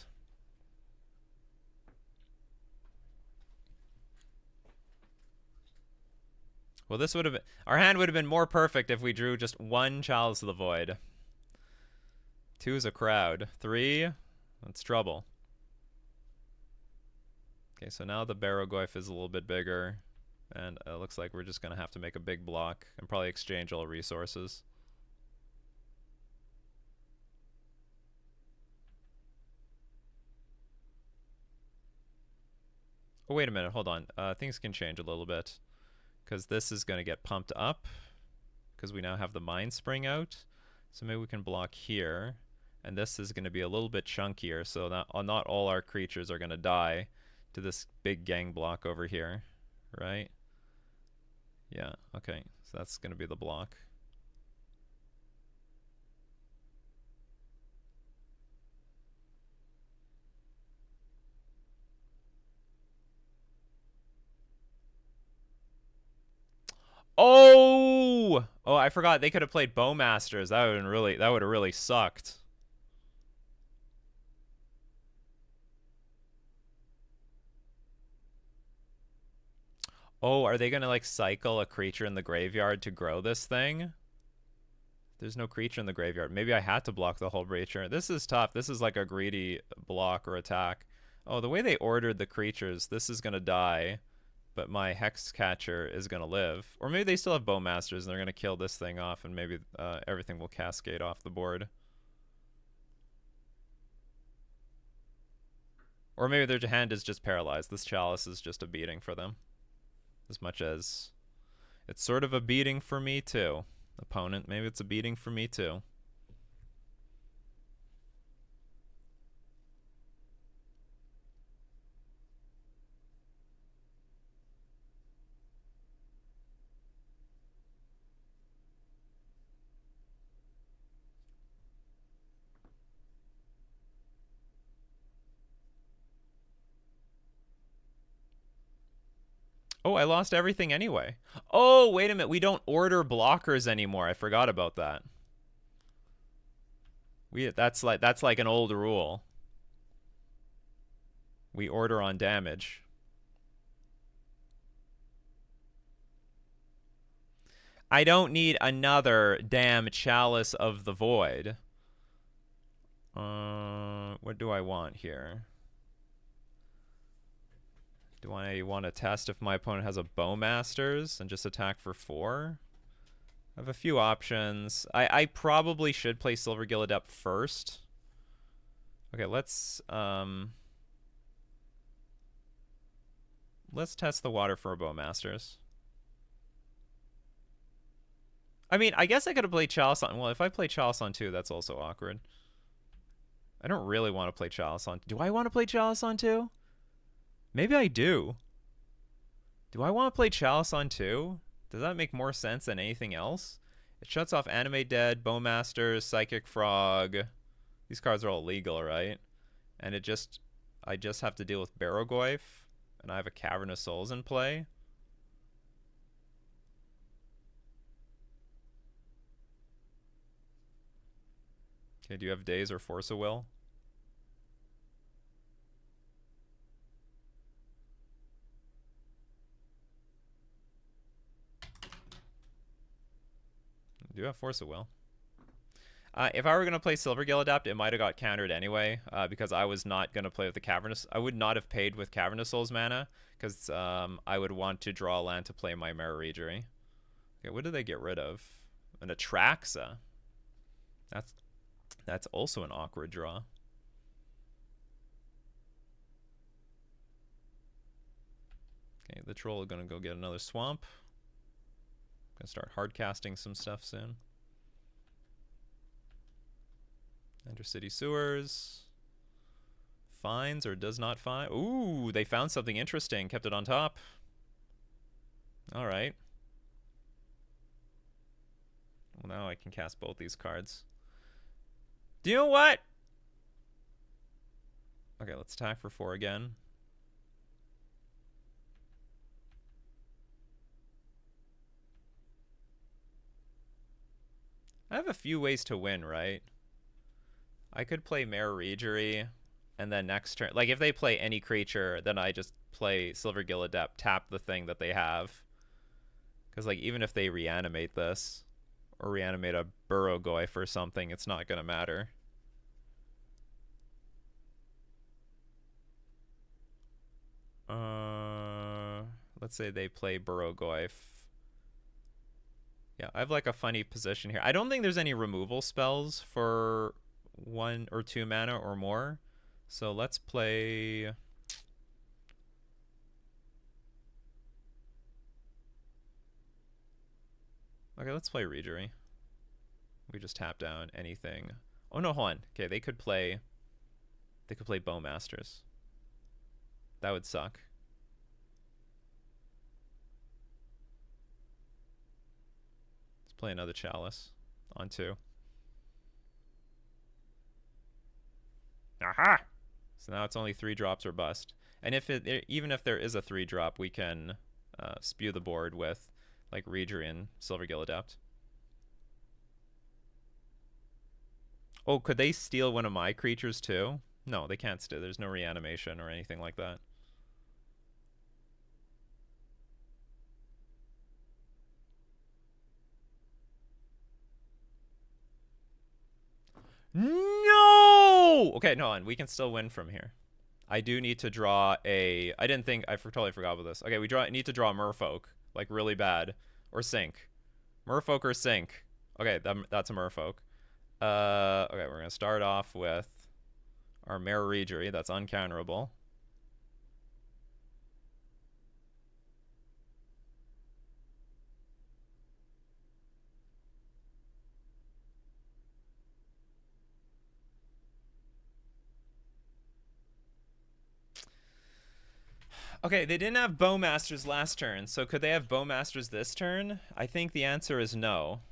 Well, this would have been... our hand would have been more perfect if we drew just 1 Chalice of the Void. 2 is a crowd. 3, that's trouble. Okay, so now the Baragoyf is a little bit bigger. And it looks like we're just going to have to make a big block and probably exchange all resources. Oh, wait a minute. Hold on. Things can change a little bit. Because this is going to get pumped up. Because we now have the Mind Spring out. So maybe we can block here. And this is going to be a little bit chunkier. So not all our creatures are going to die to this big gang block over here. Right? Yeah, okay. So that's going to be the block. Oh! Oh, I forgot they could have played Bowmasters. That would have really sucked. Oh, are they going to like cycle a creature in the graveyard to grow this thing? There's no creature in the graveyard. Maybe I had to block the Hull Breacher. This is tough. This is like a greedy block or attack. Oh, the way they ordered the creatures, this is going to die. But my Hex Catcher is going to live. Or maybe they still have Bowmasters and they're going to kill this thing off and maybe everything will cascade off the board. Or maybe their hand is just paralyzed. This Chalice is just a beating for them. As much as it's sort of a beating for me too. Opponent, maybe it's a beating for me too. Oh, I lost everything anyway. Oh, wait a minute. We don't order blockers anymore. I forgot about that. That's like an old rule. We order on damage. I don't need another damn Chalice of the Void. What do I want here? Do I want to test if my opponent has a Bowmasters and just attack for 4? I have a few options. I probably should play Silvergill Adept first. Okay, let's test the water for a Bowmasters. I mean, I guess I could have played Chalice on... Well, if I play Chalice on 2, that's also awkward. I don't really want to play Chalice on... Do I want to play Chalice on 2? Maybe I do. Do I want to play Chalice on 2? Does that make more sense than anything else? It shuts off Animate Dead, Bowmasters, Psychic Frog. These cards are all legal, right? And I just have to deal with Barrogoyf, and I have a Cavern of Souls in play. Okay, do you have Daze or Force of Will? I do have Force of Will. If I were going to play Silvergill Adept, it might have got countered anyway, because I was not going to play with the Cavernous... I would not have paid with Cavern of Souls mana, because I would want to draw a land to play my Mirror Regery. Okay, what did they get rid of? An Atraxa. That's also an awkward draw. Okay, the troll is going to go get another swamp. Gonna start hard casting some stuff soon. Enter city sewers. Finds or does not find. Ooh, they found something interesting. Kept it on top. All right. Well, now I can cast both these cards. Do you know what? Okay, let's attack for 4 again. I have a few ways to win, right? I could play Mirror Regery, and then next turn... Like, if they play any creature, then I just play Silvergill Adept, tap the thing that they have. Because, like, even if they reanimate this, or reanimate a Barrogoyf or something, it's not going to matter. Let's say they play Barrogoyf. Yeah, I have like a funny position here. I don't think there's any removal spells for 1 or 2 mana or more. So let's play... Okay, let's play Regery. We just tap down anything. Oh no, hold on. Okay, they could play Bowmasters. That would suck. Let's play another Chalice on 2. Aha! So now it's only 3 drops or bust. And even if there is a 3-drop, we can spew the board with like Regery and Silvergill Adept. Oh, could they steal one of my creatures too? No, they can't steal. There's no reanimation or anything like that. No! Okay, no, and we can still win from here. I do need to draw a... I didn't think... I totally forgot about this. Okay, we need to draw a Merfolk. Like, really bad. Or Sink. Merfolk or Sink. Okay, that's a Merfolk. Okay, we're going to start off with our Mirror Regery. That's uncounterable. Okay, they didn't have Bowmasters last turn, so could they have Bowmasters this turn? I think the answer is no.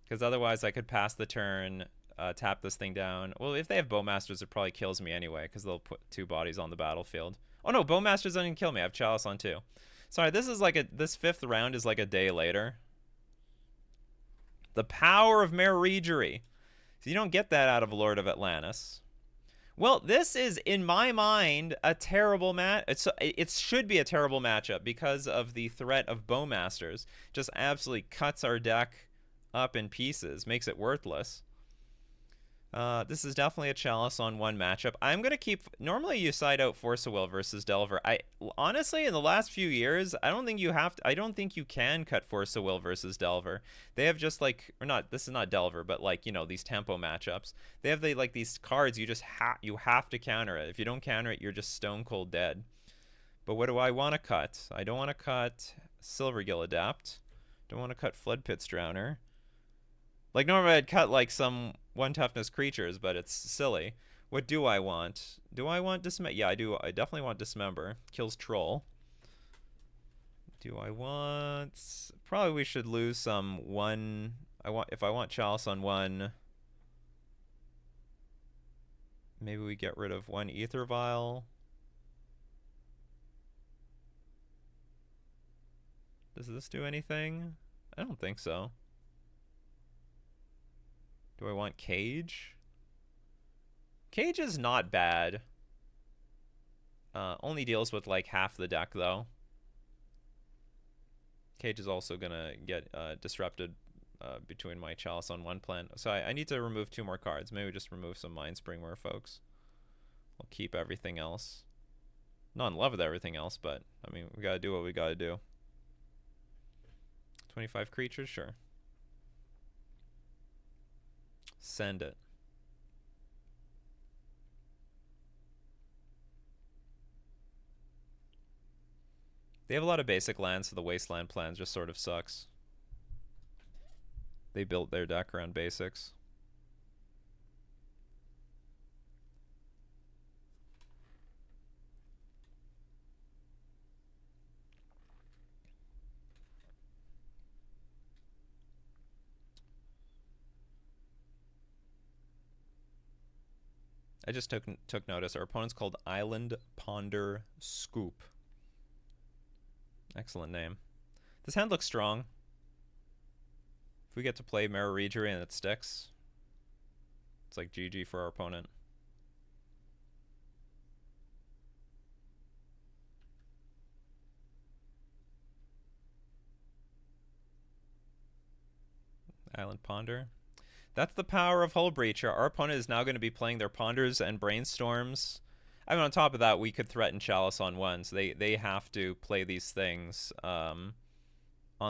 Because otherwise I could pass the turn, tap this thing down. Well, if they have Bowmasters, it probably kills me anyway, because they'll put 2 bodies on the battlefield. Oh no, Bowmasters doesn't kill me. I have Chalice on 2. Sorry, this is like this fifth round is like a day later. The power of Merigery. So you don't get that out of Lord of Atlantis. Well, this is, in my mind, a terrible match. It should be a terrible matchup because of the threat of Bowmasters. Just absolutely cuts our deck up in pieces, makes it worthless. This is definitely a Chalice on one matchup. I'm gonna keep. Normally, you side out Force of Will versus Delver. I honestly, in the last few years, I don't think you have to. I don't think you can cut Force of Will versus Delver. They have just like, or not. This is not Delver, but like, you know, these tempo matchups. They have like these cards. You just have to counter it. If you don't counter it, you're just stone cold dead. But what do I want to cut? I don't want to cut Silvergill Adapt. Don't want to cut Flood Pit's Drowner. Like, normally I'd cut, like, some 1 toughness creatures, but it's silly. What do I want? Do I want Dismember? Yeah, I do. I definitely want Dismember. Kills Troll. Do I want... Probably we should lose some 1... If I want Chalice on 1... Maybe we get rid of 1 Ether Vial. Does this do anything? I don't think so. Do I want Cage? Cage is not bad. Only deals with like half the deck though. Cage is also gonna get disrupted between my Chalice on 1 plan. So I need to remove 2 more cards. Maybe just remove some Mindspring Merfolks. I'll keep everything else. Not in love with everything else, but I mean, we gotta do what we gotta do. 25 creatures, sure. Send it. They have a lot of basic lands, so the Wasteland plan just sort of sucks. They built their deck around basics. I just took notice. Our opponent's called Island Ponder Scoop. Excellent name. This hand looks strong. If we get to play Merigery and it sticks, it's like GG for our opponent. Island Ponder. That's the power of Hull Breacher. Our opponent is now going to be playing their Ponders and Brainstorms. I mean, on top of that, we could threaten Chalice on 1, so they have to play these things on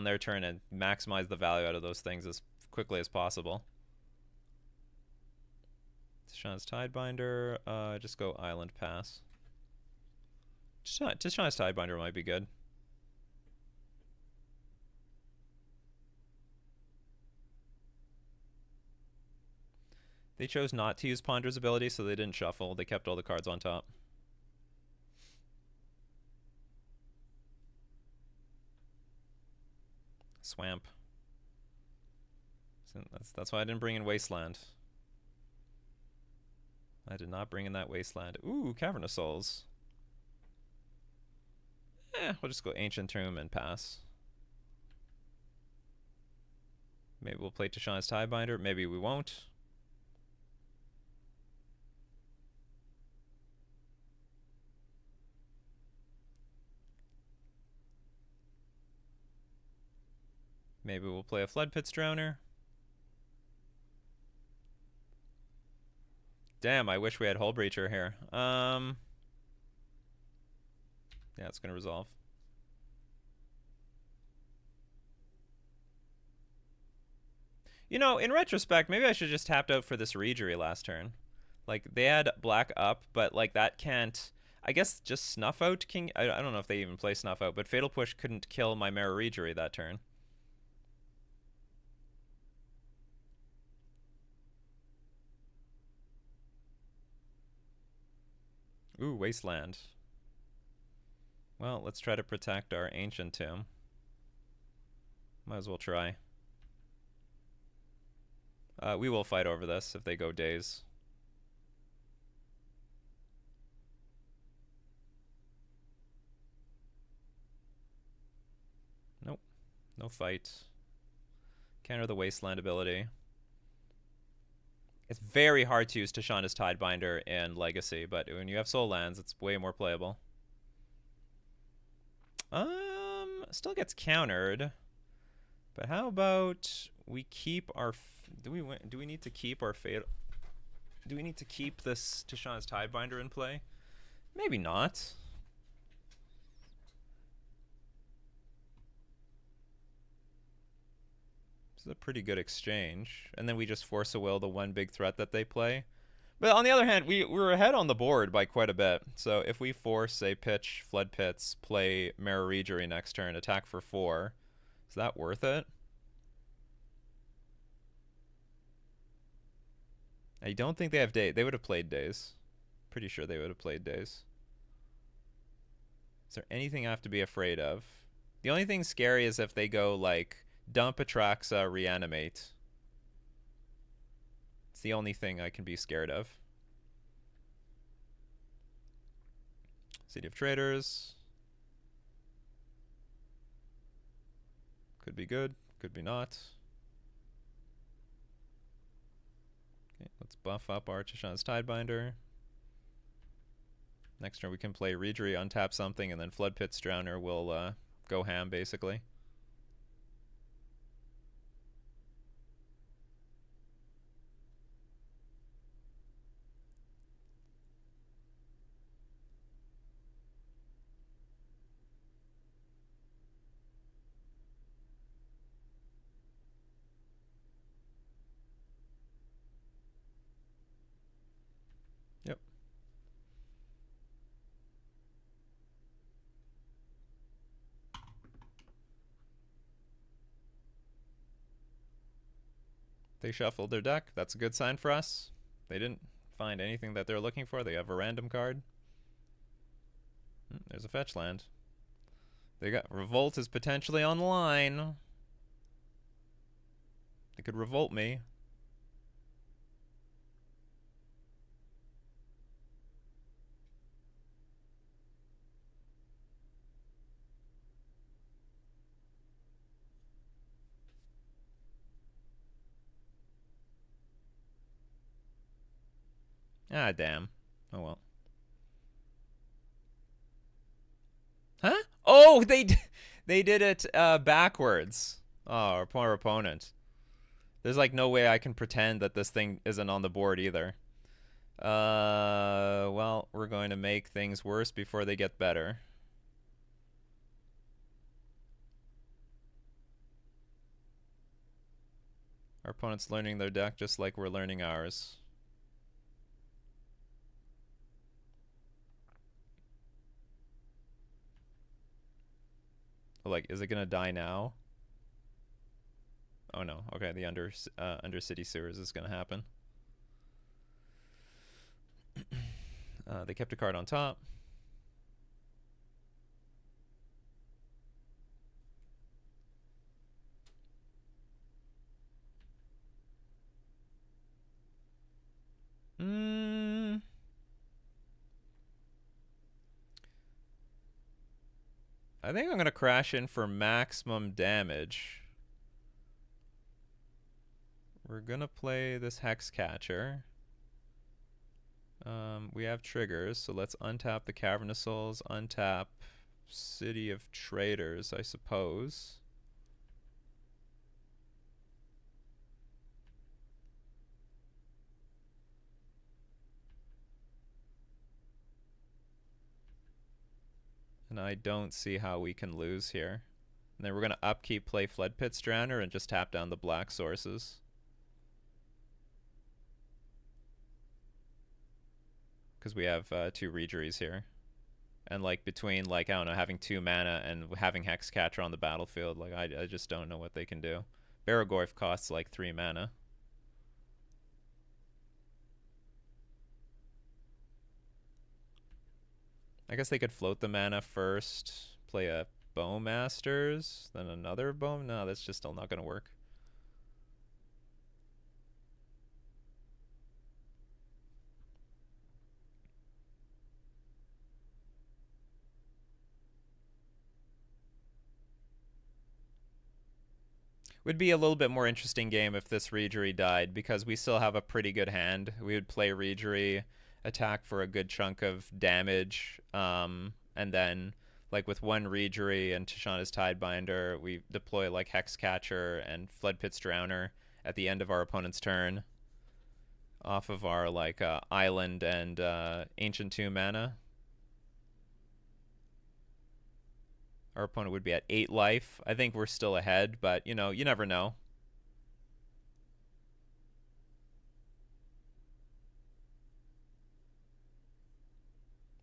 their turn and maximize the value out of those things as quickly as possible. Tishana's Tidebinder. Just go Island Pass. Tishana's Tidebinder might be good. They chose not to use Ponder's ability, so they didn't shuffle. They kept all the cards on top. Swamp. So that's why I didn't bring in Wasteland. I did not bring in that Wasteland. Ooh, Cavern of Souls. We'll just go Ancient Tomb and pass. Maybe we'll play Tishana's Tidebinder. Maybe we won't. Maybe we'll play a Flood Pit's Drowner. Damn, I wish we had Hull Breacher here. Yeah, it's gonna resolve. You know, in retrospect, maybe I should just tapped out for this Regery last turn. Like, they had black up, but like that can't... I guess just Snuff Out King... I don't know if they even play Snuff Out, but Fatal Push couldn't kill my Merigery that turn. Ooh, Wasteland. Well, let's try to protect our Ancient Tomb. Might as well try. We will fight over this if they go Daze. No fight. Counter the Wasteland ability. It's very hard to use Tashanda's Tidebinder in Legacy, but when you have Soul Lands, it's way more playable. Still gets countered. But how about we keep our... Do we need to keep our Fatal... Do we need to keep this Tashanda's Tidebinder in play? Maybe not. This is a pretty good exchange. And then we just force a will the one big threat that they play. But on the other hand, we're ahead on the board by quite a bit. So if we force, say, pitch Flood Pits, play Mirror Regery next turn, attack for 4, is that worth it? I don't think they have Days. They would have played Days. Pretty sure they would have played Days. Is there anything I have to be afraid of? The only thing scary is if they go, like, dump Atraxa, reanimate. It's the only thing I can be scared of. City of Traders. Could be good, could be not. Okay, let's buff up our Tashanda's Tidebinder. Next turn we can play Regery, untap something, and then Flood Pits Drowner will go ham, basically. Yep. They shuffled their deck. That's a good sign for us. They didn't find anything that they're looking for. They have a random card. There's a fetch land. They got Revolt is potentially on the line. They could revolt me. Ah, damn. Oh well. Huh? Oh, they did it backwards. Oh, our poor opponent. There's like no way I can pretend that this thing isn't on the board either. Well, we're going to make things worse before they get better. Our opponent's learning their deck just like we're learning ours. Like, is it gonna die now? Oh no. Okay, the Undercity Sewers is gonna happen. They kept a card on top. I think I'm gonna crash in for maximum damage. We're gonna play this Hex Catcher. We have triggers, so let's untap the Cavernous Souls, untap City of Traders, I suppose. And I don't see how we can lose here. And then we're going to upkeep, play Flood Pits Drowner, and just tap down the black sources. Because we have 2 Regeries here. And like between, like, I don't know, having 2 mana and having Hexcatcher on the battlefield, like I just don't know what they can do. Baragorf costs like 3 mana. I guess they could float the mana first, play a Bowmasters, then another Bow. No, that's just still not going to work. Would be a little bit more interesting game if this Reejerey died, because we still have a pretty good hand. We would play Reejerey, attack for a good chunk of damage, and then like with one Reejerey and Tishana's Tidebinder, we deploy like Hexcatcher and Floodpit's Drowner at the end of our opponent's turn, off of our like island and Ancient Tomb mana. Our opponent would be at 8 life. I think we're still ahead, but, you know, you never know.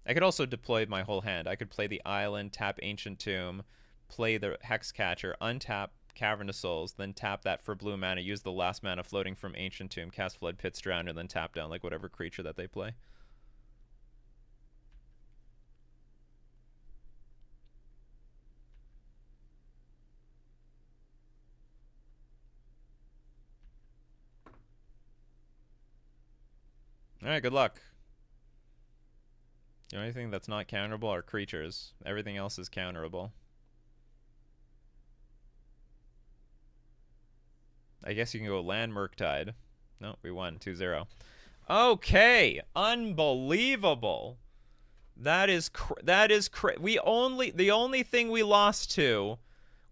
I could also deploy my whole hand. I could play the island, tap Ancient Tomb, play the Hexcatcher, untap Cavern of Souls, then tap that for blue mana, use the last mana floating from Ancient Tomb, cast Floodpit's Drown, and then tap down like whatever creature that they play. Alright, good luck. The only thing that's not counterable are creatures. Everything else is counterable. I guess you can go land Murktide. No, we won 2-0. Okay, unbelievable. The only thing we lost to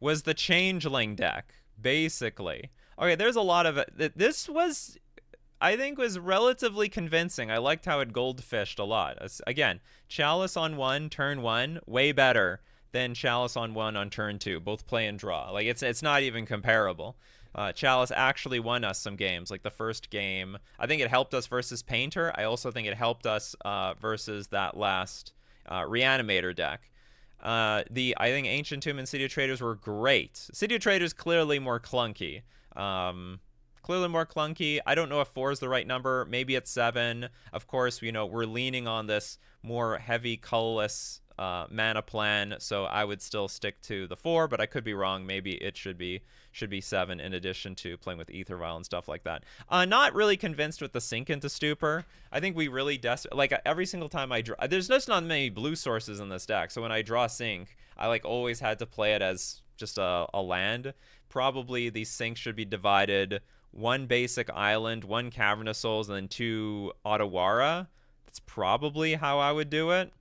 was the Changeling deck, basically. Okay, there's a lot of it. This was, I think, was relatively convincing. I liked how it goldfished a lot. Again, Chalice on 1, turn 1, way better than Chalice on 1 on turn 2. Both play and draw. Like, it's not even comparable. Chalice actually won us some games. Like the first game, I think it helped us versus Painter. I also think it helped us versus that last Reanimator deck. I think Ancient Tomb and City of Traders were great. City of Traders clearly more clunky. I don't know if 4 is the right number. Maybe it's 7. Of course, you know, we're leaning on this more heavy colorless mana plan, so I would still stick to the 4, but I could be wrong. Maybe it should be 7 in addition to playing with Ether Vial and stuff like that. Not really convinced with the Sink into Stupor. I think we really like every single time I draw, there's just not many blue sources in this deck, so when I draw Sink, I like always had to play it as just a land. Probably these Sinks should be divided: 1 basic island, 1 Cavern of Souls, and then 2 Otawara. That's probably how I would do it.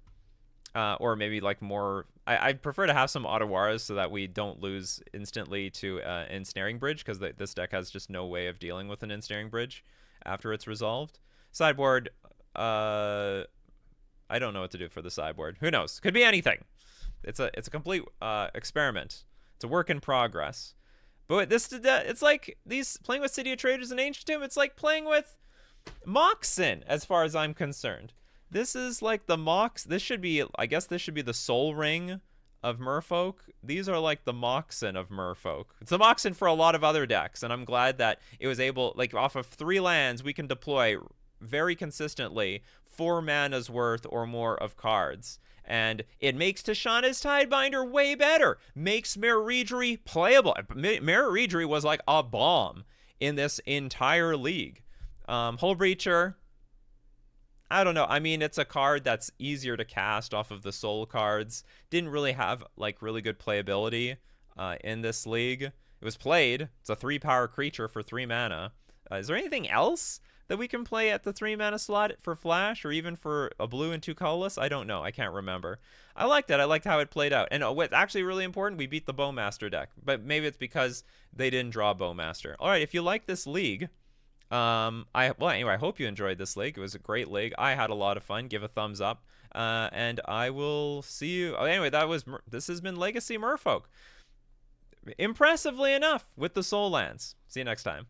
Or maybe like more, I'd prefer to have some Otawaras so that we don't lose instantly to Ensnaring Bridge, because this deck has just no way of dealing with an Ensnaring Bridge after it's resolved. Sideboard, I don't know what to do for the sideboard. Who knows? Could be anything. It's a complete experiment. It's a work in progress. But it's like playing with City of Traders and Ancient Tomb, it's like playing with Moxen, as far as I'm concerned. This is like the Mox. This should be, I guess this should be the Soul Ring of Merfolk. These are like the Moxen of Merfolk. It's the Moxen for a lot of other decks, and I'm glad that it was able, like off of 3 lands, we can deploy very consistently 4 mana's worth or more of cards. And it makes Tishana's Tidebinder way better. Makes Mirror Reejerey playable. Mirror Reejerey was like a bomb in this entire league. Hull Breacher, I don't know. I mean, it's a card that's easier to cast off of the soul cards. Didn't really have like really good playability in this league. It was played. It's a 3-power creature for 3 mana. Is there anything else that we can play at the 3 mana slot for flash, or even for a blue and 2 colorless? I don't know. I can't remember. I liked it. I liked how it played out. And what's actually really important, we beat the Bowmaster deck. But maybe it's because they didn't draw Bowmaster. All right, if you like this league, anyway, I hope you enjoyed this league. It was a great league. I had a lot of fun. Give a thumbs up, and I will see you. Oh, anyway, this has been Legacy Merfolk. Impressively enough with the Soul Lands. See you next time.